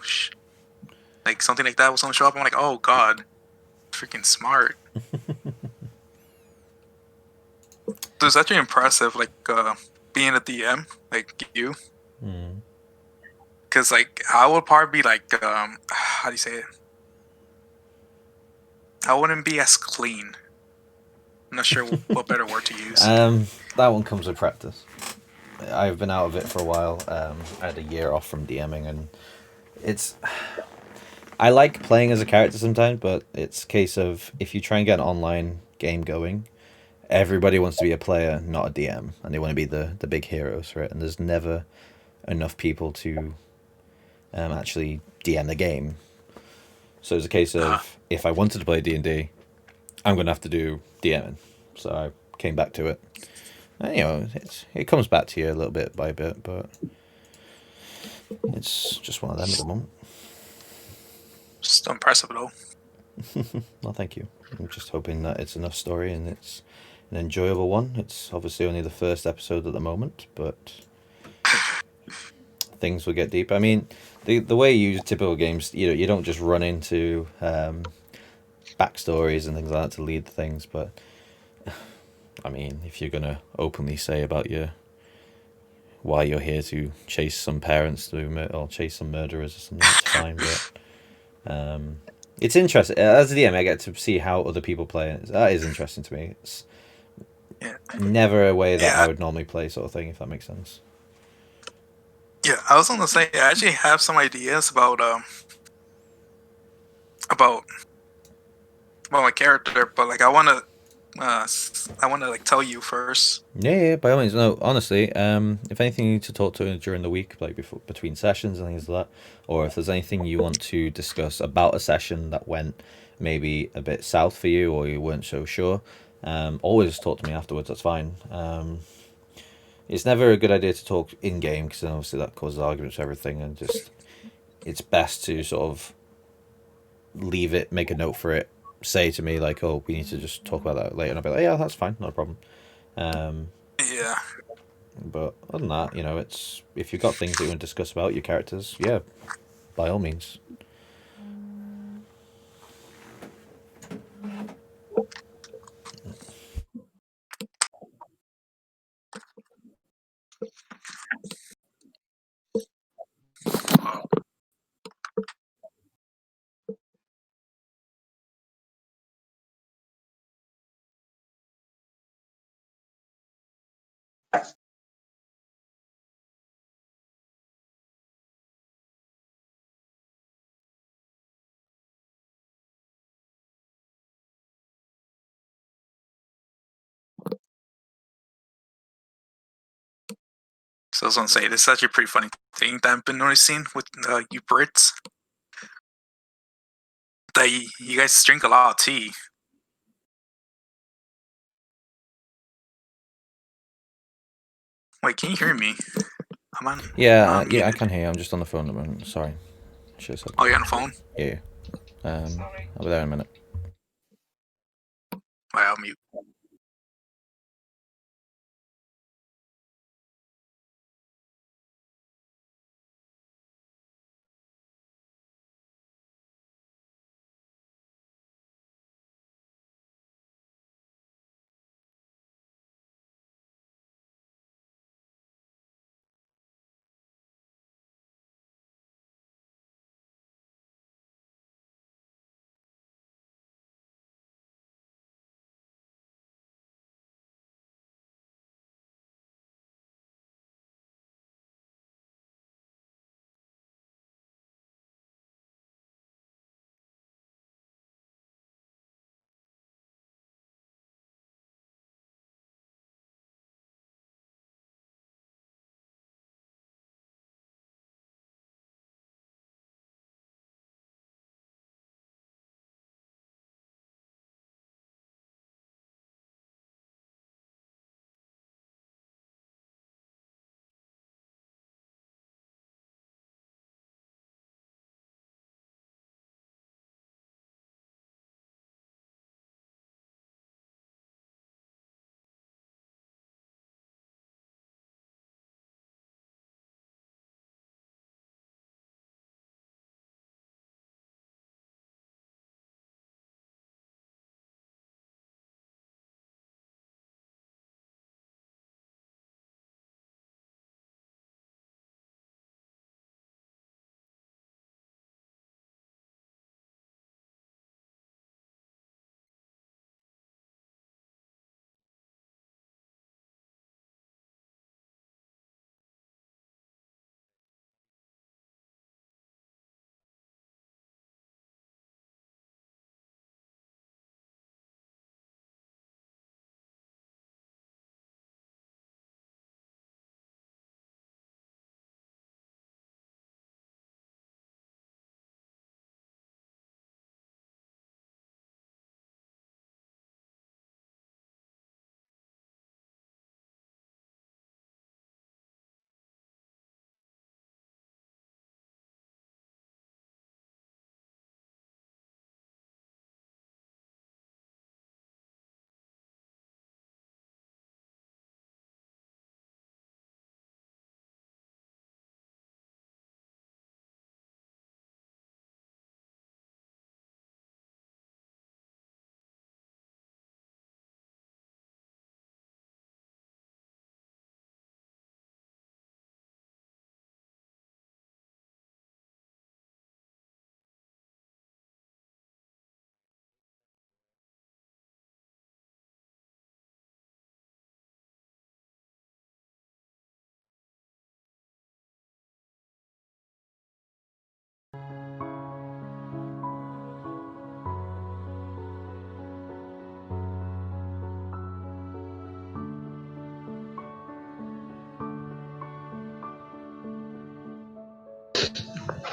like something like that was gonna show up. I'm like, oh god, freaking smart. So it's actually impressive, like being a DM, like you, because like I would probably be like, how do you say it? I wouldn't be as clean. I'm not sure what better word to use. That one comes with practice. I've been out of it for a while. I had a year off from DMing, and it's. I like playing as a character sometimes, but it's a case of if you try and get an online game going, everybody wants to be a player, not a DM, and they want to be the big heroes, right? And there's never enough people to actually DM the game. So it's a case of if I wanted to play D&D, I'm going to have to do DMing. So I came back to it. And, you know, it comes back to you a little bit by bit, but it's just one of them at the moment. Just impressive though. Well, thank you. I'm just hoping that it's enough story and it's an enjoyable one. It's obviously only the first episode at the moment, but things will get deep. I mean, the way you use typical games, you don't just run into backstories and things like that to lead things, but I mean, if you're gonna openly say about why you're here to chase some parents or chase some murderers or something, it's fine. But it's interesting. As a DM, I get to see how other people play it. That is interesting to me. It's never a way that I would normally play, sort of thing, if that makes sense. Yeah, I was gonna say I actually have some ideas about my character, but like I wanna I want to like tell you first. Yeah, by all means. No, honestly, if anything you need to talk to during the week, like before between sessions and things like that, or if there's anything you want to discuss about a session that went maybe a bit south for you or you weren't so sure, always talk to me afterwards. That's fine. It's never a good idea to talk in game because obviously that causes arguments for everything, and just it's best to sort of leave it, make a note for it, say to me like, "Oh, we need to just talk about that later," and I'll be like, "Yeah, that's fine, not a problem." Yeah. But other than that, it's if you've got things that you want to discuss about your characters, yeah, by all means. So I was gonna say this is actually a pretty funny thing that I've been noticing with you Brits. That you guys drink a lot of tea. Wait, can you hear me? I'm on. Yeah, Muted. I can hear you. I'm just on the phone at the moment. Sorry. Should have said. Oh, you're on the phone. Yeah. I'll be there in a minute. Wait, I'll mute.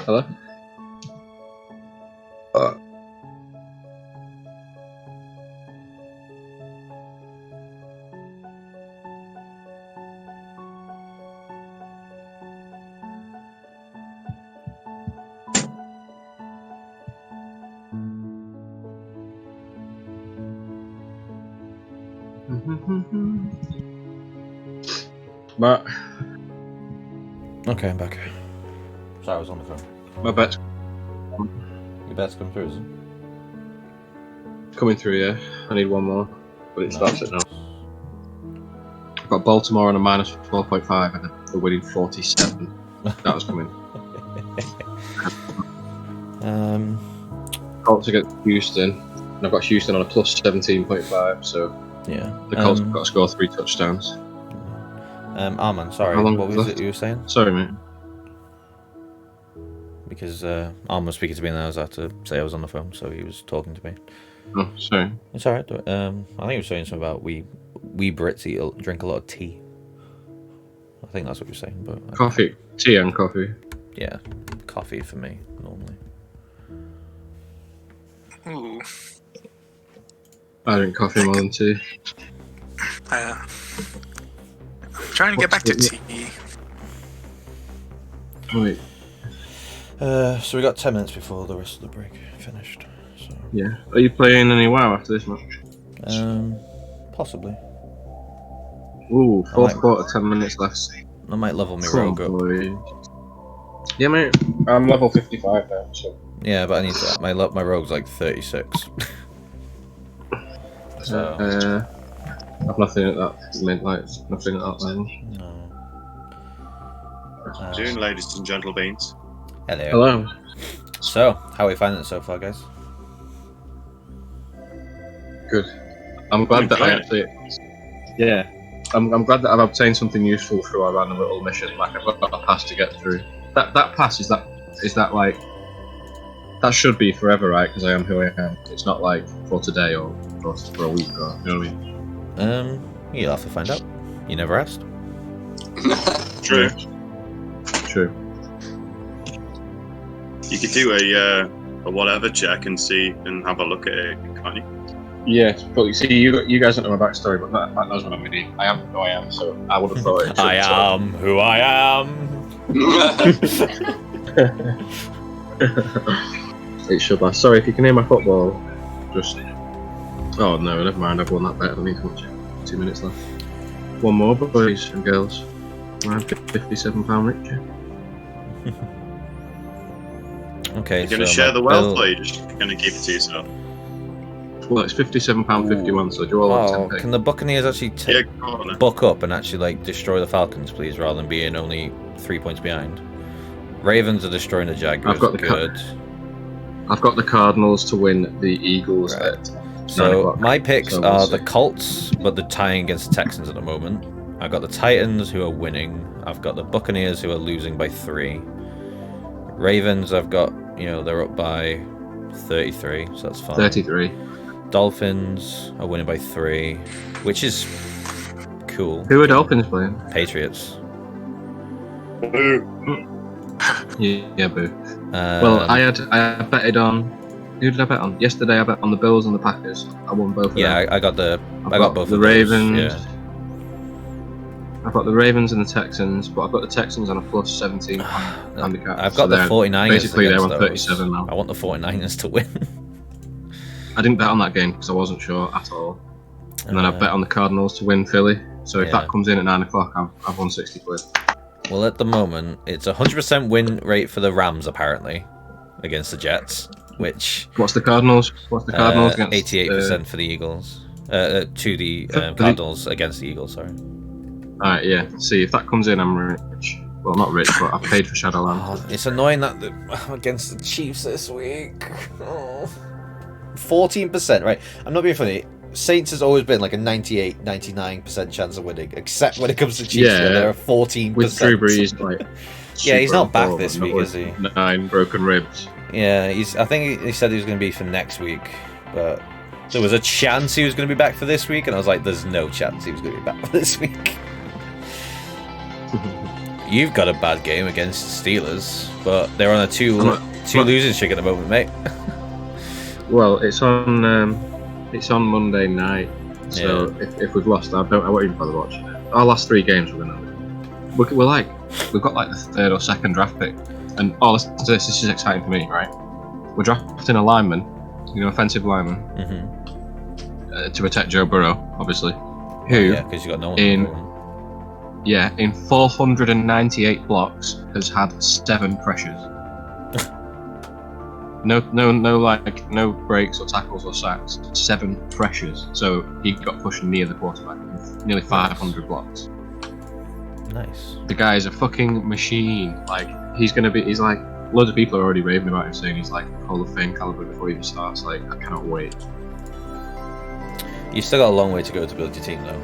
Hello? But Okay, I'm back. Sorry, I was on the phone. my bet's Your bet's come through, is it? coming through, yeah. I need one more, but it starts it now. I've got Baltimore on a minus 12.5 and they're winning 47. That was coming. Colts against Houston, and I've got Houston on a plus 17.5, so Yeah. the Colts have got to score 3 touchdowns. Arman, sorry, How long what was left? it you were saying? Sorry, mate. Because Arman was speaking to me and I was had to say I was on the phone, so he was talking to me. Oh, sorry. It's alright. I think he was saying something about we Brits drink a lot of tea. I think that's what he was saying, but Coffee. Tea and coffee. yeah, coffee for me normally. Ooh. I drink coffee more than tea. I'm trying to get back to What's tea. Wait, So we got 10 minutes before the rest of the break finished. So yeah. Are you playing any WoW after this match? possibly. Ooh, fourth might- quarter, 10 minutes left. I might level my Come on, rogue up. boy. Yeah, mate. I'm level 55 now, so. Yeah, but I need to. My rogue's like 36. So I've nothing at that nothing at that level. no. Doing, ladies and gentlebeans. Hello. Hello. So, how are we finding it so far, guys? Good. I'm glad that I enjoying actually. Yeah. I'm glad that I've obtained something useful through our random little mission. Like I've got a pass to get through. That pass is that like that should be forever, right? Because I am who I am. It's not like for today or for a week or you know what I mean. You'll have to find out. You never asked. True. True. You could do a whatever check and see and have a look at it, can't you? Yeah, but you see, you guys don't know my backstory, but Matt knows what I'm mean. I am who I am, so I would have thought it. I am who I am. It should last. Sorry if you can hear my football. Just. Oh no, never mind. I've won that bet. I don't need to watch it. 2 minutes left. One more, boys and girls. I'm £57 richer. Okay, You're going to so share the Bill- wealth, or you're just going to keep it to yourself? Well, it's £57.51, so do you all Oh, want 10p? can the Buccaneers actually Yeah, go on then. buck up and actually like destroy the Falcons, please, rather than being only 3 points behind? Ravens are destroying the Jaguars. I've got the good. I've got the Cardinals to win the Eagles Right. at 9 So o'clock. my picks So we'll are see. the Colts, but they're tying against the Texans at the moment. I've got the Titans who are winning. I've got the Buccaneers who are losing by 3. Ravens, I've got, they're up by 33, so that's fine. 33. Dolphins are winning by 3, which is cool. Who are Dolphins playing? Patriots. Yeah, boo. Well, I betted on. Who did I bet on? Yesterday I bet on the Bills and the Packers. I won both of Yeah, them. I got both the of those, Ravens. yeah. I've got the Ravens and the Texans, but I've got the Texans on a plus 17 handicap. I've got the 49ers. Basically, they're on against 37 those. now. I want the 49ers to win. I didn't bet on that game because I wasn't sure at all. And then I bet on the Cardinals to win Philly. So if Yeah. that comes in at 9 o'clock, I've won 60 quid. Well, at the moment, it's 100% win rate for the Rams, apparently, against the Jets, which... What's the Cardinals? What's the Cardinals against? 88% for the Eagles. To the the- Cardinals against the Eagles, sorry. Alright, yeah. See, if that comes in, I'm rich. Well, not rich, but I paid for Shadowlands. Oh, it's annoying that against the Chiefs this week. 14%, right? I'm not being funny. Saints has always been like a 98, 99% chance of winning, except when it comes to Chiefs, where they're 14%. With Drew Brees, like... Yeah, he's super not back on this form, week, not is he? with 9 broken ribs. Yeah, I think he said he was going to be for next week, but there was a chance he was going to be back for this week, and I was like, there's no chance he was going to be back for this week. You've got a bad game against Steelers, but they're on a two Well- losing streak at the moment, mate. Well, it's on Monday night. So if we've lost, I won't even bother watching it. Our last 3 games we're gonna. We've got like the 3rd or 2nd draft pick, and listen to this. This is exciting for me, right? We're drafting a lineman, offensive lineman, to protect Joe Burrow, obviously. Who? Yeah, because you got no one. In 498 blocks has had 7 pressures. No breaks or tackles or sacks. 7 pressures. So he got pushed near the quarterback. Nearly 500 blocks. Nice. The guy is a fucking machine. Like he's like loads of people are already raving about him, saying he's like Hall of Fame caliber before he even starts. Like I cannot wait. You still got a long way to go to build your team, though.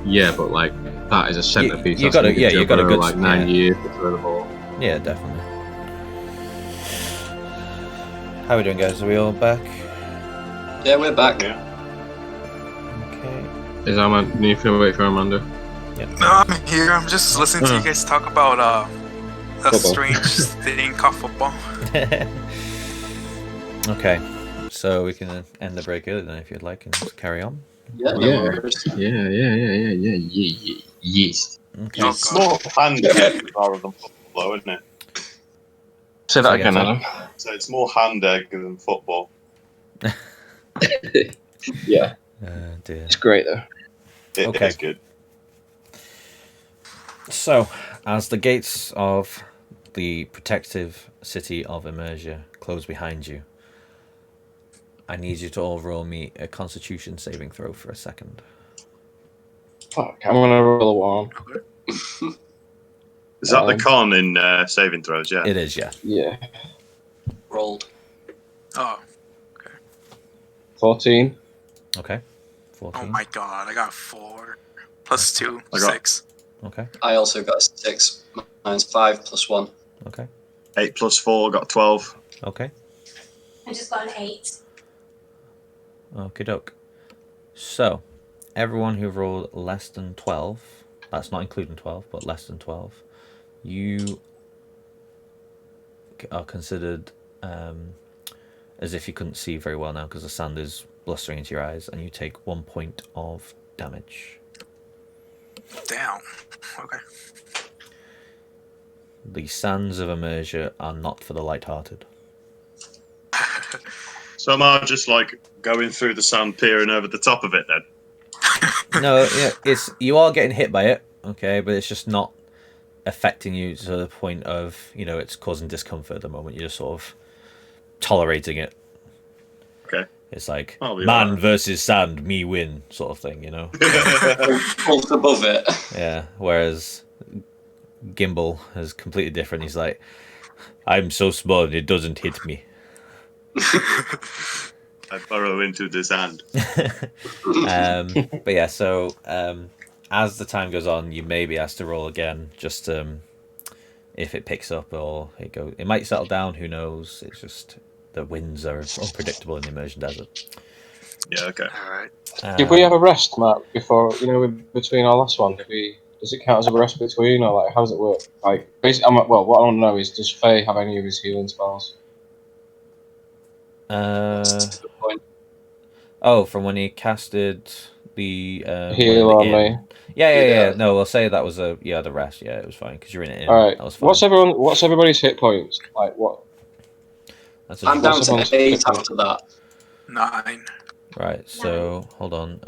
Yeah, but like that is a centerpiece. You got a good 9 years to throw the ball. Yeah, definitely. How are we doing, guys? Are we all back? Yeah, we're back. Yeah. Okay. Is Armand? Need to wait for Armando? Yeah. No, I'm here. I'm just listening to you guys talk about a Football. strange thing called football. Okay. So we can end the break early then, if you'd like, and just carry on. Yeah, no Yeah. worries. Yeah. Yes. Okay. Oh, It's God. more hand-egg rather than football, isn't it? Say that Say again, again, Adam. So it's more hand-egg than football. Yeah, Dear. it's great though. It Okay. is good. So, as the gates of the protective city of Emergia close behind you, I need you to all roll me a Constitution saving throw for a second. Fuck, I'm gonna roll a 1. Is that the con in saving throws? Yeah. It is, yeah. Yeah, Rolled. Oh, 14. Okay. 14. oh my God! I got 4 plus 2, I got- 6. Okay. I also got a 6. Mine's 5 plus 1. Okay. 8 plus 4 got 12. Okay. I just got an 8. Okie doke. So, everyone who rolled less than 12, that's not including 12, but less than 12, you are considered as if you couldn't see very well now because the sand is blustering into your eyes, and you take 1 point of damage. Damn. Okay. The sands of Emergia are not for the light-hearted. So am I just like going through the sand, peering over the top of it then? No, yeah, you are getting hit by it, okay, but it's just not affecting you to the point of, it's causing discomfort at the moment. You're just sort of tolerating it. Okay. It's like I'll be man alright. versus sand, me win sort of thing, Pulled above it. Yeah. Whereas Gimbal is completely different. He's like, I'm so small, it doesn't hit me. I burrow into the sand. But yeah, so as the time goes on, you may be asked to roll again, just if it picks up or it goes. It might settle down. Who knows? It's just the winds are unpredictable in the immersion desert. Yeah, okay. All right. Did we have a rest, Matt, before, between our last one? Does it count as a rest between, or like, how does it work? Like, basically, what I want to know is, does Faye have any of his healing spells? That's a good point. Oh, from when he casted the Heal one on in the me. inn. Yeah. Yeah. No, we'll say that was the rest. Yeah, it was fine because you're in it. In. Alright, That was fine. what's everybody's hit points? Like, what? That's I'm down to everyone's 8 hit point? after that. 9. Right. So hold on.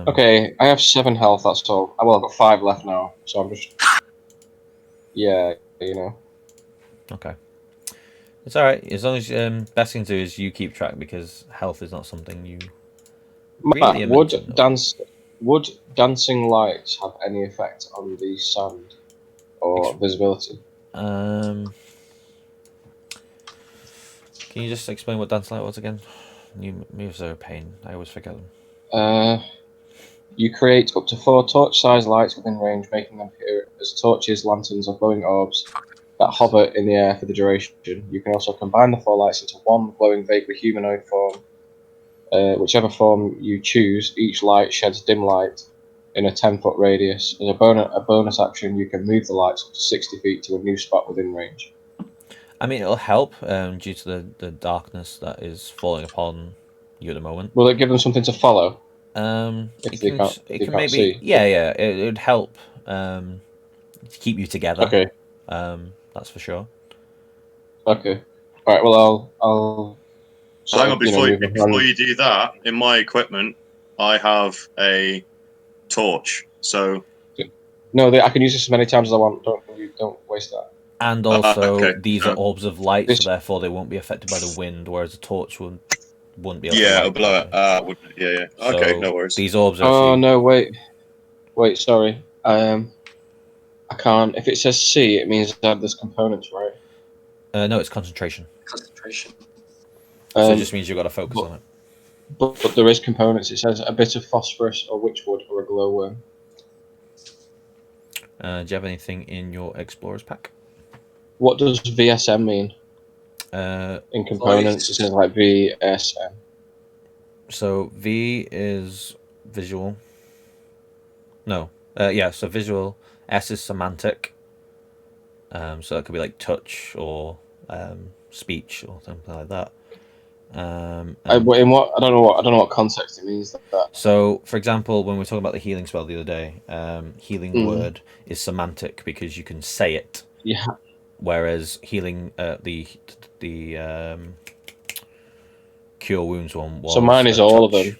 Okay, I have 7 health, that's all. Well, I've got 5 left now, so I'm just... Yeah, Okay. It's all right as long as best thing to do is you keep track because health is not something you. Matt, Really would dancing lights have any effect on the sand or visibility? Can you just explain what dance light was again? New moves are a pain. I always forget them. You create up to 4 torch-sized lights within range, making them appear as torches, lanterns, or glowing orbs that hover in the air for the duration. You can also combine the 4 lights into one glowing, vaguely humanoid form. Whichever form you choose, each light sheds dim light in a 10-foot radius. As a bonus action, you can move the lights up to 60 feet to a new spot within range. I mean, it'll help due to the darkness that is falling upon you at the moment. Will it give them something to follow? It can can't maybe see? it would help to keep you together. Okay. That's for sure. Okay. All right. Well, I'll. Hang on, before move you do that, in my equipment, I have a torch. So no, I can use this as many times as I want. Don't waste that. And also, okay. these are orbs of light, This- so therefore they won't be affected by the wind, whereas a torch wouldn't be able to Yeah, light it'll blow properly. it. Yeah. So Okay, no worries. these orbs are Oh actually... no! Wait. Sorry. I can't. If it says C, it means that there's components, right? no, it's concentration. Concentration. So it just means you've got to focus on it. But there is components. It says a bit of phosphorus or witchwood or a glowworm. Do you have anything in your explorer's pack? What does VSM mean? In components, it says like VSM. So V is visual. No. So visual. S is semantic. So it could be like touch or speech or something like that. In what? I don't know what context it means. That. So, for example, when we were talking about the healing spell the other day, healing word is semantic because you can say it. Yeah. Whereas healing, the cure wounds one was. So mine is all of them.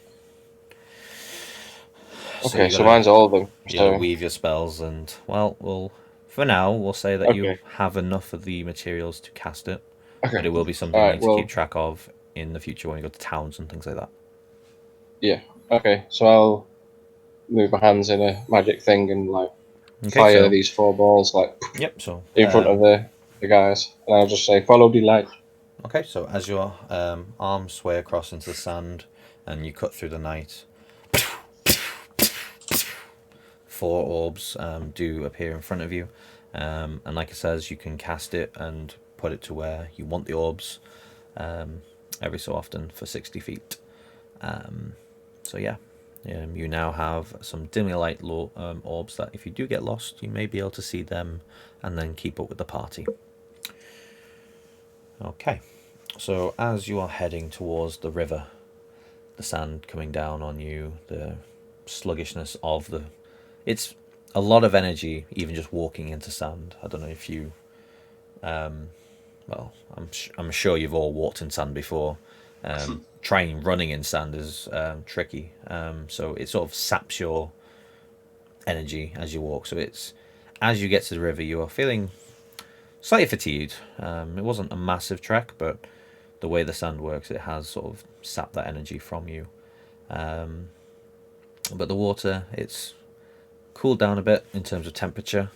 Okay, so mine's all of them. You gotta weave your spells, and well, for now, we'll say that you have enough of the materials to cast it. Okay. But it will be something you need to keep track of in the future when you go to towns and things like that. Yeah. Okay. So I'll move my hands in a magic thing and fire these 4 balls in front of the guys, and I'll just say follow the light. Okay. So as your arms sway across into the sand, and you cut through the night, 4 orbs do appear in front of you, and like it says, you can cast it and put it to where you want the orbs every so often for 60 feet. So yeah, you now have some dimly light orbs that if you do get lost, you may be able to see them and then keep up with the party. Okay, so as you are heading towards the river, the sand coming down on you, the sluggishness of the... It's a lot of energy even just walking into sand. I don't know if you... well, I'm sure you've all walked in sand before. Running in sand is tricky. So it sort of saps your energy as you walk. So it's... As you get to the river, you are feeling slightly fatigued. It wasn't a massive trek, but the way the sand works, it has sort of sapped that energy from you. But the water, it's cooled down a bit in terms of temperature.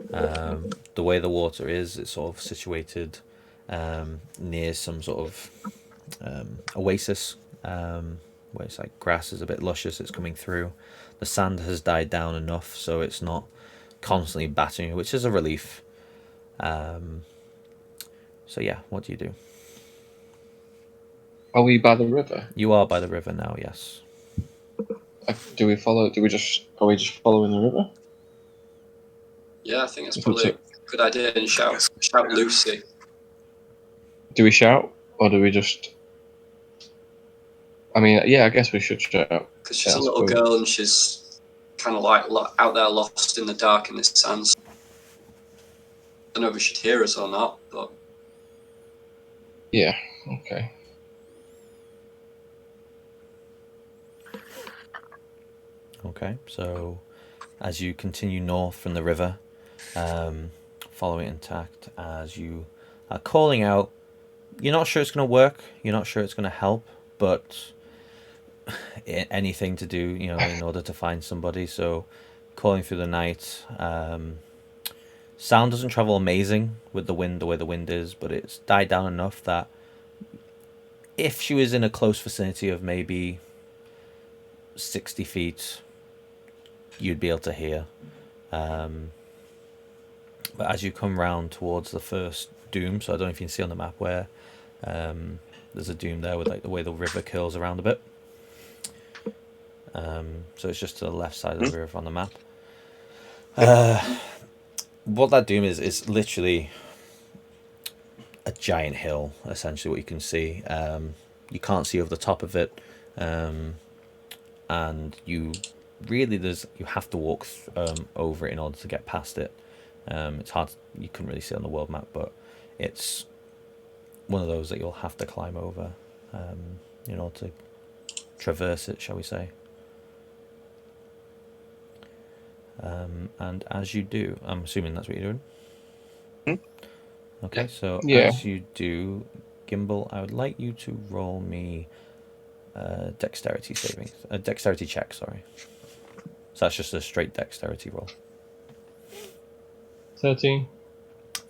The way the water is, it's sort of situated near some sort of oasis, where it's like grass is a bit luscious, it's coming through. The sand has died down enough so it's not constantly battering you, which is a relief. So yeah, what do you do? Are we by the river? You are by the river now, yes. Are we just following the river? Yeah, I think it's probably a good idea. And shout Lucy. Do we shout or do we just? I mean, yeah, I guess we should shout. Because she's a little girl and she's kind of like out there lost in the dark in the sands. I don't know if we should hear us or not, but yeah, okay. Okay, so as you continue north from the river, follow it intact as you are calling out. You're not sure it's going to work, you're not sure it's going to help, but anything to do, in order to find somebody. So calling through the night. Sound doesn't travel amazing with the wind, the way the wind is, but it's died down enough that if she was in a close vicinity of maybe 60 feet, you'd be able to hear. But as you come round towards the first doom, so I don't know if you can see on the map where there's a doom there with like the way the river curls around a bit. So it's just to the left side of the river on the map. What that doom is literally a giant hill, essentially, what you can see. You can't see over the top of it, and you have to walk over it in order to get past it. It's hard, you couldn't really see it on the world map, but it's one of those that you'll have to climb over in order to traverse it, shall we say. And as you do, I'm assuming that's what you're doing. Okay, so Yeah. as you do, Gimbal, I would like you to roll me dexterity savings, a dexterity check. Sorry, so that's just a straight dexterity roll. 13.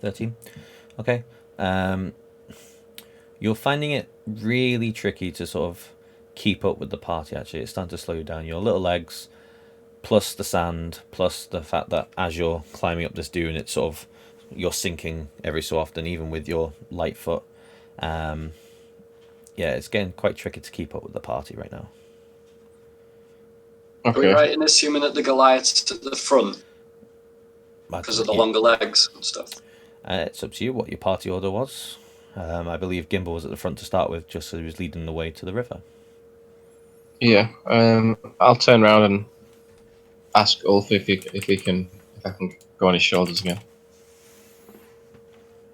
13. Okay. You're finding it really tricky to sort of keep up with the party. Actually, it's starting to slow you down. Your little legs, plus the sand, plus the fact that as you're climbing up this dune, it's sort of you're sinking every so often, even with your light foot. Yeah, it's getting quite tricky to keep up with the party right now. Are we Okay. right in assuming that the Goliath's at the front because of the longer legs and stuff? It's up to you what your party order was. I believe Gimbal was at the front to start with, just so he was leading the way to the river. Yeah. I'll turn around and ask Ulf if I can go on his shoulders again.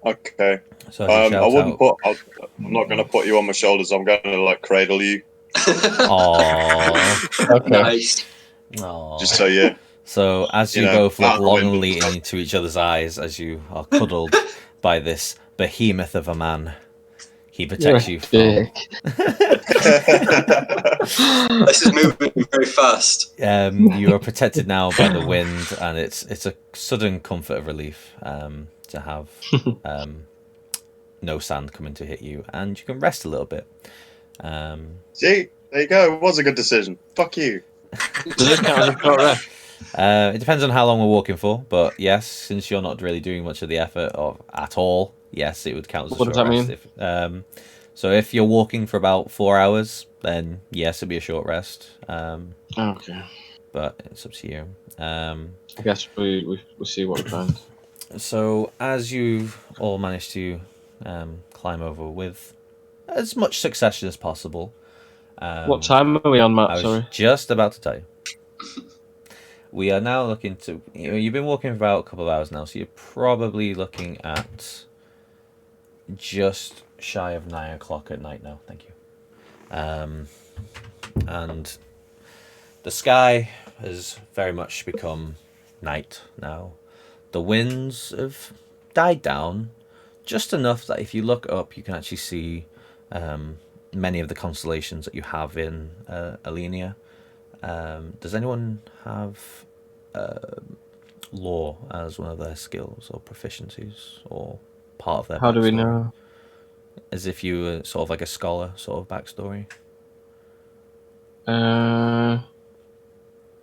Okay. So as you I shout wouldn't out, I'm not going to put you on my shoulders. I'm going to like cradle you, aww, Okay. Nice. aww. just so you. So as you You know, both look out the window. longingly into each other's eyes, as you are cuddled by this behemoth of a man, he protects you from. Dick. This is moving very fast. You are protected now by the wind, and it's a sudden comfort of relief to have no sand coming to hit you, and you can rest a little bit. See, there you go. It was a good decision. Fuck you. Does this count as a short rest? It depends on how long we're walking for, but yes, since you're not really doing much of the effort at all, yes, it would count as a What short does that rest. mean? So if you're walking for about 4 hours, then yes, it'd be a short rest. Okay. But it's up to you. I guess we see what we find. So as you all manage to climb over with as much succession as possible. What time are we on, Matt? I was Sorry. just about to tell you. We are now looking to. You've been walking for about a couple of hours now, so you're probably looking at just shy of 9 o'clock at night now. Thank you. And the sky has very much become night now. The winds have died down just enough that if you look up, you can actually see many of the constellations that you have in Alenia. Does anyone have lore as one of their skills or proficiencies or part of their How do we backstory? know? As if you were sort of like a scholar sort of backstory.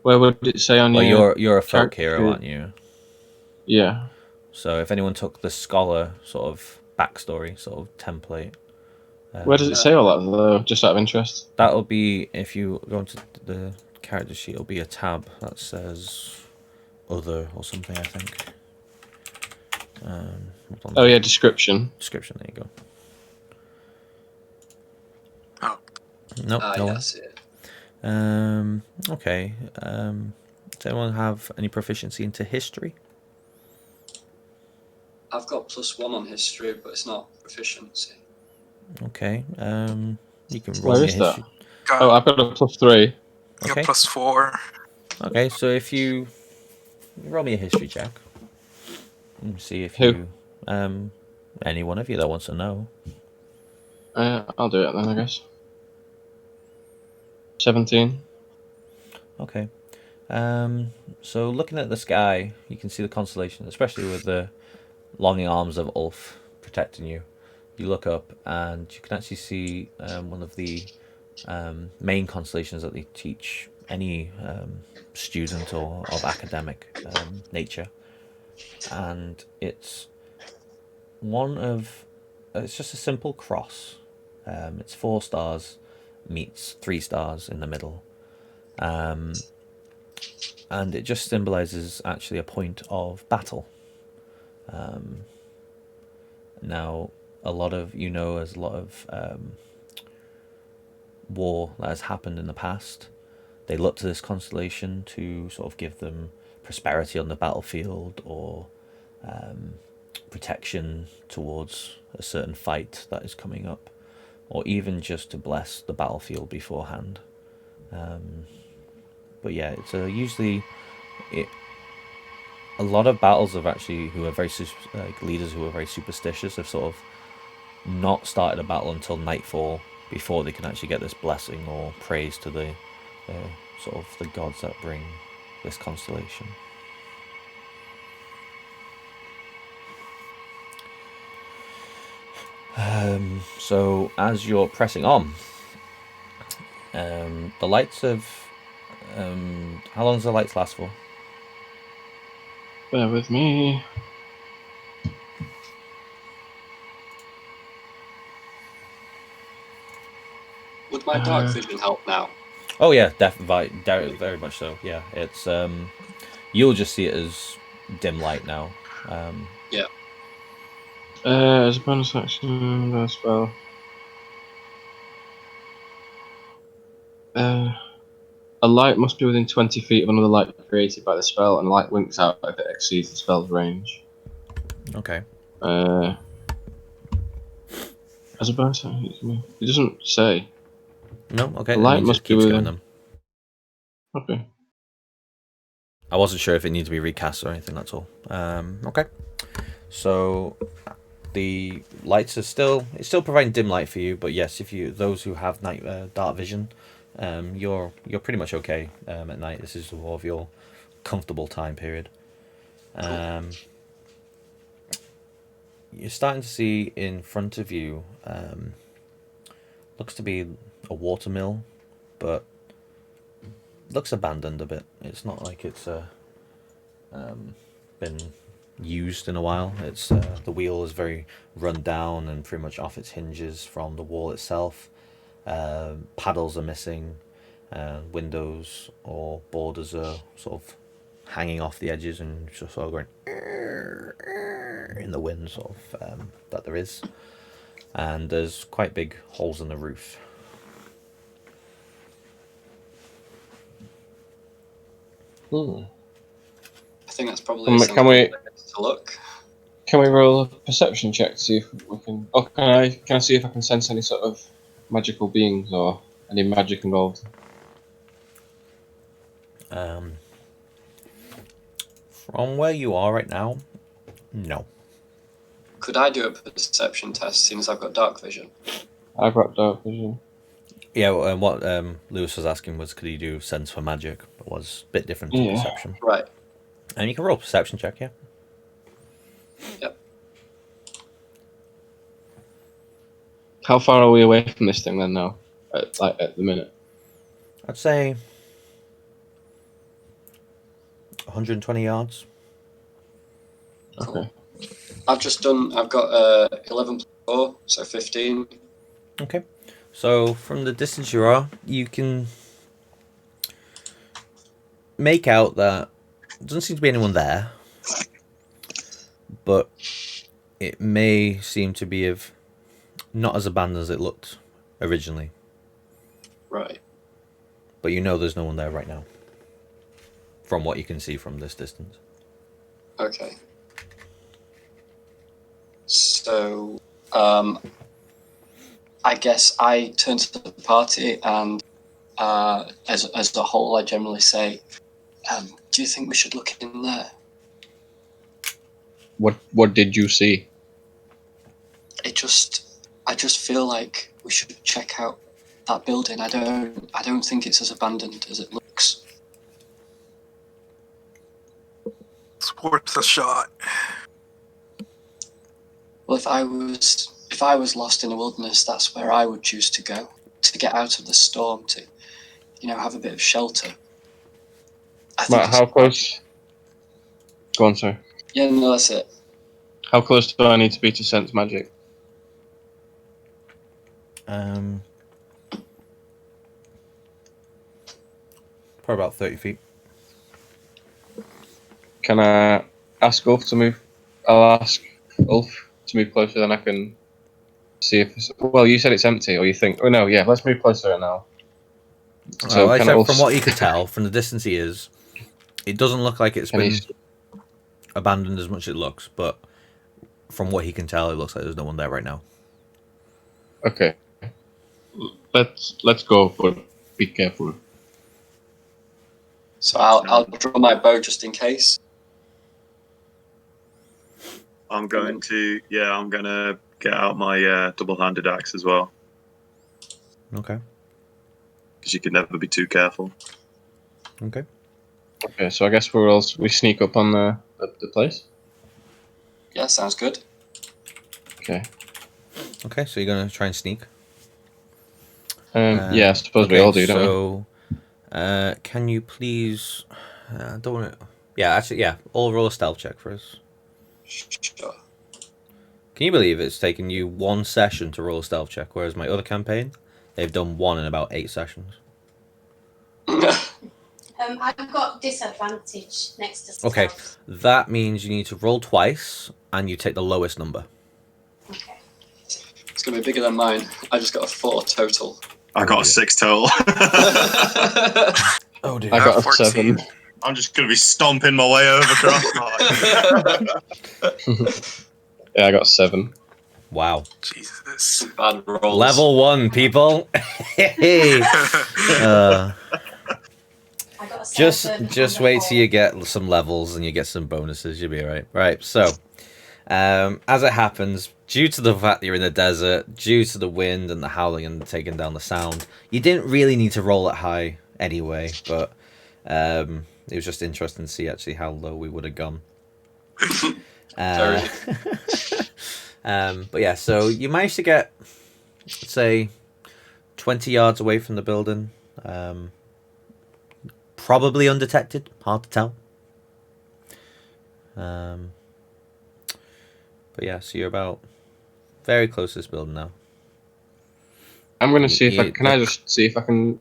Where would it say on Well, your? you're a folk character hero, sheet? aren't you? Yeah. So if anyone took the scholar sort of backstory sort of template, Where does it say all that though? Just out of interest. that'll be, if you go into the character sheet, it'll be a tab that says other or something, I think. Hold on. Oh yeah, description. Description, there you go. Oh. Nope, no one. That's it. Okay. Does anyone have any proficiency into history? I've got +1 on history, but it's not proficiency. Okay. You can roll Where me a is that? history. Oh, I've got a +3. Okay. Got +4. Okay, so if you roll me a history check and see if Who? you any one of you that wants to know. I'll do it then, I guess. 17. Okay. So looking at the sky, you can see the constellation, especially with the longing arms of Ulf protecting you. You look up and you can actually see one of the main constellations that they teach any student or of academic nature, and it's it's just a simple cross. It's 4 stars meets 3 stars in the middle, And it just symbolizes actually a point of battle. Now, a lot of there's a lot of war that has happened in the past. They look to this constellation to sort of give them prosperity on the battlefield, or protection towards a certain fight that is coming up, or even just to bless the battlefield beforehand. But yeah, it's usually a lot of battles of actually who are very like leaders who are very superstitious have sort of not started a battle until nightfall before they can actually get this blessing or praise to the sort of the gods that bring this constellation. So as you're pressing on, the lights have how long does the lights last for? Bear with me. Would my dark vision help now? Oh yeah, definitely, very much so. Yeah, it's you'll just see it as dim light now. Yeah. As a bonus action, no spell. A light must be within 20 feet of another light created by the spell, and the light winks out if it exceeds the spell's range. Okay. As a bonus action, it doesn't say. No. Okay. The That light means must it keeps be giving within. them. Okay. I wasn't sure if it needs to be recast or anything. That's all. Okay. So the lights are still providing dim light for you, but yes, if those who have night dark vision, you're pretty much okay at night. This is more of your comfortable time period. You're starting to see in front of you, looks to be a watermill, but looks abandoned a bit. It's not like it's been used in a while. It's the wheel is very run down and pretty much off its hinges from the wall itself. Paddles are missing. Windows or borders are sort of hanging off the edges and just sort of going in the wind, sort of that there is. And there's quite big holes in the roof. I think that's probably Can we to look. Can we roll a perception check to see if we can? Oh, can I see if I can sense any sort of magical beings or any magic involved? From where you are right now, no. Could I do a perception test, seeing as I've got dark vision? I've got dark vision. Yeah, what Lewis was asking was, could he do sense for magic? It was a bit different to perception. Right. And you can roll a perception check, yeah. Yep. How far are we away from this thing then now? At the minute? I'd say 120 yards. Okay. I've got 11 plus 4, so 15. Okay. So from the distance you are, you can make out that there doesn't seem to be anyone there, but it may seem to be not as abandoned as it looked originally. Right. But you know there's no one there right now, from what you can see from this distance. Okay. So, I guess I turn to the party and, as a whole, I generally say, do you think we should look in there? What did you see? I just feel like we should check out that building. I don't think it's as abandoned as it looks. It's worth a shot. Well, if I was lost in the wilderness, that's where I would choose to go, to get out of the storm, to, have a bit of shelter. Matt, how close? Go on, sir. Yeah, no, that's it. How close do I need to be to sense magic? Probably about 30 feet. Can I ask Ulf to move? I'll ask Ulf to move closer, then I can see if. Well, you said it's empty, or you think? Oh no, yeah. Let's move closer now. So Like I can said, Ulf? from what you could tell, from the distance he is, it doesn't look like it's Can he? been abandoned as much as it looks, but from what he can tell, it looks like there's no one there right now. Okay. Let's go, but be careful. So I'll draw my bow just in case. I'm going to get out my double-handed axe as well, Okay. because you can never be too careful. Okay. Okay, so I guess we sneak up on the place. Yeah, sounds good. Okay. Okay, so you're going to try and sneak? Yeah, I suppose we all do, don't we? So, can you please... I don't want to... Yeah, actually, yeah. All roll a stealth check for us. Sure. Can you believe it's taken you 1 session to roll a stealth check, whereas my other campaign, they've done 1 in about 8 sessions? I've got disadvantage next to stealth. Okay, that means you need to roll twice, and you take the lowest number. Okay. It's going to be bigger than mine. I just got a 4 total. I got a 6 total. Oh dear. I got a 14. 7. I'm just going to be stomping my way over crossfire. Yeah, I got 7. Wow. Jesus. Some bad rolls. Level 1, people. Hey. I got a 7 Just and a wait till 4. you get some levels and you get some bonuses. You'll be alright. Right. So, as it happens, due to the fact that you're in the desert, due to the wind and the howling and taking down the sound, you didn't really need to roll it high anyway. But it was just interesting to see actually how low we would have gone. But yeah, so you managed to get, let's say, 20 yards away from the building. Probably undetected. Hard to tell. But yeah, so you're about very close to this building now. I'm gonna see if I just see if I can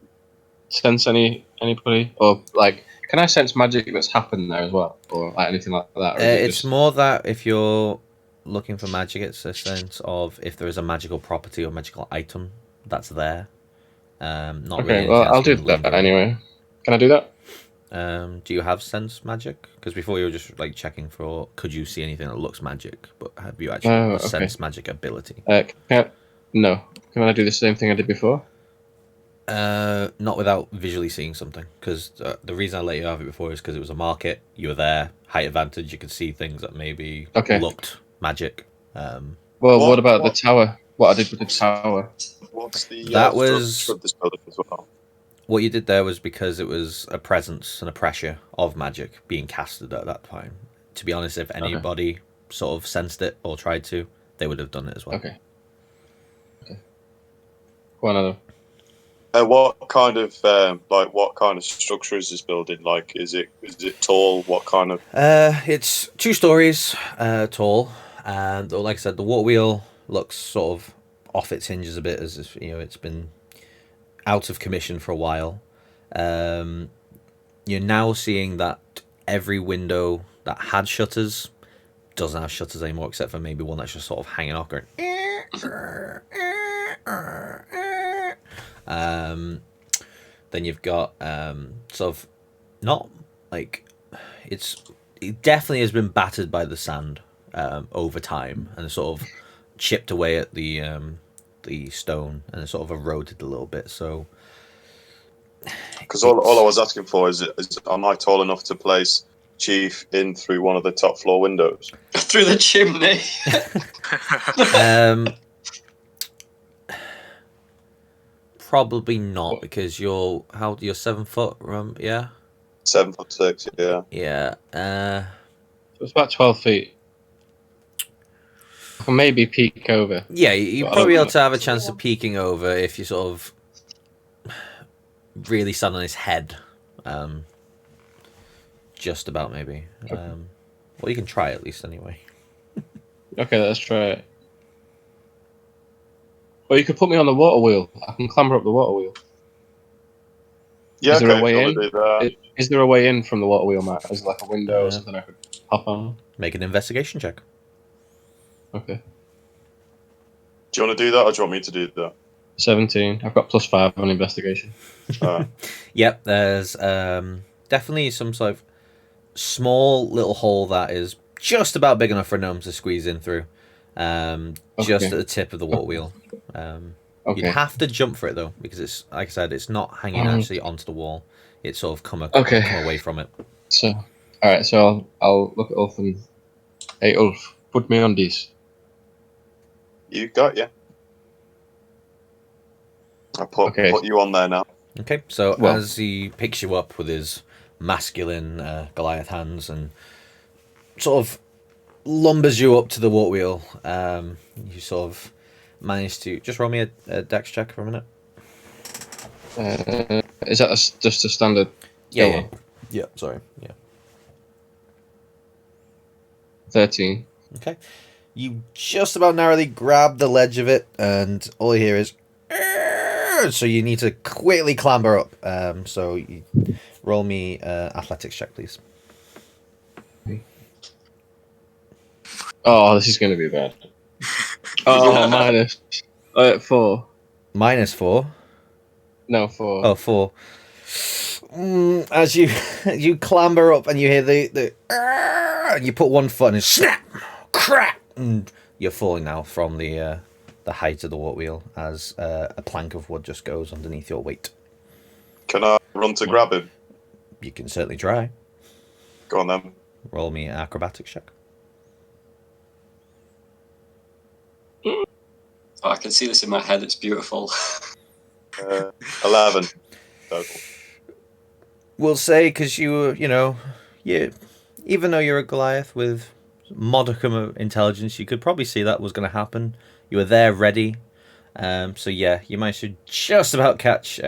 sense anybody, or like, can I sense magic that's happened there as well, or like anything like that? Or is it It's just... more that if you're looking for magic, it's a sense of if there is a magical property or magical item that's there. Not Okay, really. well, I'll do that anyway. Can I do that? Do you have sense magic? Because before you were just like checking for could you see anything that looks magic, but have you actually got the sense magic ability? No. Can I do the same thing I did before? Not without visually seeing something. Because the reason I let you have it before is because it was a market. You were there, height advantage. You could see things that maybe looked magic. Well, what about the tower? What I did with the tower? What's the that was structure of this building as well? What you did there was because it was a presence and a pressure of magic being casted at that time. To be honest, if anybody sort of sensed it or tried to, they would have done it as well. Okay. Go on, Adam. What kind of structure is this building? Like, is it tall? What kind of? It's 2 stories tall, and like I said, the water wheel looks sort of off its hinges a bit, as if it's been out of commission for a while. You're now seeing that every window that had shutters doesn't have shutters anymore, except for maybe one that's just sort of hanging off, going. Then you've got sort of not like it definitely has been battered by the sand over time and sort of chipped away at the stone and sort of eroded a little bit. So because all I was asking for is am I tall enough to place Chief in through one of the top floor windows? Through the chimney. Probably not, because you're 7 foot, yeah. 7'6", yeah. Yeah. So it's about 12 feet. I can maybe peek over. Yeah, you probably ought to have a chance of peeking over if you sort of really stand on his head. Just about, maybe. Well, you can try at least, anyway. Okay, let's try it. Or you could put me on the water wheel. I can clamber up the water wheel. Yeah, Is there a okay, if way you in? want to do that. Is there a way in from the water wheel, Matt? Is there like a window or Uh, something I could hop on? Make an investigation check. Okay. Do you want to do that, or do you want me to do that? 17. I've got +5 on investigation. Yep, there's definitely some sort of small little hole that is just about big enough for a gnome to squeeze in through. Just Okay. at the tip of the water wheel. You'd Okay. have to jump for it though, because it's like I said, it's not hanging actually onto the wall. It's sort of come away from it. So, all right. So I'll look at Ulf and hey, Ulf, put me on this. You got yeah. I put you on there now. Okay, so Well- as he picks you up with his masculine Goliath hands and sort of lumbers you up to the water wheel, you sort of manage to just roll me a dex check for a minute. Is that just a standard? Yeah. Sorry. Yeah. 13. Okay. You just about narrowly grab the ledge of it, and all you hear is. So you need to quickly clamber up. So you roll me athletics check, please. Oh, this is going to be bad. Oh, minus 4. -4. No, 4. Oh, 4. As you clamber up and you hear the and you put one foot and snap, crack, and you're falling now from the height of the water wheel as a plank of wood just goes underneath your weight. Can I run to grab him? You can certainly try. Go on then. Roll me an acrobatics check. Oh, I can see this in my head. It's beautiful. 11 total. We'll say because you even though you're a Goliath with modicum of intelligence, you could probably see that was going to happen. You were there ready. So yeah, you managed to just about catch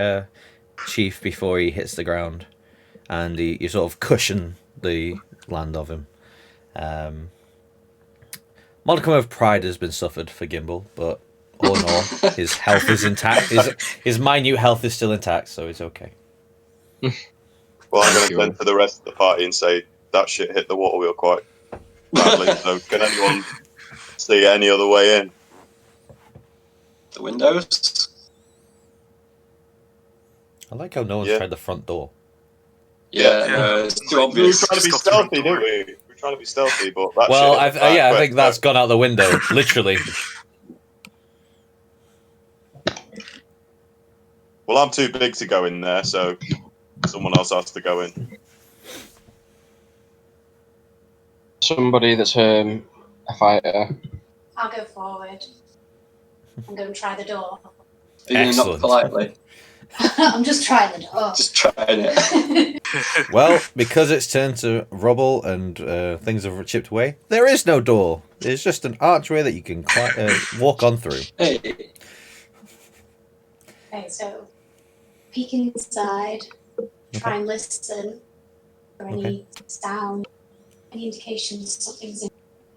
Chief before he hits the ground, and you sort of cushion the land of him. Modicum of pride has been suffered for Gimbal, but all in all, his health is intact. His minute health is still intact, so it's okay. Well, I'm going to turn to the rest of the party and say that shit hit the water wheel quite badly. So, can anyone see any other way in? The windows? I like how no one's tried the front door. Yeah, Yeah. no, it's too We were obvious. trying to be Just go through the stealthy, door. didn't we? We were trying to be stealthy, but that Well, shit hit the I back think that's gone out the window, literally. Well, I'm too big to go in there, so someone else has to go in. Somebody that's a fighter. I'll go forward. I'm going to try the door. Are you going to knock Excellent. politely? I'm just trying the door. Just trying it. Well, because it's turned to rubble and things have chipped away, there is no door. There's just an archway that you can walk on through. Hey, Okay, so peek inside, try and listen for any sound, any indications something's in.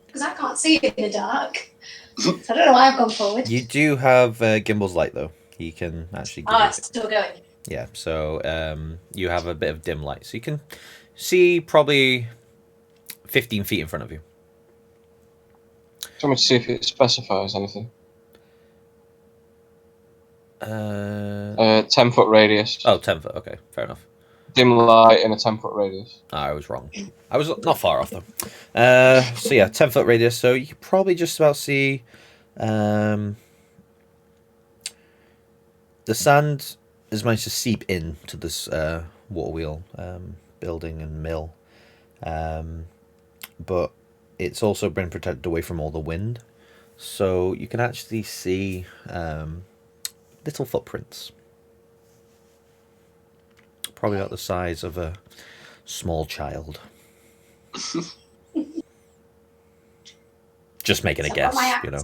Because I can't see in the dark. So I don't know why I've gone forward. You do have Gimbal's light, though. He can actually give Oh, you... it's still going. Yeah, so you have a bit of dim light. So you can see probably 15 feet in front of you. So much to see if it specifies anything. 10-foot radius. Oh, 10 foot. Okay, fair enough. Dim light in a 10-foot radius. I was wrong. I was not far off, though. So yeah, 10-foot radius. So you can probably just about see... the sand has managed to seep into this water wheel building and mill. But it's also been protected away from all the wind. So you can actually see little footprints. Probably about the size of a small child. Just making a So guess, got my you know.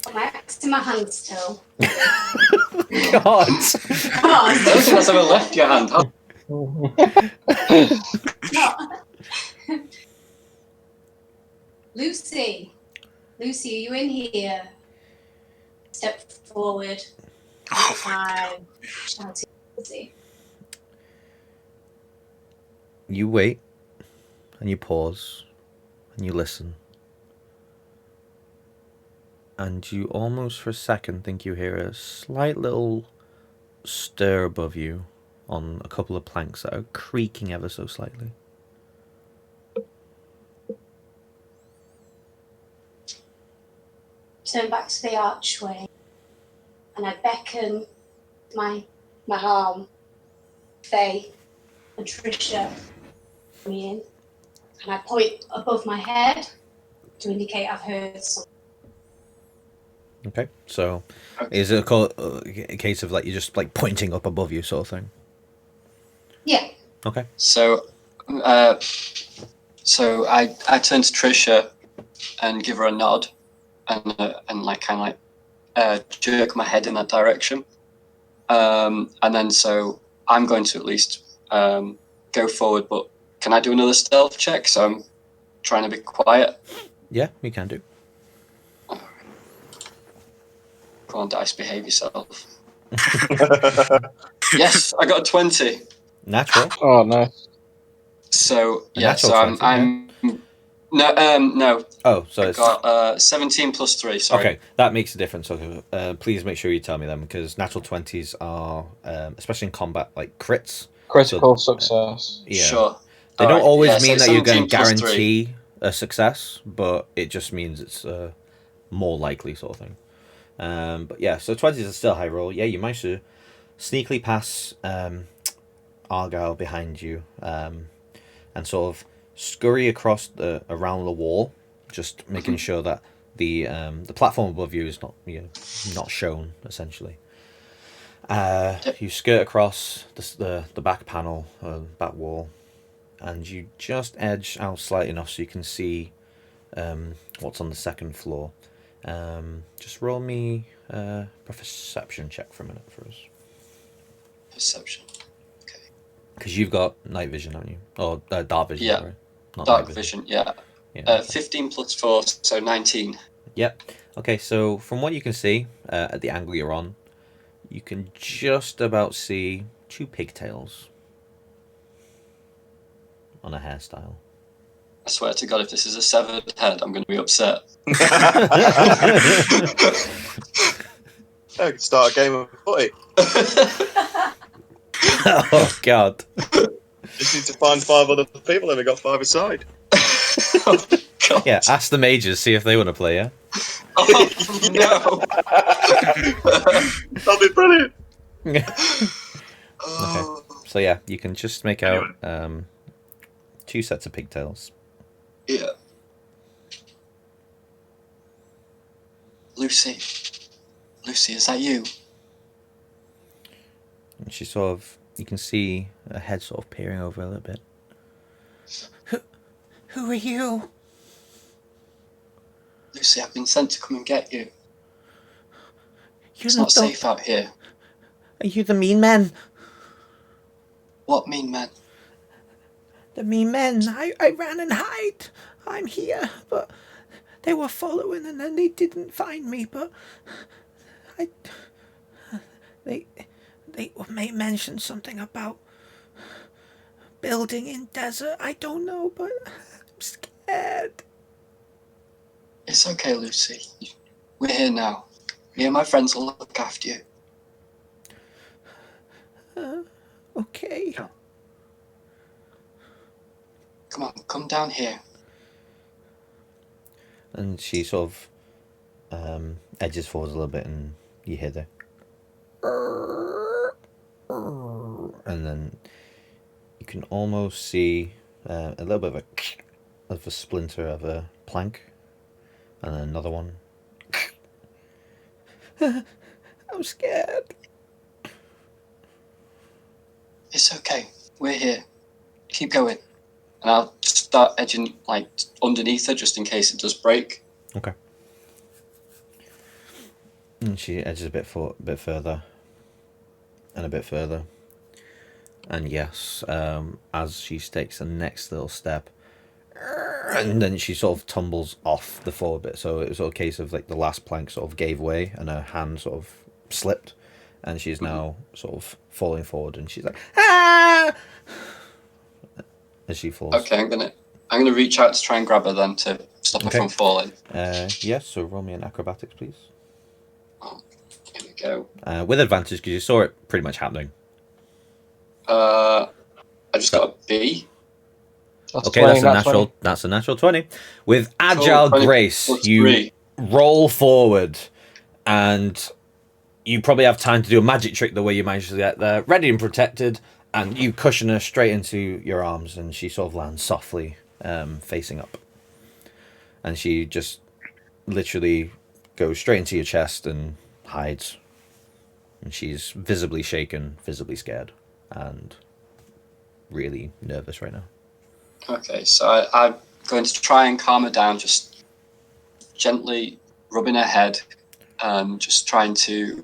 Got my axe in my hand still. God! Come on. I don't think that's ever left your hand. No. Lucy, are you in here? Step forward. Oh my I'm shouting Lucy. you wait, and you pause, and you listen. And you almost for a second think you hear a slight little stir above you on a couple of planks that are creaking ever so slightly. Turn back to the archway, and I beckon my arm, Faye, and Trisha me in, and I point above my head to indicate I've heard something. Okay, so is it a case of like you're just like pointing up above you sort of thing? Yeah. Okay. So, I turn to Trisha and give her a nod, and like kind of like jerk my head in that direction, and then so I'm going to at least go forward. But can I do another stealth check? So I'm trying to be quiet. Yeah, you can do. Come on, dice, behave yourself. Yes, I got a 20. Natural. Oh, nice. So A yeah, natural so 20, I'm no. Oh, so I it's got 17 plus 3. Sorry. okay. That makes a difference. Okay, please make sure you tell me them because natural 20s are, especially in combat, like crits. Critical success. Yeah. Sure. They don't Alright, always yeah, mean so that you're going 17 to plus 3. guarantee a success, but it just means it's more likely sort of thing. But yeah, so 20s are still high roll. Yeah, you managed to sneakily pass Argyle behind you and sort of scurry across around the wall, just making sure that the platform above you is not shown essentially. You skirt across the back panel, back wall, and you just edge out slightly enough so you can see what's on the second floor. Just roll me a perception check for a minute for us. Perception. Okay. Because you've got night vision, haven't you? Or dark vision, Yeah. sorry. Not Dark night vision, yeah. Yeah. 15 plus 4, so 19. Yep. Okay, so from what you can see at the angle you're on, you can just about see 2 pigtails on a hairstyle. I swear to God, if this is a severed head, I'm going to be upset. I could start a game of footy. Oh, God. Just need to find 5 other people and we got 5 aside. Oh, God. Yeah, ask the mages, see if they want to play, yeah? Oh, no. That'll be brilliant. Oh. Okay. So yeah, you can just make out 2 sets of pigtails. Yeah. Lucy, is that you? And she sort of, you can see her head sort of peering over a little bit. Who are you? Lucy, I've been sent to come and get you. You're It's not safe out here. Are you the mean men? What mean men? The mean men. I ran and hide. I'm here, but they were following and then they didn't find me, but they mentioned something about building in desert. I don't know, but I'm scared. It's okay, Lucy. We're here now. Me and my friends will look after you. Okay. Come on, come down here. And she sort of edges forwards a little bit, and you hear the, and then you can almost see a little bit of a splinter of a plank, and then another one. I'm scared. It's okay. We're here. Keep going. And I'll start edging like underneath her just in case it does break. Okay. And she edges a bit further, and a bit further. And yes, as she takes the next little step, and then she sort of tumbles off the forward bit. So it was a case of like the last plank sort of gave way, and her hand sort of slipped, and she's now sort of falling forward, and she's like, ah! as she falls. Okay, I'm gonna reach out to try and grab her then to stop her Okay. from falling. Yes, so roll me an acrobatics, please. Here we go. With advantage, because you saw it pretty much happening. I just got a B. That's Okay, 20, that's a not natural. 20. That's a natural 20. With agile 20 grace, plus you 3. roll forward, and you probably have time to do a magic trick the way you managed to get there, ready and protected, and you cushion her straight into your arms, and she sort of lands softly, facing up, and she just literally goes straight into your chest and hides, and she's visibly shaken, visibly scared, and really nervous right now. Okay, so I'm going to try and calm her down, just gently rubbing her head, just trying to,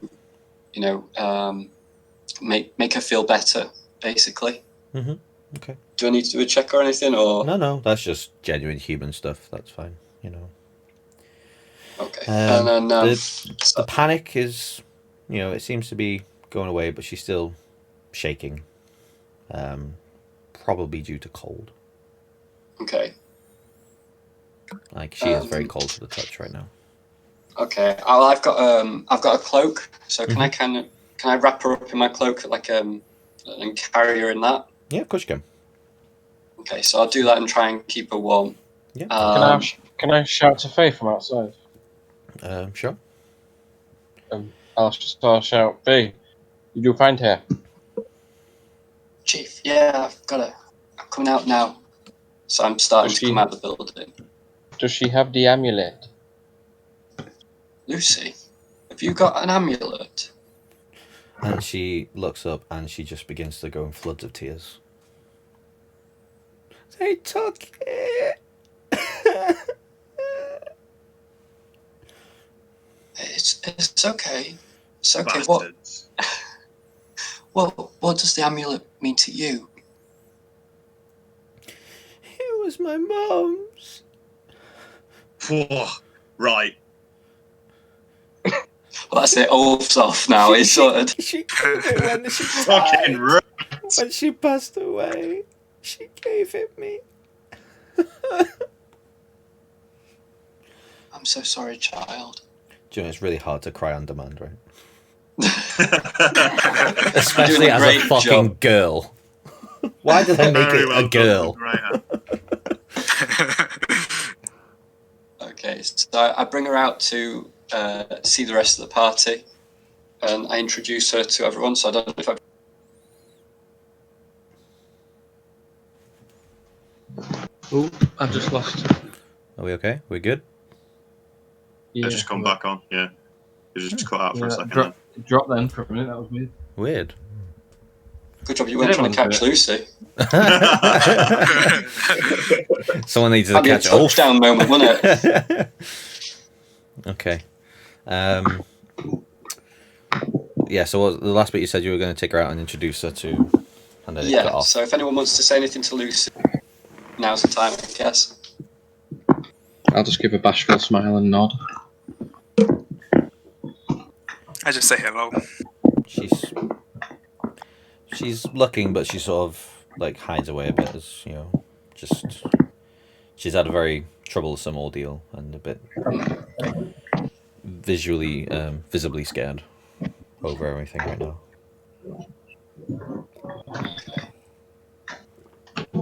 make her feel better, basically. Mm-hmm. Okay. Do I need to do a check or anything, or? No, that's just genuine human stuff. That's fine, Okay, and then the panic is, it seems to be going away, but she's still shaking, probably due to cold. Okay. Like she is very cold to the touch right now. Okay. I've got a cloak, so can I wrap her up in my cloak and carry her in that? Yeah, of course you can. Okay, so I'll do that and try and keep her warm. Yeah. Can I shout to Faye from outside? Sure. I'll shout, Faye, did you find her? Chief, yeah, I've got her. I'm coming out now. So I'm starting to come out of the building. Does she have the amulet? Lucy, have you got an amulet? And she looks up and she just begins to go in floods of tears. They took it. It's okay. It's okay. What does the amulet mean to you? It was my mom's. Right. Well, that's it. Ulf's off now. He's sorted. She gave it when she Fucking died. When she passed away, she gave it me. I'm so sorry, child. Do you know, it's really hard to cry on demand, right? Especially Doing a as a great fucking job. girl. Why did they make it a girl? Okay, so I bring her out to see the rest of the party, and I introduce her to everyone. So I don't know if I've just lost. Are we okay? We good? Yeah, Just come back on, yeah. You just cut out for a second. Dropped then for a minute, that was weird. Weird. Good job you weren't trying to catch Lucy. Someone needs to That'd be a catch Ulf. touchdown moment, wouldn't it? Okay. Yeah, so what, the last bit you said you were going to take her out and introduce her to... And then it cut Yeah, off. so if anyone wants to say anything to Lucy, now's the time, I guess. I'll just give a bashful smile and nod. I just say hello. She's looking, but she sort of like hides away a bit, as just she's had a very troublesome ordeal and a bit visibly scared over everything right now.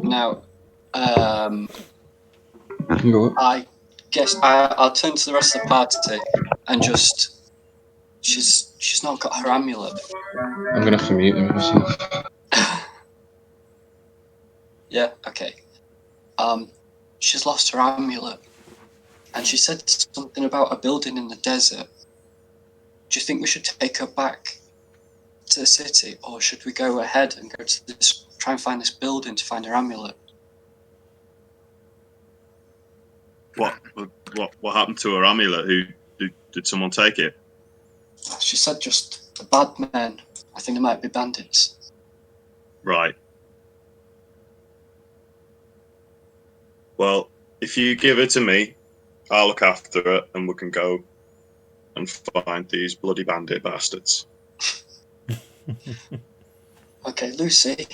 Now, Go up. I guess I'll turn to the rest of the party and just she's not got her amulet. I'm gonna have to mute him myself. Yeah, okay. She's lost her amulet, and she said something about a building in the desert. Do you think we should take her back to the city, or should we go ahead and go to try and find this building to find her amulet? What happened to her amulet? Who did someone take it? She said just the bad men. I think they might be bandits. Right. Well, if you give it to me, I'll look after it, and we can go and find these bloody bandit bastards. Okay, Lucy,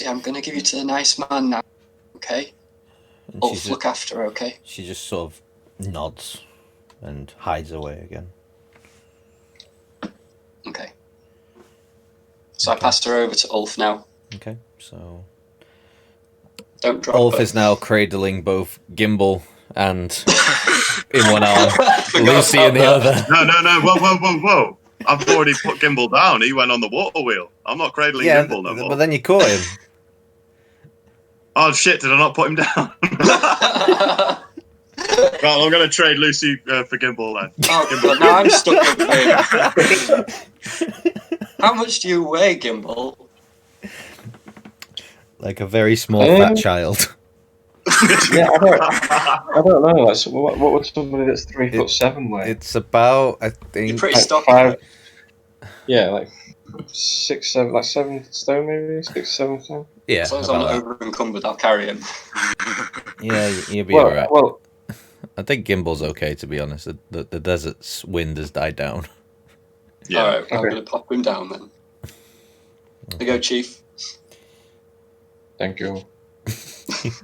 I'm going to give you to the nice man now. okay? And Ulf, look after her, okay? she just sort of nods and hides away again. Okay. So I passed her over to Ulf now. Okay, so Don't drop Ulf her. is now cradling both Gimbal and in one arm, Forgot Lucy in the about other. No. Whoa. I've already put Gimbal down. He went on the water wheel. I'm not cradling Yeah, Gimbal no more. but then you caught him. Oh shit! Did I not put him down? Right, I'm going to trade Lucy for Gimbal then. Oh, God, now I'm stuck with him. How much do you weigh, Gimbal? Like a very small fat child. Yeah, I don't know. Like, so what would somebody that's 3'7" weigh? It's about, I You're think, pretty Like stocky. 5. Yeah, like 6, 7, like 7 stone maybe, 6, 7 stone. yeah, As long as I'm about not over encumbered, I'll carry him. that. Yeah, you'll be Well, alright. well, I think Gimbal's okay, to be honest. The desert's wind has died down. Yeah. Alright, I'm Okay. going to pop him down then. There you go, Chief. thank you.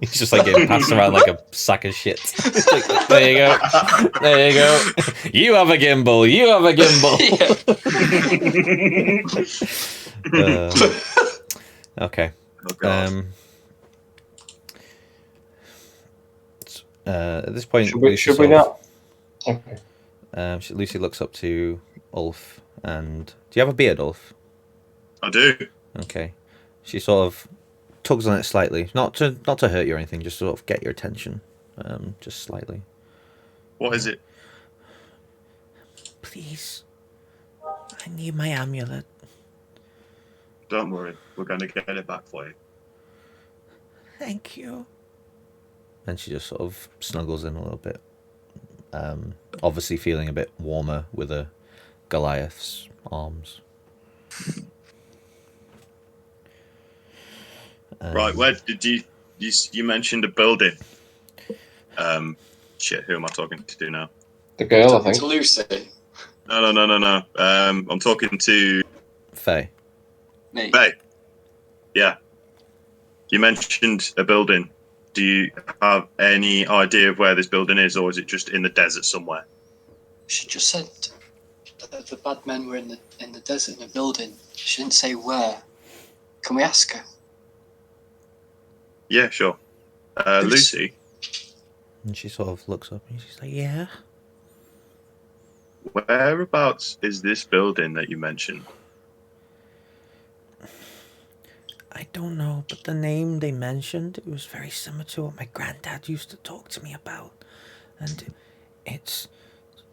He's just like getting passed around like a sack of shit. Like, there you go. There you go. You have a gimbal. You have a gimbal. Okay. Oh, God. At this point, Should we not? Okay. Lucy looks up to Ulf, and do you have a beard, Ulf? I do. Okay. She sort of tugs on it slightly, not to hurt you or anything, just sort of get your attention, just slightly. What is it? Please, I need my amulet. Don't worry. We're going to get it back for you. Thank you. And she just sort of snuggles in a little bit, obviously feeling a bit warmer with a Goliath's arms. Right, where did you mentioned a building? Shit, who am I talking to now? The girl, I To think. Lucy. No. I'm talking to Faye. Me. Faye. Yeah. You mentioned a building. Do you have any idea of where this building is, or is it just in the desert somewhere? She just said that the bad men were in the desert in a building. She didn't say where. Can we ask her? Yeah, sure. Lucy, And she sort of looks up and she's like, yeah. whereabouts is this building that you mentioned? I don't know, but the name they mentioned, it was very similar to what my granddad used to talk to me about. And it's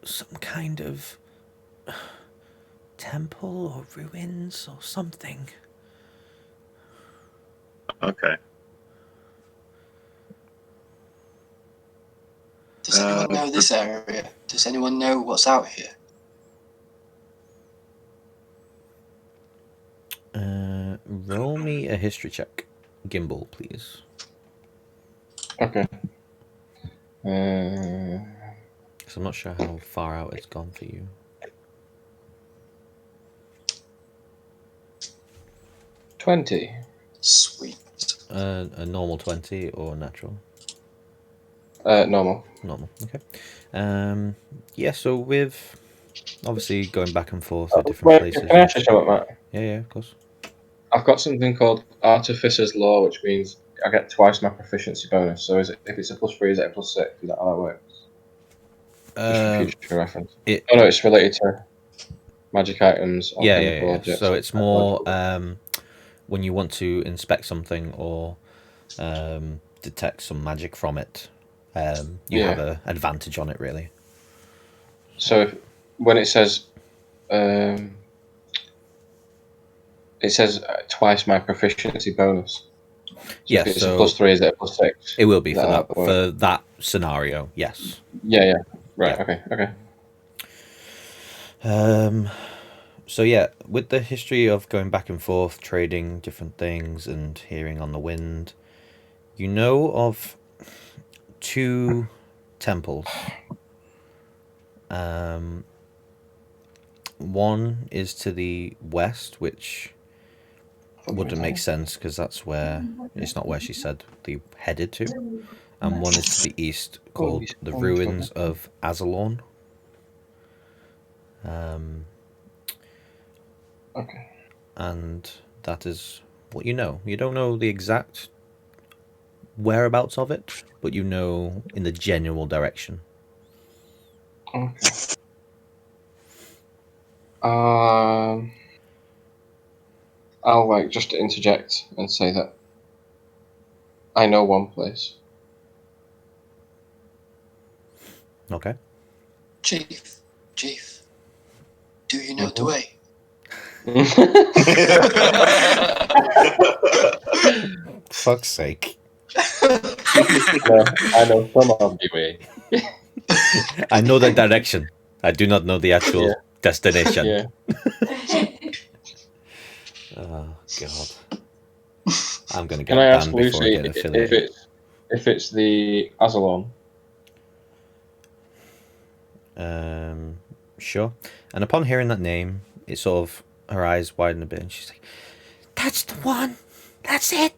some kind of temple or ruins or something. Okay. Does anyone know this area? Does anyone know what's out here? Roll me a history check. Gimbal, please. Okay. Because I'm not sure how far out it's gone for you. 20. Sweet. A normal 20 or natural? Normal. Normal, okay. Yeah, so with obviously going back and forth to different places. Can I ask you something, Matt? Yeah, of course. I've got something called Artificer's Law, which means I get twice my proficiency bonus. So if it's a +3, is it a +6? Is that how that works? Just for future reference. No, it's related to magic items or chemical objects. So it's more when you want to inspect something or detect some magic from it, you have an advantage on it, really. So when it says twice my proficiency bonus. So yes, if it's a +3, is it a +6? It will be for that scenario. Yes. Yeah. Right. Yeah. Okay. So yeah, with the history of going back and forth, trading different things and hearing on the wind, you know of 2 temples. One is to the west, which wouldn't make sense because that's where it's not where she said they headed to, and one is to the east called the ruins of Azalorn. Okay. And that is what you know. You don't know the exact whereabouts of it, but you know in the general direction. Okay. I'll just interject and say that I know one place. Okay. Chief, do you know the way? Fuck's sake. I know some of the way. I know the direction. I do not know the actual destination. Yeah. Oh, God. I'm going to Can get I ask banned before I Lucy get affiliated. if it's the Azalon? Sure. And upon hearing that name, it sort of, her eyes widen a bit and she's like, that's the one. That's it.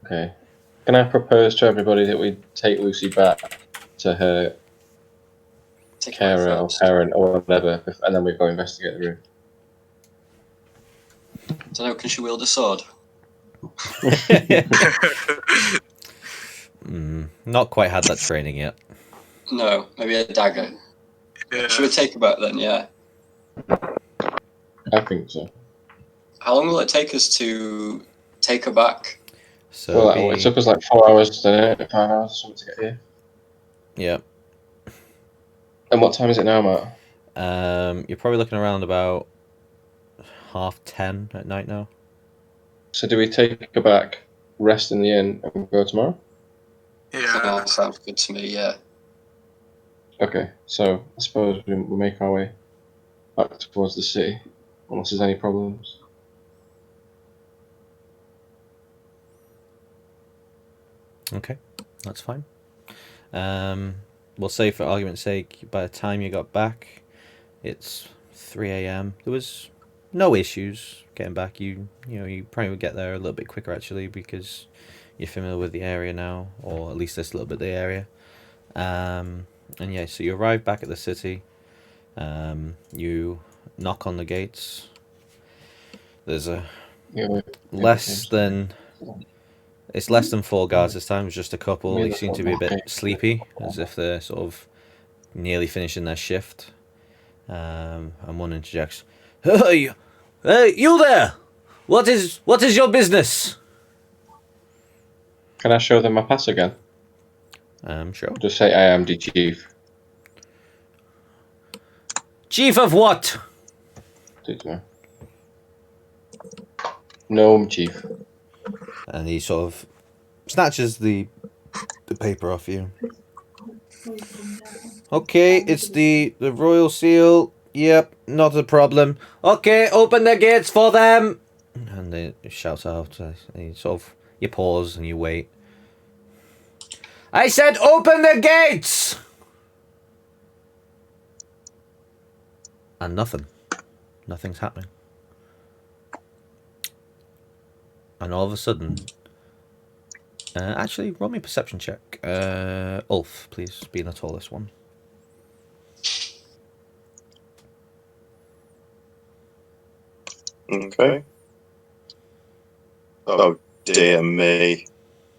Okay. Can I propose to everybody that we take Lucy back to her Take carer or parent or whatever, and then we go investigate the room? Don't know, can she wield a sword? Not quite had that training yet. No, maybe a dagger. Yeah. Should we take her back then? Yeah. I think so. How long will it take us to take her back? So Well, it took us like 4 hours, 5 hours or something to get here. Yeah. And what time is it now, Matt? You're probably looking around about 10:30 at night now. So do we take her back, rest in the inn, and go tomorrow? Yeah, sounds good to me. Yeah. Okay, so I suppose we make our way back towards the city, unless there's any problems. Okay, that's fine. We'll say for argument's sake, by the time you got back, it's 3 a.m. There was no issues getting back. You probably would get there a little bit quicker actually because you're familiar with the area now, or at least this little bit of the area. And yeah, so you arrive back at the city. You knock on the gates. There's less than 4 guards this time. It's just a couple. They seem to be a bit sleepy, as if they're sort of nearly finishing their shift. And one interjects, "Hey, you there! What is your business?" Can I show them my pass again? Sure. Just say I am the chief. Chief of what? Gnome chief. And he sort of snatches the paper off you. Okay, it's the royal seal. Yep, not a problem. Okay, open the gates for them. And they shout out. You pause and you wait. I said, open the gates. And nothing's happening. And all of a sudden, actually, roll me a perception check. Ulf, please, being the tallest one. Okay. Oh dear me.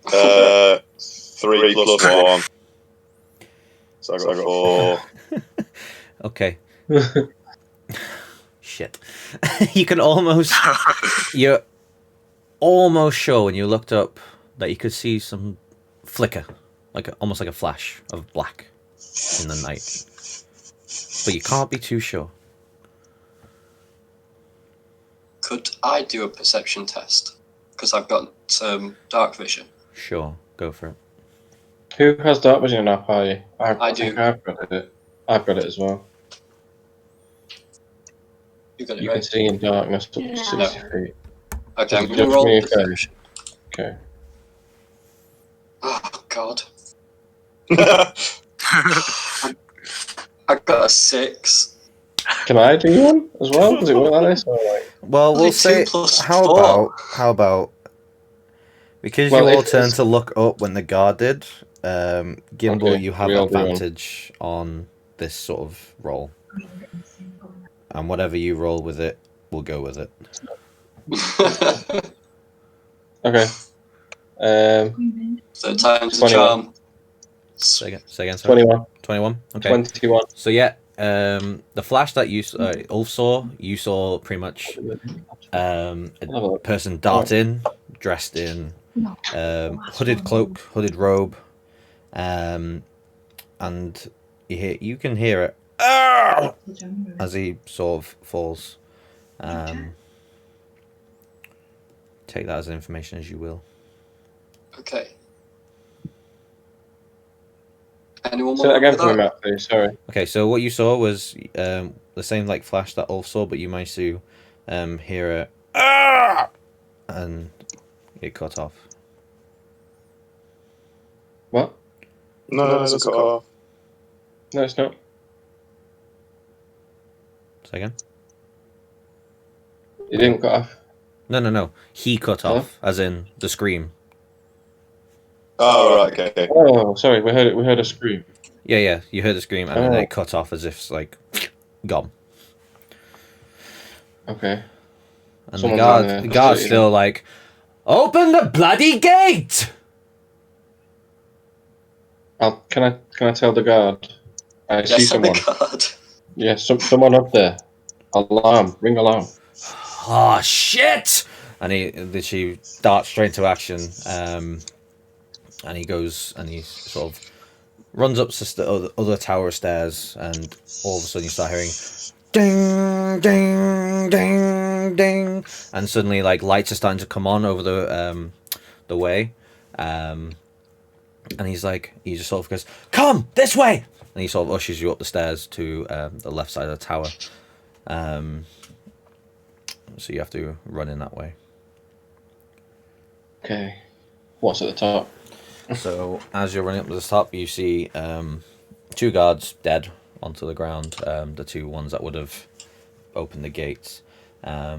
3 plus 1. So I got 4. Okay. Shit. You're almost sure when you looked up that you could see some flicker, almost like a flash of black in the night. But you can't be too sure. Could I do a perception test? Because I've got dark vision. Sure, go for it. Who has dark vision in our party? I do. I've got it. I've got it as well. You got it You right. can see in darkness up to No. 60 feet. Okay, I'm Just going to roll me, perception. Okay. Oh, God. I got a 6. Can I do one as well? Does it work like this? Or Well, Only we'll 2 say. plus How 4. about? Because Well, you all if turned it's- to look up when the guard did, Gimbal, Okay, you have we all agree on. advantage on this sort of roll. And whatever you roll with it, we'll go with it. Okay. So times the 21. charm. Say again, sorry. 21. 21? Okay. 21. So yeah, the flash that Ulf saw, you saw pretty much a person dart in, dressed in hooded cloak, hooded robe, and you can hear it as he sort of falls. Take that as information as you will. Okay. Anyone Say want that to again look for at me, Matt, please. Sorry. Okay, so what you saw was the same like flash that Ulf saw, but you managed to hear it, and it cut off. What? No, it doesn't cut off. No, it's not. Say again? It didn't cut off. No. He cut Hello? off, as in the scream. Oh, right, okay. Oh, sorry. We heard a scream. Yeah, you heard the scream, and then Oh. it cut off as if it's like gone. Okay. And Someone's the on the guard's facility still like, open the bloody gate! Can I tell the guard? I see Yes, someone. God. Yeah, someone up there. Alarm. Ring alarm. Oh shit! And she darts straight into action. And he goes and he sort of runs up the other tower stairs, and all of a sudden you start hearing ding, ding, ding, ding, and suddenly like lights are starting to come on over the way, and he just sort of goes, "Come this way," and he sort of ushers you up the stairs to the left side of the tower. So you have to run in that way. Okay. What's at the top? So as you're running up to the top, you see 2 guards dead onto the ground. The 2 ones that would have opened the gates. How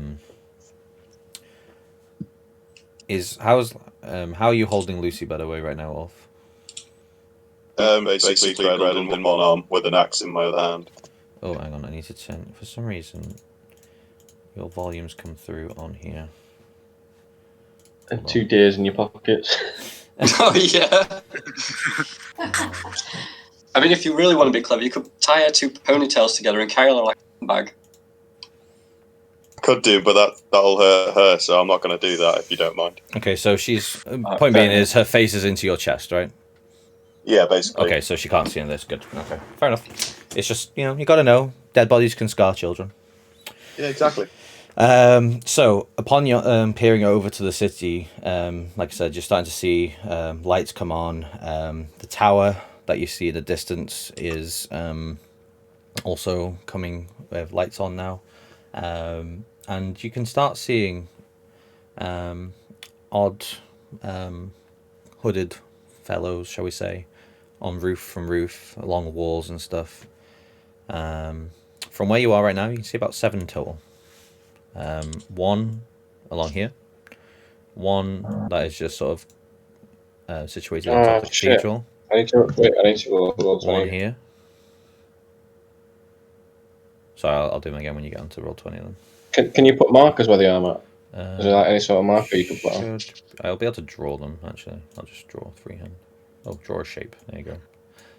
are you holding Lucy, by the way, right now, Wolf? Basically cradled in one arm with an axe in my other hand. Oh, hang on, I need to turn. For some reason, your volumes come through on here. And 2 days in your pockets. Oh, yeah. I mean, if you really want to be clever, you could tie her 2 ponytails together and carry her like a bag. Could do, but that'll hurt her, so I'm not going to do that if you don't mind. Okay, so she's point being is her face is into your chest, right? Yeah, basically. Okay, so she can't see in this. Good. Okay, fair enough. It's just you got to know dead bodies can scar children. Yeah, exactly. So upon your peering over to the city, like I said, you're starting to see lights come on. The tower that you see in the distance is also coming with lights on now, and you can start seeing odd hooded fellows, shall we say, on roof along walls and stuff. From where you are right now, you can see about 7 total. 1 along here, 1 that is just sort of situated on top of the cathedral. I need to go. 1 here. Sorry, I'll do them again when you get onto roll 20 then. Can you put markers where they are, Matt? Is there like any sort of marker you can put on? I'll be able to draw them, actually. I'll just draw freehand. Oh, draw a shape. There you go.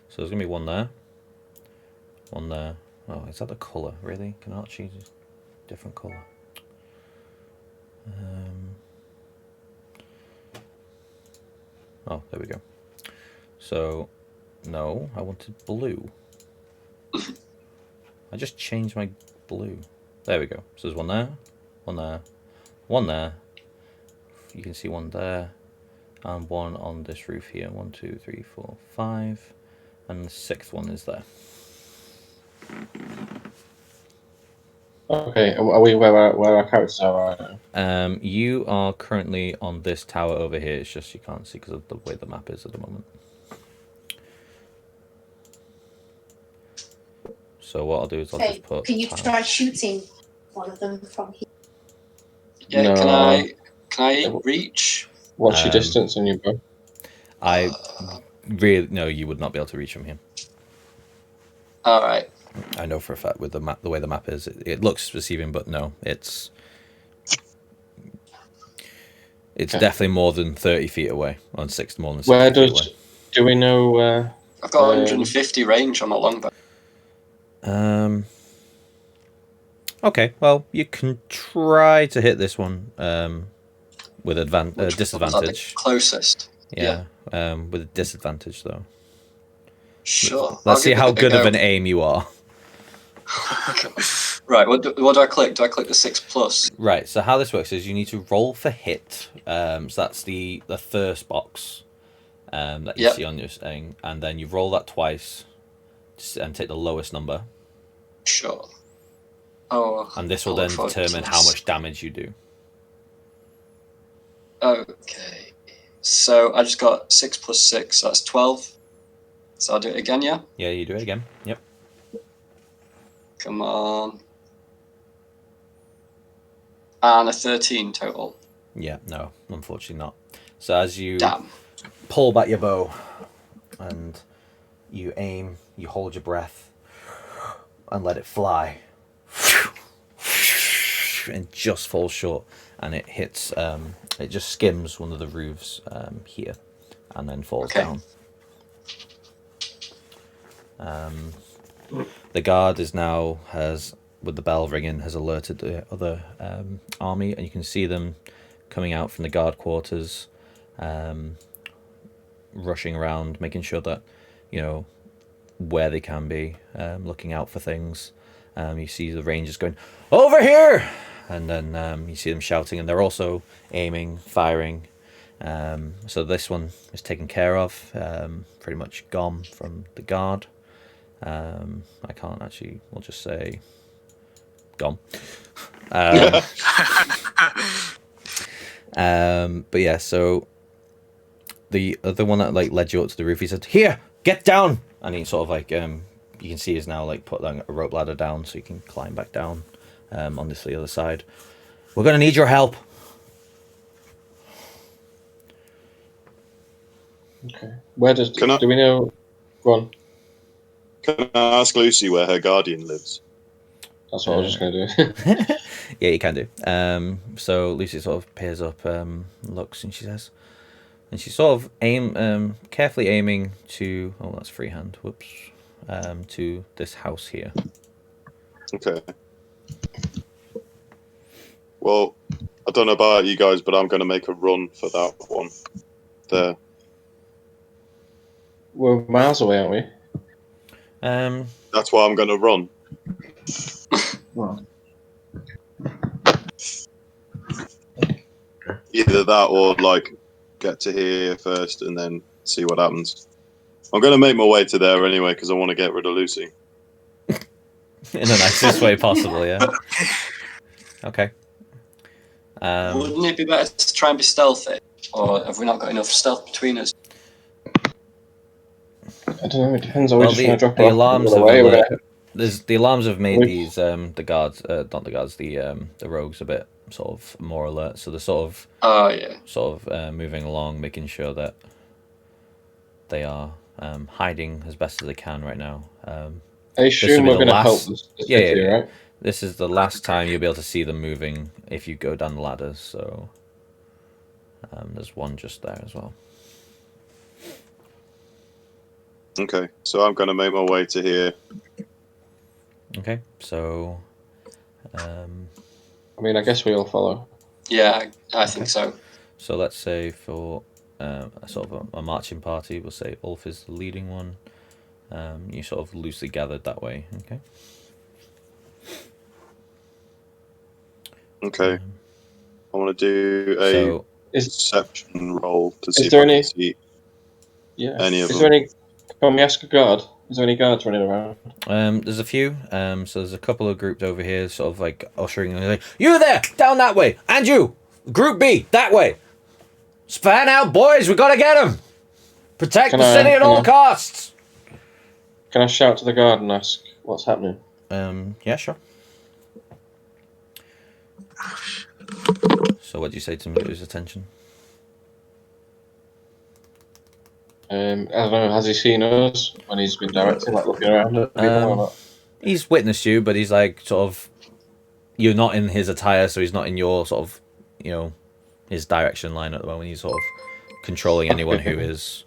So there's going to be 1 there. 1 there. Oh, is that the colour? Really? Can I not choose a different colour? Oh, there we go. So, no, I wanted blue. I just changed my blue. There we go. So there's 1 there, 1 there, 1 there. You can see 1 there, and 1 on this roof here. 1, 2, 3, 4, 5, and the 6th one is there. Okay, are we where our characters are right now? You are currently on this tower over here. It's just you can't see because of the way the map is at the moment. So what I'll do is I'll just put. Can you tiles. try shooting one of them from here? Yeah, No. can I reach? What's your distance on your bow? I really no, you would not be able to reach from here. All right. I know for a fact with the map, the way the map is, it looks deceiving, but no, it's Okay. definitely more than 30 feet away. On six, more than 60 Where feet away. do we know? I've got 150 range on my longbow. Okay, well, you can try to hit this one with disadvantage. Closest. Yeah, with a disadvantage though. Sure. Let's see how good of an aim you are. Right. What do I click? Do I click the 6+? Right. So how this works is you need to roll for hit. So that's the first box that you see on your thing, and then you roll that twice and take the lowest number. Sure. Oh. And this will then determine how much damage you do. Okay. So I just got 6 + 6. So that's 12. So I'll do it again, yeah? Yeah, you do it again. Yep. Come on. And a 13 total. Yeah, no, unfortunately not. So as you Damn. pull back your bow and you aim, you hold your breath and let it fly. And just falls short, and it hits, it just skims one of the roofs here and then falls down. The guard is now, with the bell ringing, has alerted the other army, and you can see them coming out from the guard quarters, rushing around, making sure that, you know, where they can be, looking out for things. You see the rangers going, "Over here!" And then you see them shouting, and they're also aiming, firing. So this one is taken care of, pretty much gone from the guard. I can't actually, we'll just say gone. But yeah, so the other one that like led you up to the roof, he said, "Here, get down!" And he sort of like, you can see he's now like put a rope ladder down so you can climb back down on this the other side. "We're gonna need your help." Okay. Where do we know? Go on. Can I ask Lucy where her guardian lives? That's what I was just going to do. Yeah, you can do. So Lucy sort of peers up, looks, and she says, and she's sort of carefully aiming to, oh, that's freehand, whoops, to this house here. Okay. Well, I don't know about you guys, but I'm going to make a run for that one there. We're miles away, aren't we? That's why I'm going to run. Well. Either that or like get to here first and then see what happens. I'm going to make my way to there anyway because I want to get rid of Lucy. In the nicest way possible, yeah. Okay. Wouldn't it be better to try and be stealthy? Or have we not got enough stealth between us? I don't know, it depends. Are Well, we just going to drop the her off alarms and run away? the alarms have made these the guards, not the guards, the rogues a bit sort of more alert. So they're sort of moving along, making sure that they are hiding as best as they can right now. I assume we're going to help this city, yeah. right? This is the last time you'll be able to see them moving if you go down the ladders. So there's one just there as well. Okay, so I'm going to make my way to here. Okay, so I mean, I guess we all follow. Yeah, I think so. So let's say for a sort of a marching party, we'll say Ulf is the leading one. You sort of loosely gathered that way, okay? Okay. I want to do a deception roll to see if I can see any of them. There any? Can we ask a guard? Is there any guards running around? There's a few. So there's a couple of grouped over here, sort of like ushering, and like, "You there, down that way, and you, Group B, that way. Span out, boys. We gotta get them. Protect the city at all costs." Can I shout to the guard and ask what's happening? Yeah, sure. So what do you say to him to get his attention? I don't know. Has he seen us when he's been directing, like looking around at people or not? He's witnessed you, but he's like sort of, you're not in his attire, so he's not in your sort of, you know, his direction line at the moment. He's sort of controlling anyone who is.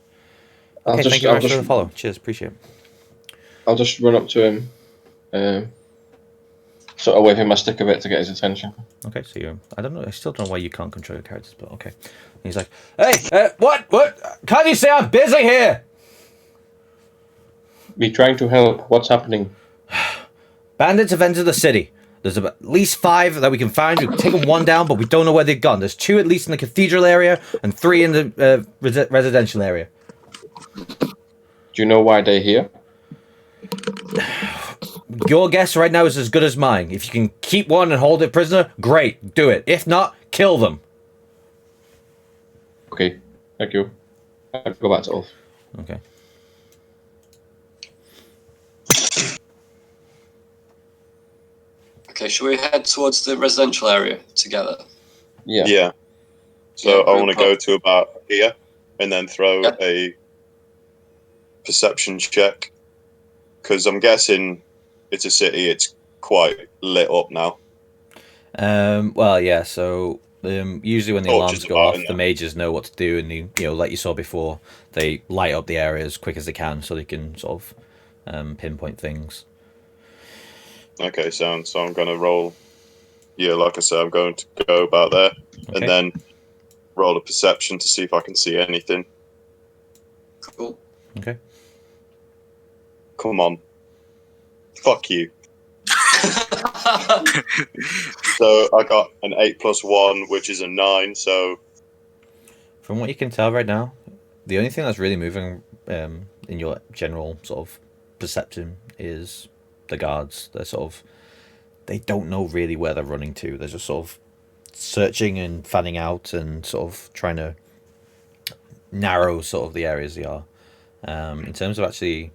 Okay, thank you very much for the follow. Cheers, appreciate it. I'll just run up to him, sort of wave him my stick a bit to get his attention. Okay, so you, I don't know, I still don't know why you can't control your characters, but okay. And he's like, hey, what? Can't you say I'm busy here? Be trying to help. What's happening? Bandits have entered the city. There's at least 5 that we can find. We've taken 1 down, but we don't know where they've gone. There's 2 at least in the cathedral area and 3 in the residential area. Do you know why they're here? Your guess right now is as good as mine. If you can keep one and hold it prisoner, great, do it. If not, kill them. Okay, thank you. I'll go back to Ulf. Okay. Okay, should we head towards the residential area together? Yeah. Yeah. So Yeah, I want to group go up. to about here and then throw Yeah. a perception check because I'm guessing it's a city. It's quite lit up now. Well, yeah. So usually when the Torches alarms go about off, in the there. mages know what to do, and like you saw before, they light up the area as quick as they can, so they can sort of pinpoint things. Okay, so I'm going to roll. Yeah, like I said, I'm going to go about there Okay. and then roll a perception to see if I can see anything. Cool. Okay. Come on. Fuck you. So I got an 8 + 1, which is a 9. So From what you can tell right now, the only thing that's really moving in your general sort of perception is the guards. They don't know really where they're running to. They're just sort of searching and fanning out and sort of trying to narrow sort of the areas they are. In terms of actually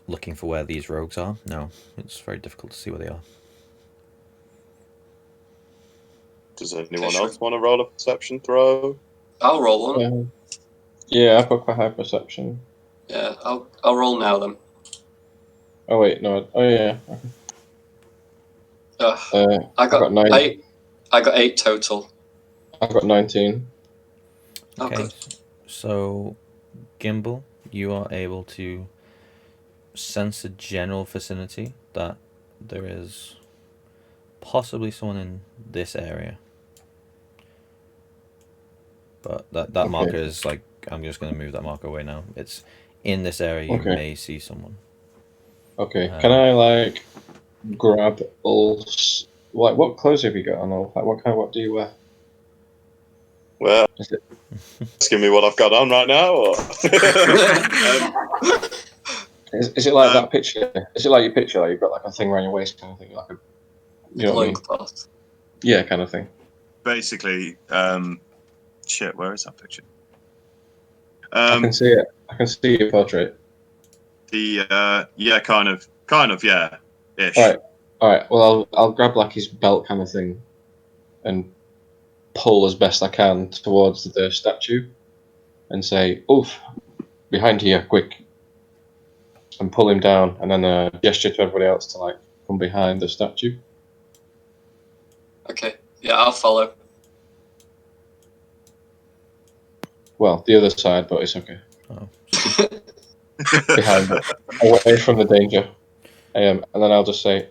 looking for where these rogues are, no, it's very difficult to see where they are. does anyone Okay, sure. else want to roll a perception throw? I'll roll one. Yeah, I've got quite high perception. Yeah, I'll roll now then. Oh wait, no. Oh yeah. I got 9. 8. I got 8 total. I've got 19. Oh, good. So Gimbal, you are able to sense a general vicinity that there is possibly someone in this area. But that Okay. marker is like, I'm just going to move that marker away now. It's in this area, you Okay. may see someone. Okay. Can I like grab Ulf's? Like, what clothes have you got on, Ulf? Like, what do you wear? Well, Is it? asking me what I've got on right now, or Is it like that picture? Is it like your picture? Like you've got like a thing around your waist, kind of thing, like a, you know what I mean? Loincloth. Yeah, kind of thing. basically, shit. Where is that picture? I can see it. I can see your portrait. Yeah, kind of, yeah, ish. All right. Well, I'll grab like his belt kind of thing, and pull as best I can towards the statue, and say, "Oof, behind here, quick!" And pull him down, and then gesture to everybody else to like come behind the statue. Okay. Yeah, I'll follow. Well, the other side, but it's okay. Oh. Behind it, away from the danger. And then I'll just say,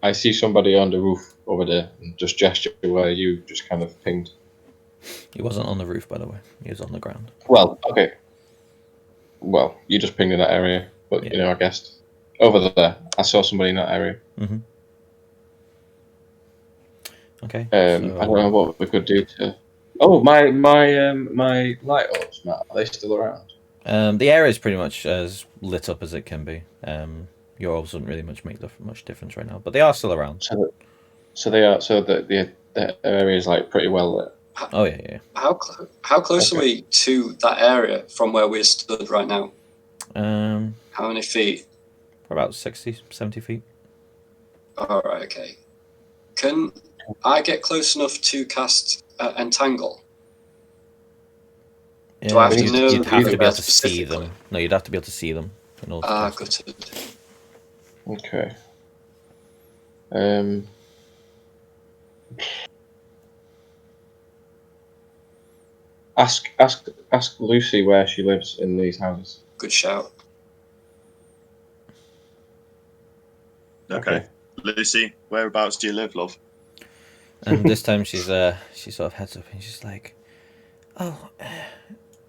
I see somebody on the roof over there, and just gesture where you just kind of pinged. He wasn't on the roof, by the way. He was on the ground. Well, okay. Well, you just pinged in that area, but Yeah. you know, I guessed over there. I saw somebody in that area. Mm-hmm. Okay. I don't know what we could do to. Oh, my light orbs, Matt. Are they still around? The area is pretty much as lit up as it can be. Your orbs wouldn't really make much difference right now, but they are still around. So they are. So the area is like pretty well lit. Oh yeah. How close are we to that area from where we're stood right now? How many feet? About 60, 70 feet. All right. Okay. Can I get close enough to cast Entangle? Yeah, Do I have but to know you'd have that to be they're able to see specifically? them. No, you'd have to be able to see them in order to cast it. Gutted. Okay. Ask Lucy where she lives in these houses. Good shout. Okay. Lucy, whereabouts do you live, love? And this time she sort of heads up and she's like, "Oh,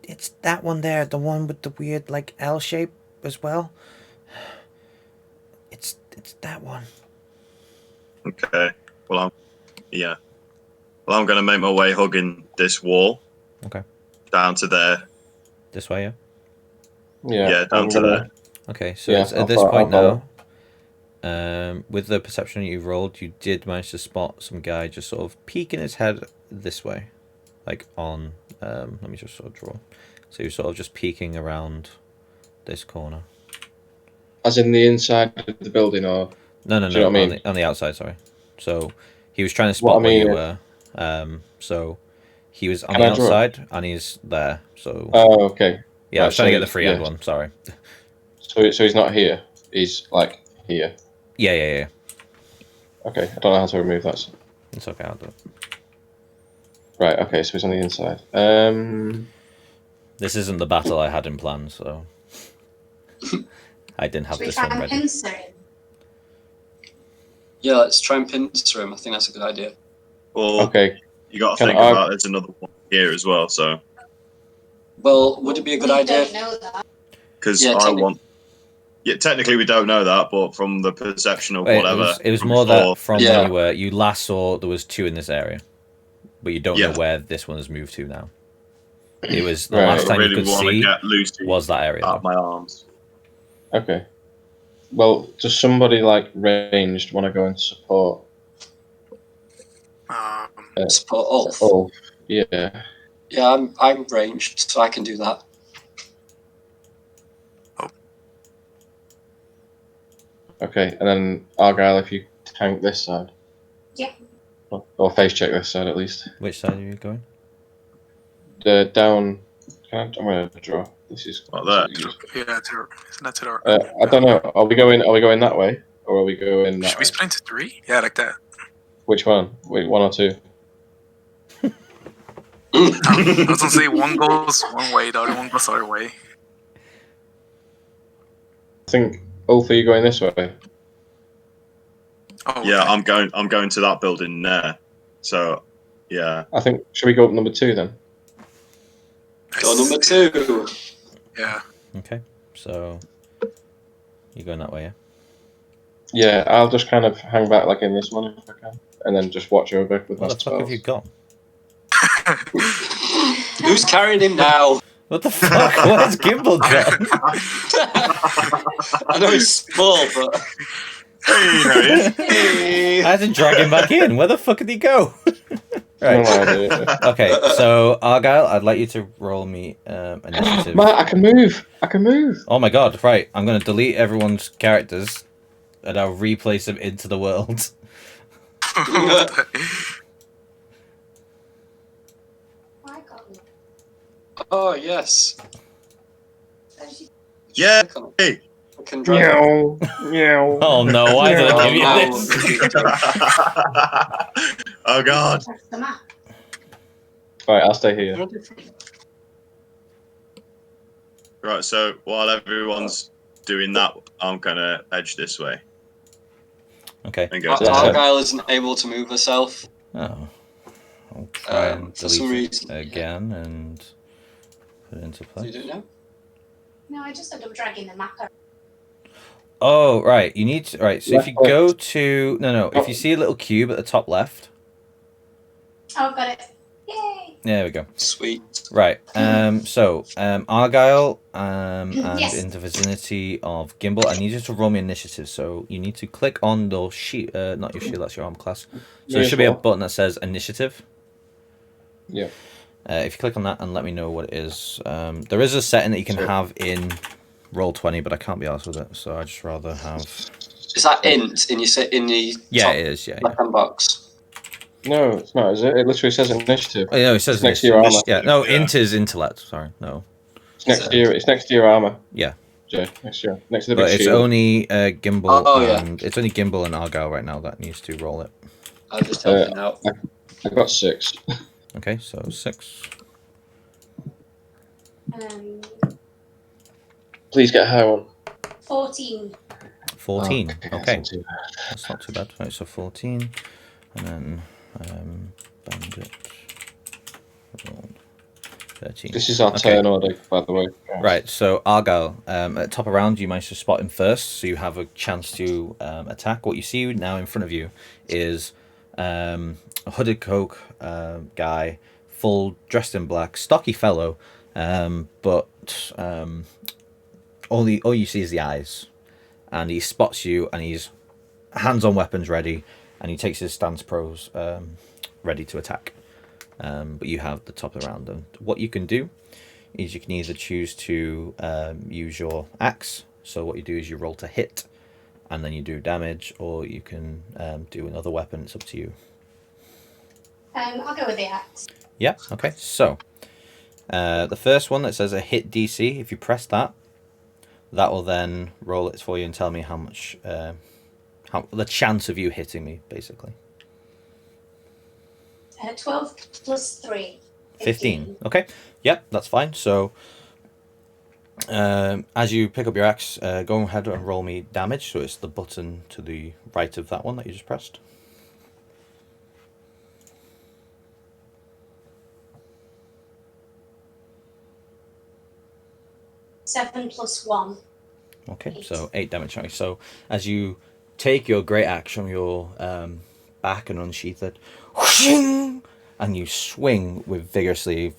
it's that one there, the one with the weird like L shape as well. It's that one." Okay. Well, I'm going to make my way hugging this wall. Okay. Down to there. This way, yeah. Yeah, Down to there. Okay, so Yeah, it's at I'll this follow- point I'll now. With the perception you rolled, you did manage to spot some guy just sort of peeking his head this way, like on. Let me just sort of draw. So you're sort of just peeking around this corner. As in the inside of the building, or No, do you know what I mean? on the outside. Sorry. So he was trying to spot What I where you mean were. So he was on Can the I draw it? outside and he's there. So Oh, okay. yeah, I was Right, trying to so get the freehand yeah. one. Sorry. So he's not here. He's like here. Yeah. Okay, I don't know how to remove that. So. It's okay. I'll do it. Right. Okay, so he's on the inside. This isn't the battle I had in plan, so I didn't have Should we this try one and ready. pincer him? Yeah, let's try and pincer him. I think that's a good idea. Or Okay. you got to Can think I- about there's another one here as well. So Well, would it be a good We idea? don't know that. because Yeah, technically we don't know that, but from the perception of Wait, whatever. it was from more before, that from Yeah. when you last saw there was two in this area, but you don't know Yeah. where this one has moved to now. It was the Right. last I time you really could want to see get Lucy was that area. out Though. my arms. Okay. Well, does somebody like ranged want to go and support? Support Ulf. Oh, yeah. Yeah, I'm ranged, so I can do that. Okay, and then Argyle, if you tank this side. Yeah. Or face check this side at least. Which side are you going? The down. I'm gonna draw. This is. Like that. Yeah, isn't that to the I don't know. Are we going that way, or are we going that Should we way? split into three? Yeah, like that. Which one? Wait, one or two? I was gonna say one goes one way, the other one goes the other way. I think. Ulf, are you going this way? Oh, Yeah, okay. I'm going to that building there. So yeah. I think. Should we go up number 2 then? Go number 2. Yeah. Okay, so you're going that way, yeah? Yeah, I'll just kind of hang back like in this one if I can, and then just watch over with my What the fuck have spells. you got? Who's carrying him now? What the fuck? Where's Gimbal gone? I know he's small, but Hey, there he is. hey. I had to drag him back in. Where the fuck did he go? No Right. idea. Okay, so Argyle, I'd like you to roll me initiative. Matt, I can move. I can move. Oh my god, right. I'm going to delete everyone's characters and I'll replace them into the world. I got one. Oh yes. Yeah. Click on it. Hey. I can drag it. Meow. Meow. Oh no, why did I give Oh, you no. this? Oh god. That's the map. Right, I'll stay here. Right, so while everyone's doing that, I'm gonna edge this way Okay. and go to Argyle isn't able to move herself. Oh. I'll try and For some delete reason. it again and put it into Do play. you do it now? No, I just said I'm dragging the map around. Oh, right. You need to. Right, so if you Left go to. No. If you see a little cube at the top left. Oh, got it. Yay! There we go. Sweet. Right. Argyle and Yes. in the vicinity of Gimbal, I need you to roll me initiative. So you need to click on the sheet, not your shield, that's your arm class. So there should be a button that says initiative. Yeah. If you click on that and let me know what it is. There is a setting that you can have in Roll20, but I can't be arsed with it, so I'd just rather have. Is that int in your in the Yeah, top it is. Yeah. left hand box? No, it's not, is it? It literally says initiative. Oh, no, it says It's next to your initiative. armor. Yeah, no, Yeah. int is intellect. Sorry, no. It's next to your armor. Yeah. Jay, next to the big But it's shield. only Gimbal Oh, yeah. and it's only Gimbal and Argyle right now that needs to roll it. I'll just help you out. I got 6. Okay, so 6. Please get a higher one. 14. 14. Okay. That's not too bad. That's not too bad. Right, so 14. And then Bandit rolled 13. This is our Okay. turn order, by the way. Right, so Argyle, at the top of round, you managed to spot him first, so you have a chance to attack. What you see now in front of you is a hooded coke guy, full dressed in black, stocky fellow, but all you see is the eyes, and he spots you, and he's hands on weapons ready, and he takes his stance pros ready to attack. But you have the top of the round, and what you can do is you can either choose to use your axe. So what you do is you roll to hit, and then you do damage, or you can do another weapon. It's up to you. I'll go with the axe. Yeah. Okay. So the first one that says a hit DC, if you press that, that will then roll it for you and tell me how much, how the chance of you hitting me, basically. 12 plus 3. 15. Okay. Yep, that's fine. So as you pick up your axe, go ahead and roll me damage. So it's the button to the right of that one that you just pressed. Seven plus 1. Okay, 8. so 8 damage. Okay, so as you take your great axe from your back and unsheath it, whooshing, and you swing with vigorously.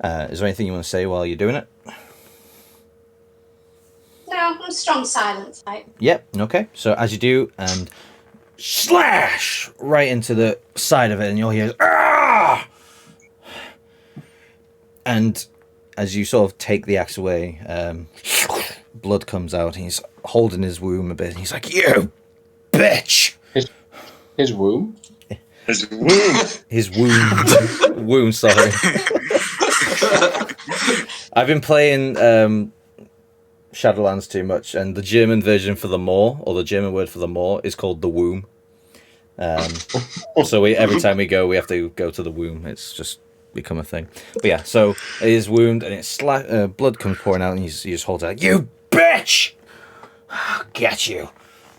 Is there anything you want to say while you're doing it? No, I'm a strong silent type. Yep. Okay. So as you do, and slash right into the side of it, and you'll hear ah! And as you sort of take the axe away, blood comes out, and he's holding his womb a bit. And he's like, "You bitch!" His womb? His womb. His wound. Womb. Sorry. I've been playing Shadowlands too much, and the German version for the maw, or the German word for the maw, is called the womb. So every time we go, we have to go to the womb. It's just become a thing. But yeah, so his wound, and it's blood comes pouring out, and he just holds out, "You bitch! I'll get you!"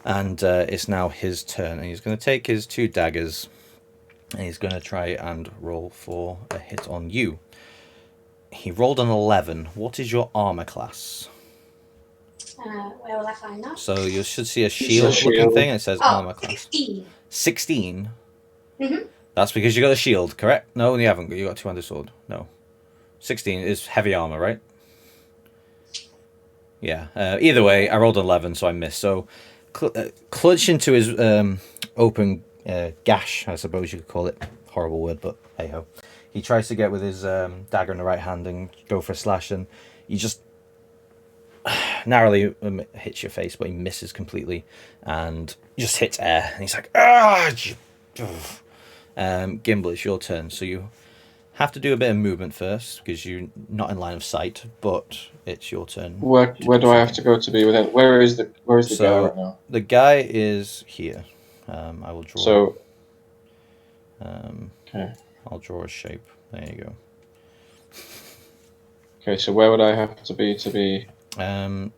And it's now his turn, and he's going to take his 2 daggers, and he's going to try and roll for a hit on you. He rolled an 11. What is your armor class? Where will I find that? So you should see a shield-looking shield. thing, and it says armor class. 16. 16? Mhm. That's because you got a shield, correct? No, you haven't. You got a 2-handed sword. No. 16 is heavy armor, right? Yeah. Either way, I rolled an 11, so I missed. So clutch into his open gash, I suppose you could call it. Horrible word, but hey-ho. He tries to get with his dagger in the right hand and go for a slash, and he just narrowly hits your face, but he misses completely and just hits air. And he's like, "Ah!" Gimbal, it's your turn. So you have to do a bit of movement first because you're not in line of sight, but it's your turn. Where do I have to go to be within? Where is the guy right now? The guy is here. I will draw. So. Okay. I'll draw a shape. There you go. Okay, so where would I have to be to be?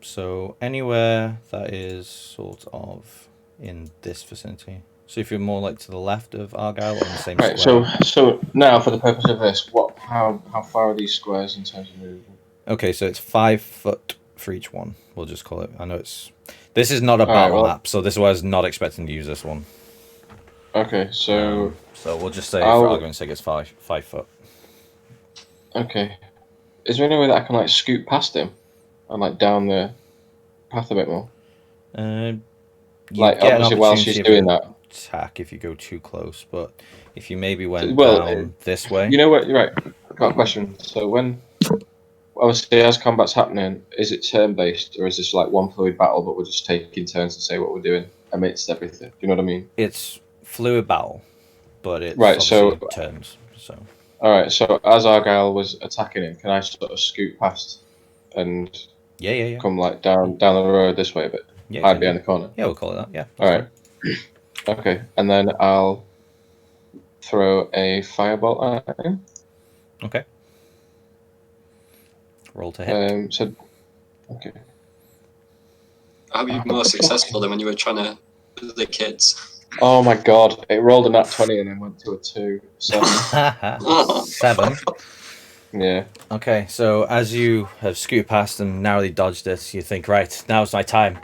So anywhere that is sort of in this vicinity. So if you're more like to the left of Argyle or in the same Right. square. So now for the purpose of this, how far are these squares in terms of movement? Okay, so it's 5 foot for each one. We'll just call it. I know this is not a battle map, so this is why I was not expecting to use this one. Okay, so. So we'll just say for argument's sake it's 5 foot. Okay. Is there any way that I can like scoot past him and like down the path a bit more? Like obviously while she's doing that. Attack if you go too close, but if you maybe went down this way. You know what? You're right. I've got a question. So when obviously as combat's happening, is it turn based or is this like one fluid battle, but we're just taking turns to say what we're doing amidst everything? Do you know what I mean? It's fluid battle. but it's Right, so- obviously turns. So All right. So as Argyle was attacking him, can I sort of scoot past and yeah. come like down the road this way a bit, Yeah, hide can behind do. the corner? Yeah, we'll call it that. Yeah. All That's right. Okay, and then I'll throw a firebolt at him. fine. Okay. Roll to hit. So okay. I hope you're more successful than when you were trying to do the kids. Oh my god! It rolled a nat 20 and then went to a 2. So 7. yeah. Okay, so as you have scooted past and narrowly dodged this, you think, right, now's my time.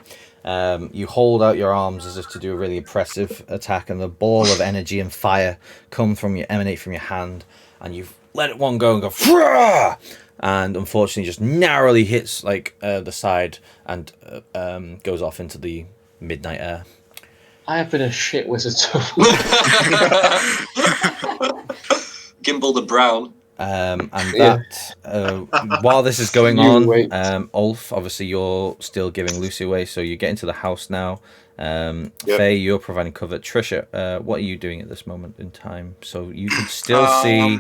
You hold out your arms as if to do a really impressive attack, and the ball of energy and fire emanate from your hand, and you've let one go and go, Frah! And unfortunately just narrowly hits like the side and goes off into the midnight air. I have been a shit wizard so Gimbal the Brown. And Yeah. that, while this is going You wait. on, Ulf, obviously you're still giving Lucy away, so you get into the house now. Yep. Faye, you're providing cover. Trisha, what are you doing at this moment in time? So you can still see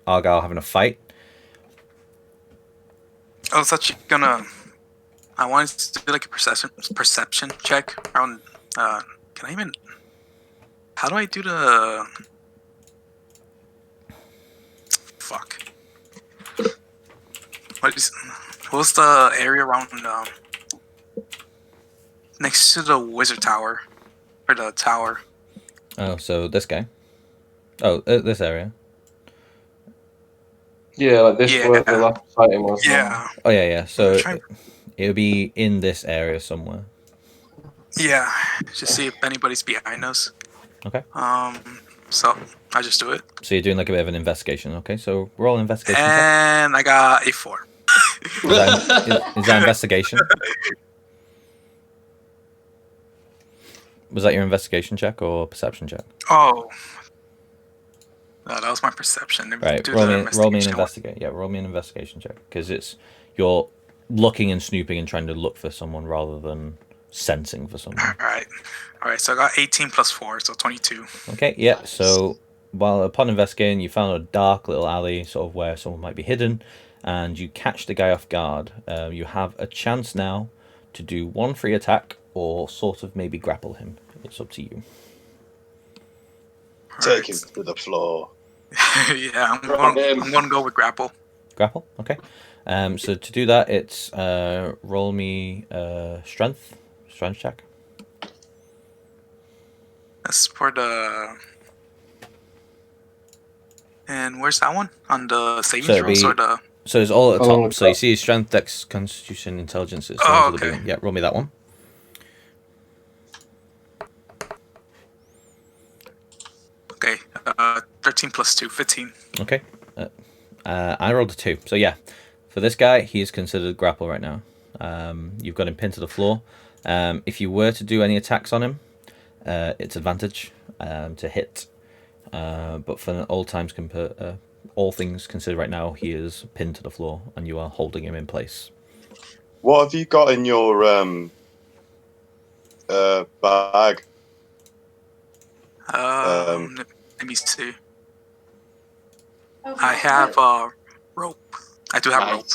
Argyle having a fight. I was actually gonna. I wanted to do like a perception check around. Can I even? How do I do the? Fuck. What's the area around next to the wizard tower, or the tower? Oh, so this guy. Oh, this area. Yeah, like this Yeah. where the last fighting was. Yeah. Oh yeah. So Trying- it'll be in this area somewhere. Yeah. Just see if anybody's behind us. Okay. So I just do it, So you're doing like a bit of an investigation. Okay, so roll an investigation. check. and I got a 4. Is that investigation? Was that your investigation check or perception check? Oh. No, that was my perception. Right, Do roll the me an investigation. investigate. Yeah, roll me an investigation check because you're looking and snooping and trying to look for someone rather than sensing for someone. All right. So I got 18 plus 4, so 22. Okay, yeah. So while upon investigating, you found a dark little alley, sort of where someone might be hidden, and you catch the guy off guard. You have a chance now to do one free attack or sort of maybe grapple him. It's up to you. Take him to the floor. Yeah, I'm going to go with grapple. Grapple. Okay. So to do that, it's roll me strength check. That's for the. And where's that one? On the saving So it'd throws be- or the. So it's all at the Oh, top. So you okay. see strength, dex, constitution, intelligence. It's Oh, all to the okay. beginning. Yeah, roll me that one. Okay, 13 plus 2, 15. Okay. I rolled a 2. So yeah, for this guy, he is considered grapple right now. You've got him pinned to the floor. If you were to do any attacks on him, it's advantage to hit. But for all things considered right now, he is pinned to the floor and you are holding him in place. What have you got in your bag? Let me see. Oh, I have rope. I do have rope.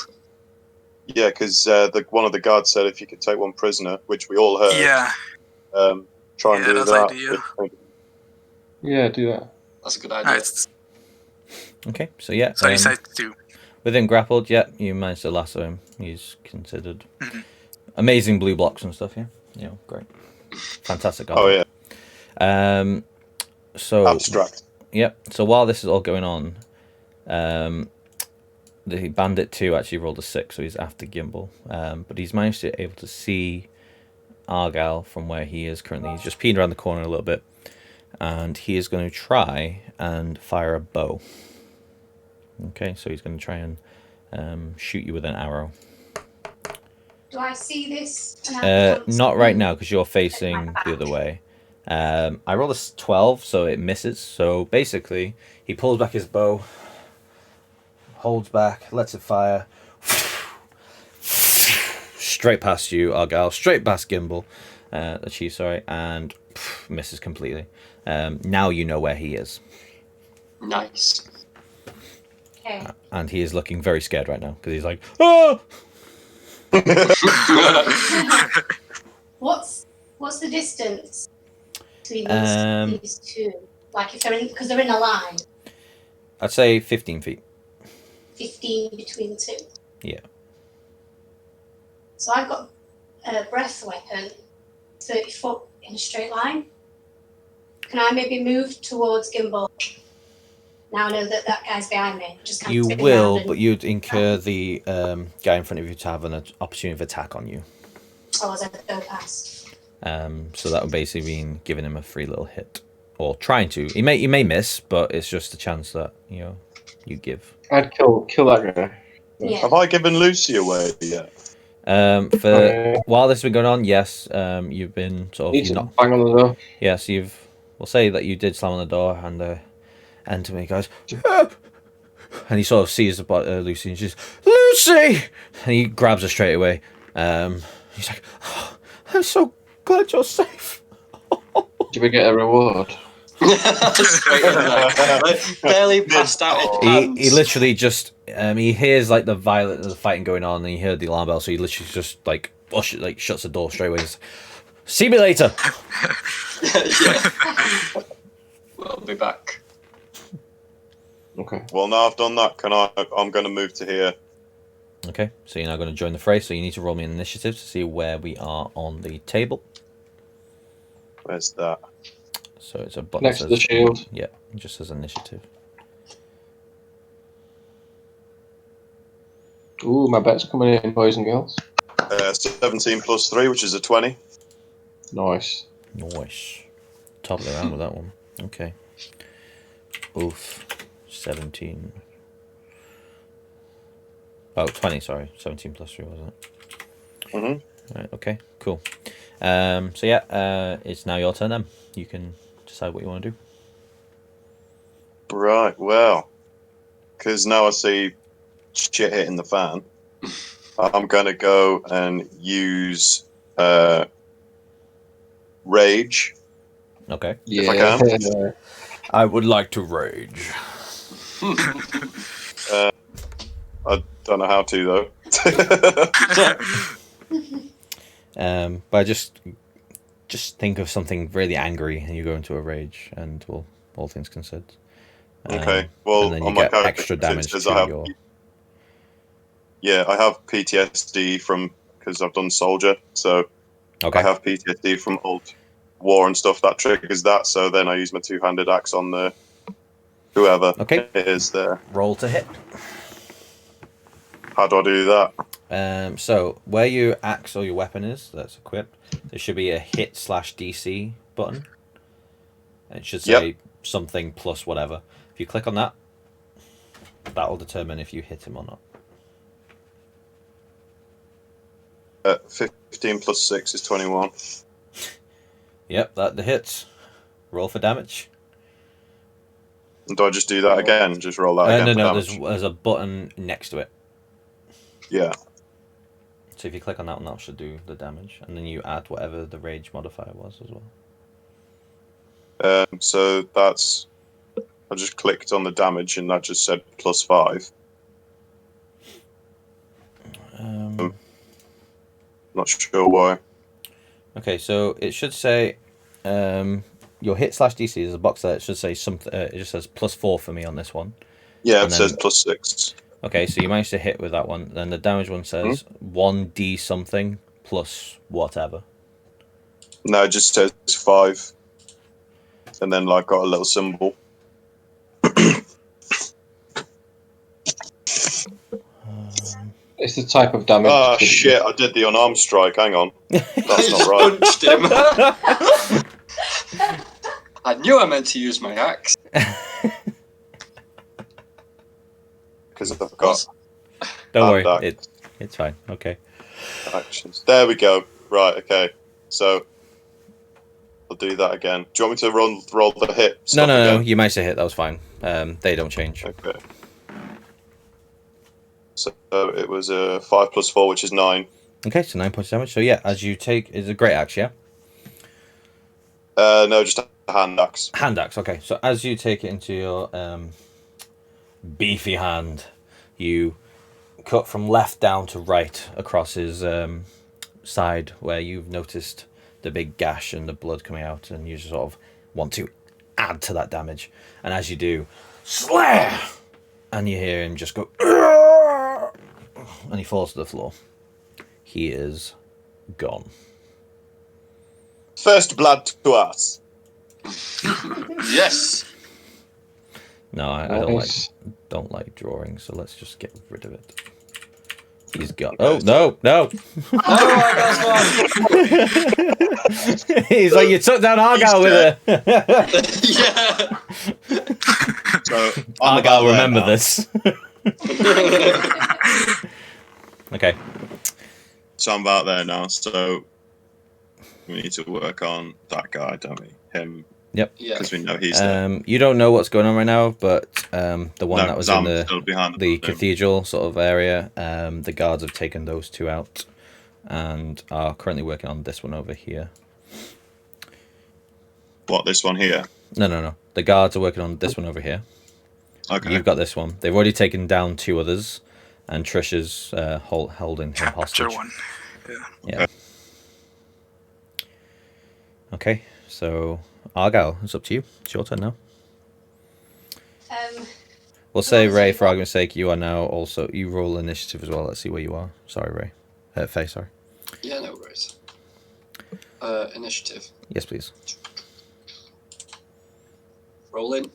Yeah, because one of the guards said if you could take one prisoner, which we all heard. Yeah. Try and Yeah, do that's that. idea. Yeah, do that. That's a good idea. Alright, Okay, so yeah. so I decided to do. With him grappled, yeah, you managed to lasso him. He's considered amazing blue blocks and stuff, yeah. Yeah, great. Fantastic guy. Oh yeah, So abstract. Yep. So while this is all going on, the bandit 2 actually rolled a 6, so he's after Gimbal. But he's managed to able to see Argyle from where he is currently. He's just peeing around the corner a little bit, and he is going to try and fire a bow. Okay, so he's going to try and shoot you with an arrow. Do I see this? and have the chance Not to right move? now because you're facing the other way. I rolled a 12, so it misses. So basically, he pulls back his bow, holds back, lets it fire. Straight past you, Argyle. Straight past Gimbal, the chief, sorry, and misses completely. Now you know where he is. Nice. Okay. And he is looking very scared right now because he's like, oh! What's the distance between these two? Like if they're in, because they're in a line. I'd say 15 feet. 15 between the two. Yeah. So I've got a breath weapon, 30 foot in a straight line. Can I maybe move towards Gimbal? Now I know that guy's behind me. Just kind You of spin will, around and- but you'd incur the guy in front of you to have an opportunity of attack on you. Oh, as I go past. So that would basically mean giving him a free little hit, or trying to. He may miss, but it's just a chance that you give. I'd kill that guy. Yeah. Have I given Lucy away yet? While this has been going on, yes, you've been sort of Need to bang on the door. Yes, we'll say that you did slam on the door and enter me, guys. "Help!" And he sort of sees Lucy and she's Lucy, and he grabs her straight away. He's like, oh, I'm so glad you're safe. Did we get a reward? Straight in there. Barely passed out. He literally just he hears like the violence of the fighting going on, and he heard the alarm bell, so he literally just shuts the door straight away. He's, see me later. Yeah. We'll be back. Okay. Well, now I've done that, I'm going to move to here. Okay, so you're now going to join the fray, so you need to roll me an initiative to see where we are on the table. Where's that? So it's a button. Next to the shield. Yeah, it just says initiative. Ooh, my bets are coming in, boys and girls. 17 plus 3, which is a 20. Nice. Nice. Top of the round with that one. Okay. Oof. 17. Oh, 20, sorry. 17 plus 3, wasn't it? Mm-hmm. Right, okay, cool. So yeah, it's now your turn then. You can decide what you want to do. Right, well, because now I see shit hitting the fan, I'm going to go and use Rage. Okay. Yeah. If I can. I would like to rage. I don't know how to, though. But just think of something really angry and you go into a rage, and well, all things considered. Okay, well, and then you on my get character, extra it damage says to I have, your. Yeah, I have PTSD because I've done soldier, so Okay. I have PTSD from old war and stuff that triggers that. So then I use my two-handed axe on the whoever Okay. it is there. Roll to hit. How do I do that? So where your axe or your weapon is, that's equipped, there should be a hit/DC button. And it should say something plus whatever. If you click on that, that will determine if you hit him or not. 15 plus 6 is 21. Yep, that the hits. Roll for damage. And do I just do that again? Just roll that again? No, for damage? there's a button next to it. Yeah. So if you click on that one, that should do the damage, and then you add whatever the rage modifier was as well. So that's. I just clicked on the damage, and that just said plus 5. Not sure why. Okay, so it should say your hit/DC is a box there. It should say something. It just says +4 for me on this one. Yeah, And it then- says plus 6. Okay, so you managed to hit with that one. Then the damage one says 1d something plus whatever. No, it just says 5. And then, like, got a little symbol. It's the type of damage. Ah, shit, I did the unarmed strike. Hang on. That's not right. Punched him. I knew I meant to use my axe. Because I've got Don't And worry, it's fine. Okay. actions. There we go. Right, okay. So, I'll do that again. Do you want me to roll the hit? No, again? you managed to hit. That was fine. They don't change. Okay. So it was a 5 plus 4, which is 9. Okay, so 9 points of damage. So yeah, as you take, it's a great axe, yeah. No, just hand axe. Hand axe. Okay, so as you take it into your beefy hand, you cut from left down to right across his side, where you've noticed the big gash and the blood coming out, and you just sort of want to add to that damage. And as you do, slam, and you hear him just go, and he falls to the floor. He is gone. First blood to us. Yes. No, I don't like drawing, so let's just get rid of it. He's got. Oh no! He's like, you took down Argyle with her. Yeah. So Argyle, remember this. Okay. So I'm about there now. So we need to work on that guy, don't we? Him. Yep. Because we know he's there. You don't know what's going on right now, but the one that was in still behind the cathedral sort of area, the guards have taken those two out and are currently working on this one over here. What, this one here? No. The guards are working on this one over here. Okay. You've got this one. They've already taken down two others, and Trish is holding him hostage. One. Yeah. Okay, so Argyle, it's up to you. It's your turn now. We'll say, Ray, for argument's sake, you are now also... You roll initiative as well. Let's see where you are. Sorry, Ray. Faye, sorry. Yeah, no worries. Initiative. Yes, please. Rolling.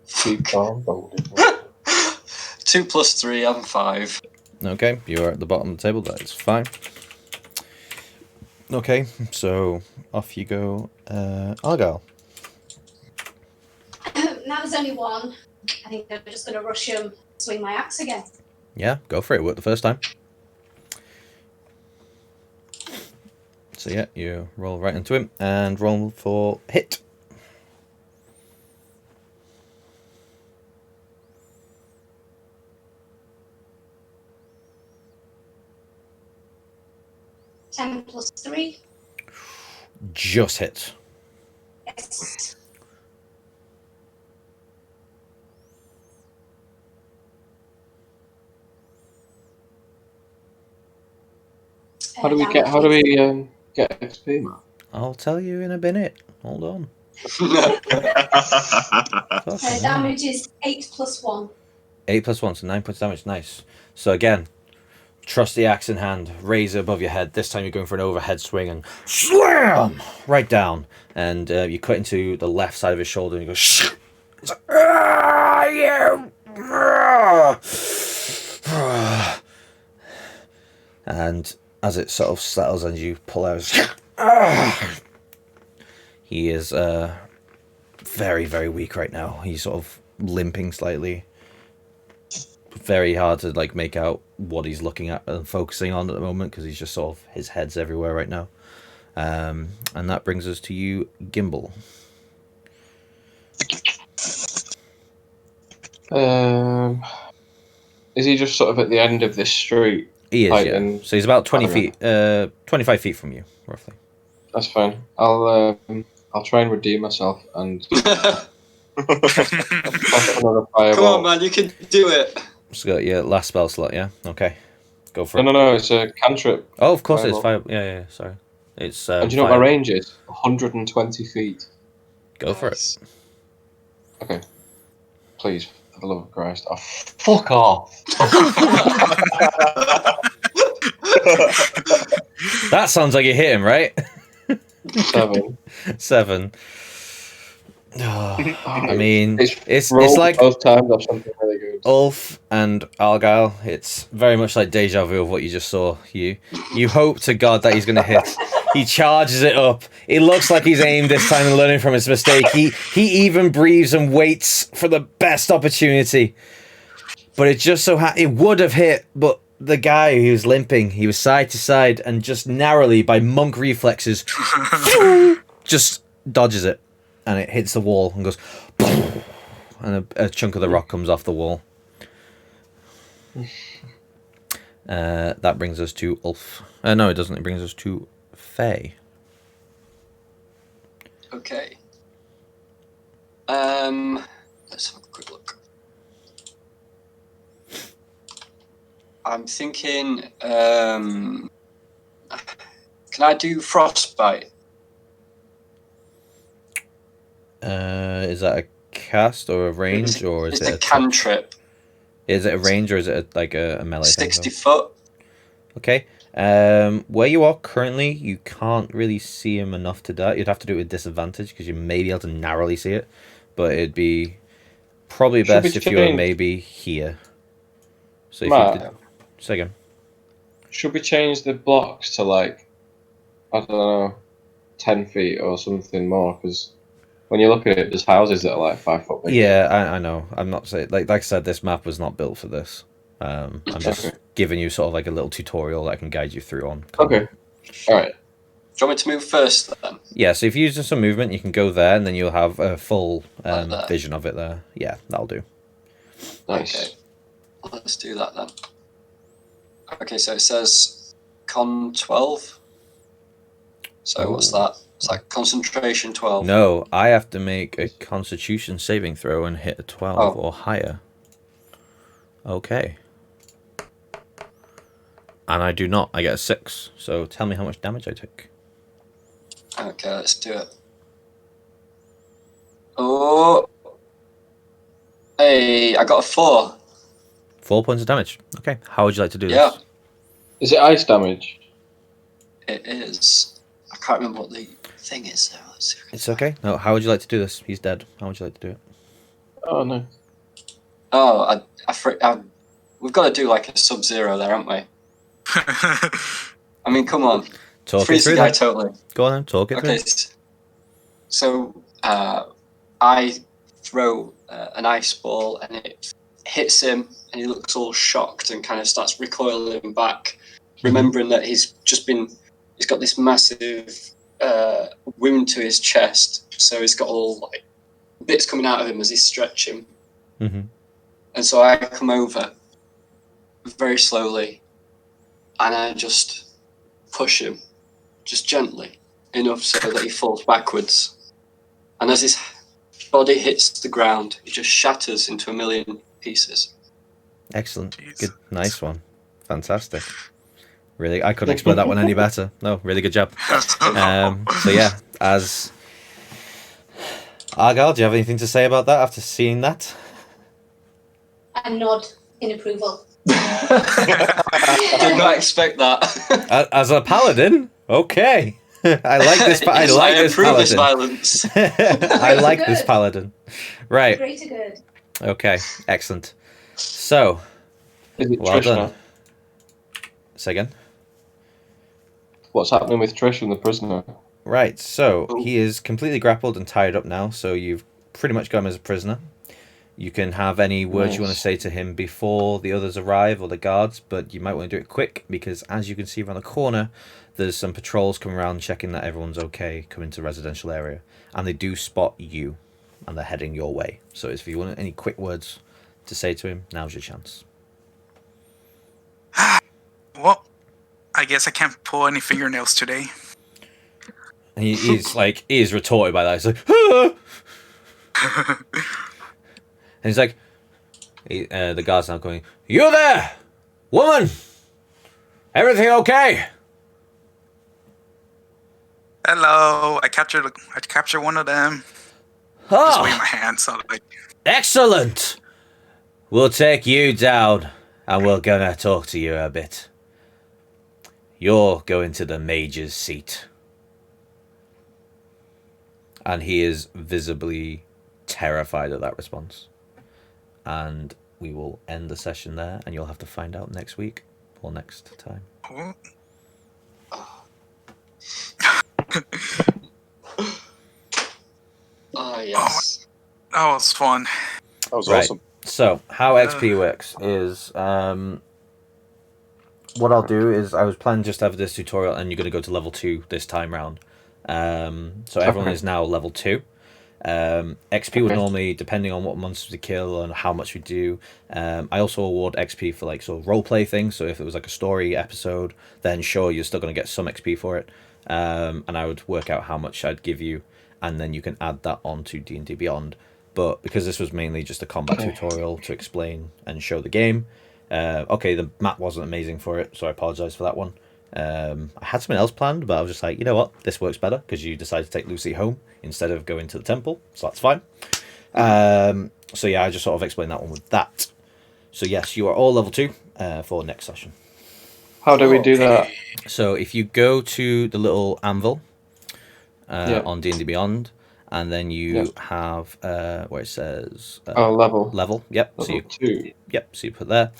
Keep on rolling. 2 plus 3, I'm 5. Okay, you are at the bottom of the table. That is fine. Okay, so off you go. Argyle. That was only one. I think I'm just going to rush him, swing my axe again. Yeah, go for it. It worked the first time. So yeah, you roll right into him and roll for hit. Ten plus 3. Just hit. Yes. How do we get XP, man? I'll tell you in a minute. Hold on. Damage is 8 plus 1. 8 plus 1, so 9 points damage. Nice. So again, trusty axe in hand, razor above your head. This time you're going for an overhead swing and slam right down. And you cut into the left side of his shoulder and you go, it's like, and as it sort of settles and you pull out, he is very, very weak right now. He's sort of limping slightly. Very hard to like make out what he's looking at and focusing on at the moment because he's just sort of, his head's everywhere right now. And that brings us to you, Gimbal. Is he just sort of at the end of this street? He is, Like, yeah. So he's about 20 feet, 25 feet from you, roughly. That's fine. I'll try and redeem myself and pop another fireball. Come on, man, you can do it. So got your last spell slot, yeah? Okay. Go for it. No, it's a cantrip. Oh, of course Fireball. it's fire. Yeah, sorry. It's And do you know what my range is? 120 feet. Go for it. Nice. Okay. Please, for the love of Christ. Oh, fuck off! That sounds like you hit him, right? 7. 7. Oh, I mean, it's rolled like both times of something really good. Ulf and Argyle. It's very much like deja vu of what you just saw. You hope to God that he's going to hit. He charges it up. It looks like he's aimed this time and learning from his mistake. He even breathes and waits for the best opportunity. But it just so it would have hit, but the guy who was limping, he was side to side and just narrowly by monk reflexes just dodges it. And it hits the wall and goes, and a chunk of the rock comes off the wall. That brings us to Ulf. No, it doesn't. It brings us to Faye. Okay. Let's have a quick look. I'm thinking, can I do frostbite? Is that a cast or a range, or is It's it a a touch? cantrip. Is it a range, or is it like a melee thing? 60 foot. Okay. Where you are currently, you can't really see him enough to die. You'd have to do it with disadvantage because you may be able to narrowly see it, but it'd be probably Should best we if you were change- maybe here. So if Matt, you could, say again. should we change the blocks to like, I don't know, 10 feet or something more? Because when you look at it, there's houses that are like 5 foot big. Yeah, I know. I'm not saying like I said, this map was not built for this. I'm just Okay. giving you sort of like a little tutorial that I can guide you through on. Okay. All right. Do you want me to move first then? Yeah, so if you use some movement, you can go there, and then you'll have a full Like that. vision of it there. Yeah, that'll do. Nice. Okay. Let's do that then. Okay, so it says con 12. So what's Oh. that? It's like concentration 12. No, I have to make a Constitution saving throw and hit a 12 or higher. Okay. And I do not. I get a 6. So tell me how much damage I take. Okay, let's do it. Oh. Hey, I got a 4. 4 points of damage. Okay. How would you like to do Yeah. this? Is it ice damage? It is. I can't remember what the thing is there. Let's see if I can It's find- okay. No, how would you like to do this? He's dead. How would you like to do it? Oh no. Oh, we've got to do like a sub-zero there, haven't we? I mean, come on. Talk it Freeze the through guy then. totally. Go on then. Talk it Okay, through. so I throw an ice ball and it hits him and he looks all shocked and kind of starts recoiling back, remembering that he's got this massive wound to his chest, so he's got all like bits coming out of him as he's stretching. Mm-hmm. And so I come over very slowly and I just push him, just gently, enough so that he falls backwards. And as his body hits the ground, he just shatters into a million pieces. Excellent. Jeez. Good. Nice one. Fantastic. Really, I couldn't explain that one any better. No, really good job. So yeah, as Argyle, do you have anything to say about that after seeing that? I nod in approval. Did not expect that. As a paladin, okay. I like this. I Yes, like this approve this paladin. violence. I like this Good. paladin. Right. Greater good. Okay. Excellent. So, Is it well Trish done. now? Say again. What's happening with Trish and the prisoner? Right. So Ooh. he is completely grappled and tied up now. So you've pretty much got him as a prisoner. You can have any words you want to Nice. say to him before the others arrive or the guards, but you might want to do it quick because, as you can see around the corner, there's some patrols coming around checking that everyone's okay coming to the residential area, and they do spot you, and they're heading your way. So if you want any quick words to say to him, now's your chance. Well, I guess I can't pull any fingernails today. And he's retorted by that. He's like, ah! And he's like, the guard's now going, you there, woman? Everything okay? Hello, I captured one of them. Just waving Oh, my hand, so like, excellent. We'll take you down, and we're gonna talk to you a bit. You're going to the major's seat. And he is visibly terrified at that response. And we will end the session there, and you'll have to find out next week or next time. oh. Oh, yes. That was fun. That was Right. awesome. So, how XP works is what I'll do is I was planning just to have this tutorial, and you're going to go to level 2 this time round. So everyone Okay. is now level 2. XP would Okay. normally, depending on what monsters we kill and how much we do. I also award XP for like sort of roleplay things. So if it was like a story episode, then sure, you're still going to get some XP for it. And I would work out how much I'd give you, and then you can add that on to D&D Beyond. but because this was mainly just a combat tutorial to explain and show the game, okay, the map wasn't amazing for it, so I apologize for that one. I had something else planned, but I was just like, you know what, this works better because you decided to take Lucy home instead of going to the temple, so that's fine. So yeah, I just sort of explained that one with that. So yes, you are all level 2 for next session. How do we do that? So if you go to the little anvil on D&D Beyond, and then you have where it says level. Level. Yep. Level 2. Yep. So you put there.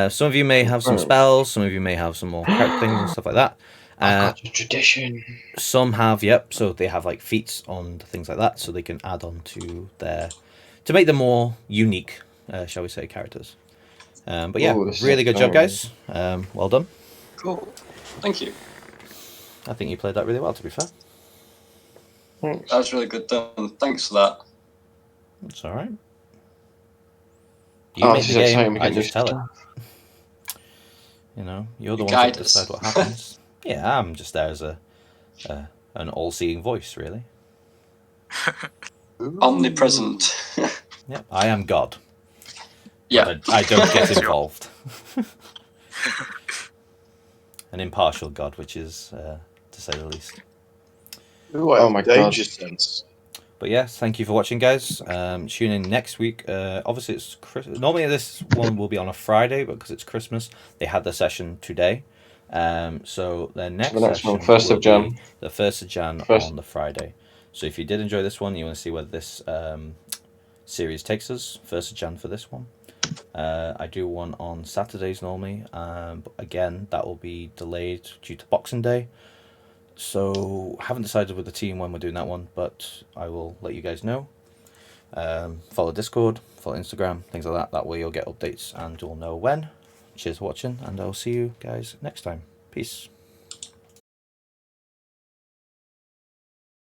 Some of you may have some spells. Some of you may have some more character things and stuff like that. I've got a tradition. Some have, yep. So they have like feats on things like that, so they can add on to their to make them more unique, shall we say, characters. But yeah, really good job, guys. Well done. Cool. Thank you. I think you played that really well, to be fair. That was really good done. Thanks for that. It's all right. You made the game. I just tell it. You know, you're the one that decide what happens. Yeah, I'm just there as an all-seeing voice, really. Omnipresent. Yep, I am God. Yeah. I don't get involved. An impartial God, which is, to say the least. Ooh, oh my danger sense. But yes, thank you for watching, guys. Tune in next week. Obviously, it's normally this one will be on a Friday, but because it's Christmas, they had the session today. So the next session one, 1st of Jan. The 1st of Jan on the Friday. So if you did enjoy this one, you want to see where this series takes us, 1st of Jan for this one. I do one on Saturdays normally, but again, that will be delayed due to Boxing Day. So haven't decided with the team when we're doing that one, but I will let you guys know. Follow Discord, follow Instagram, things like that. That way you'll get updates and you'll know when. Cheers for watching, and I'll see you guys next time. Peace.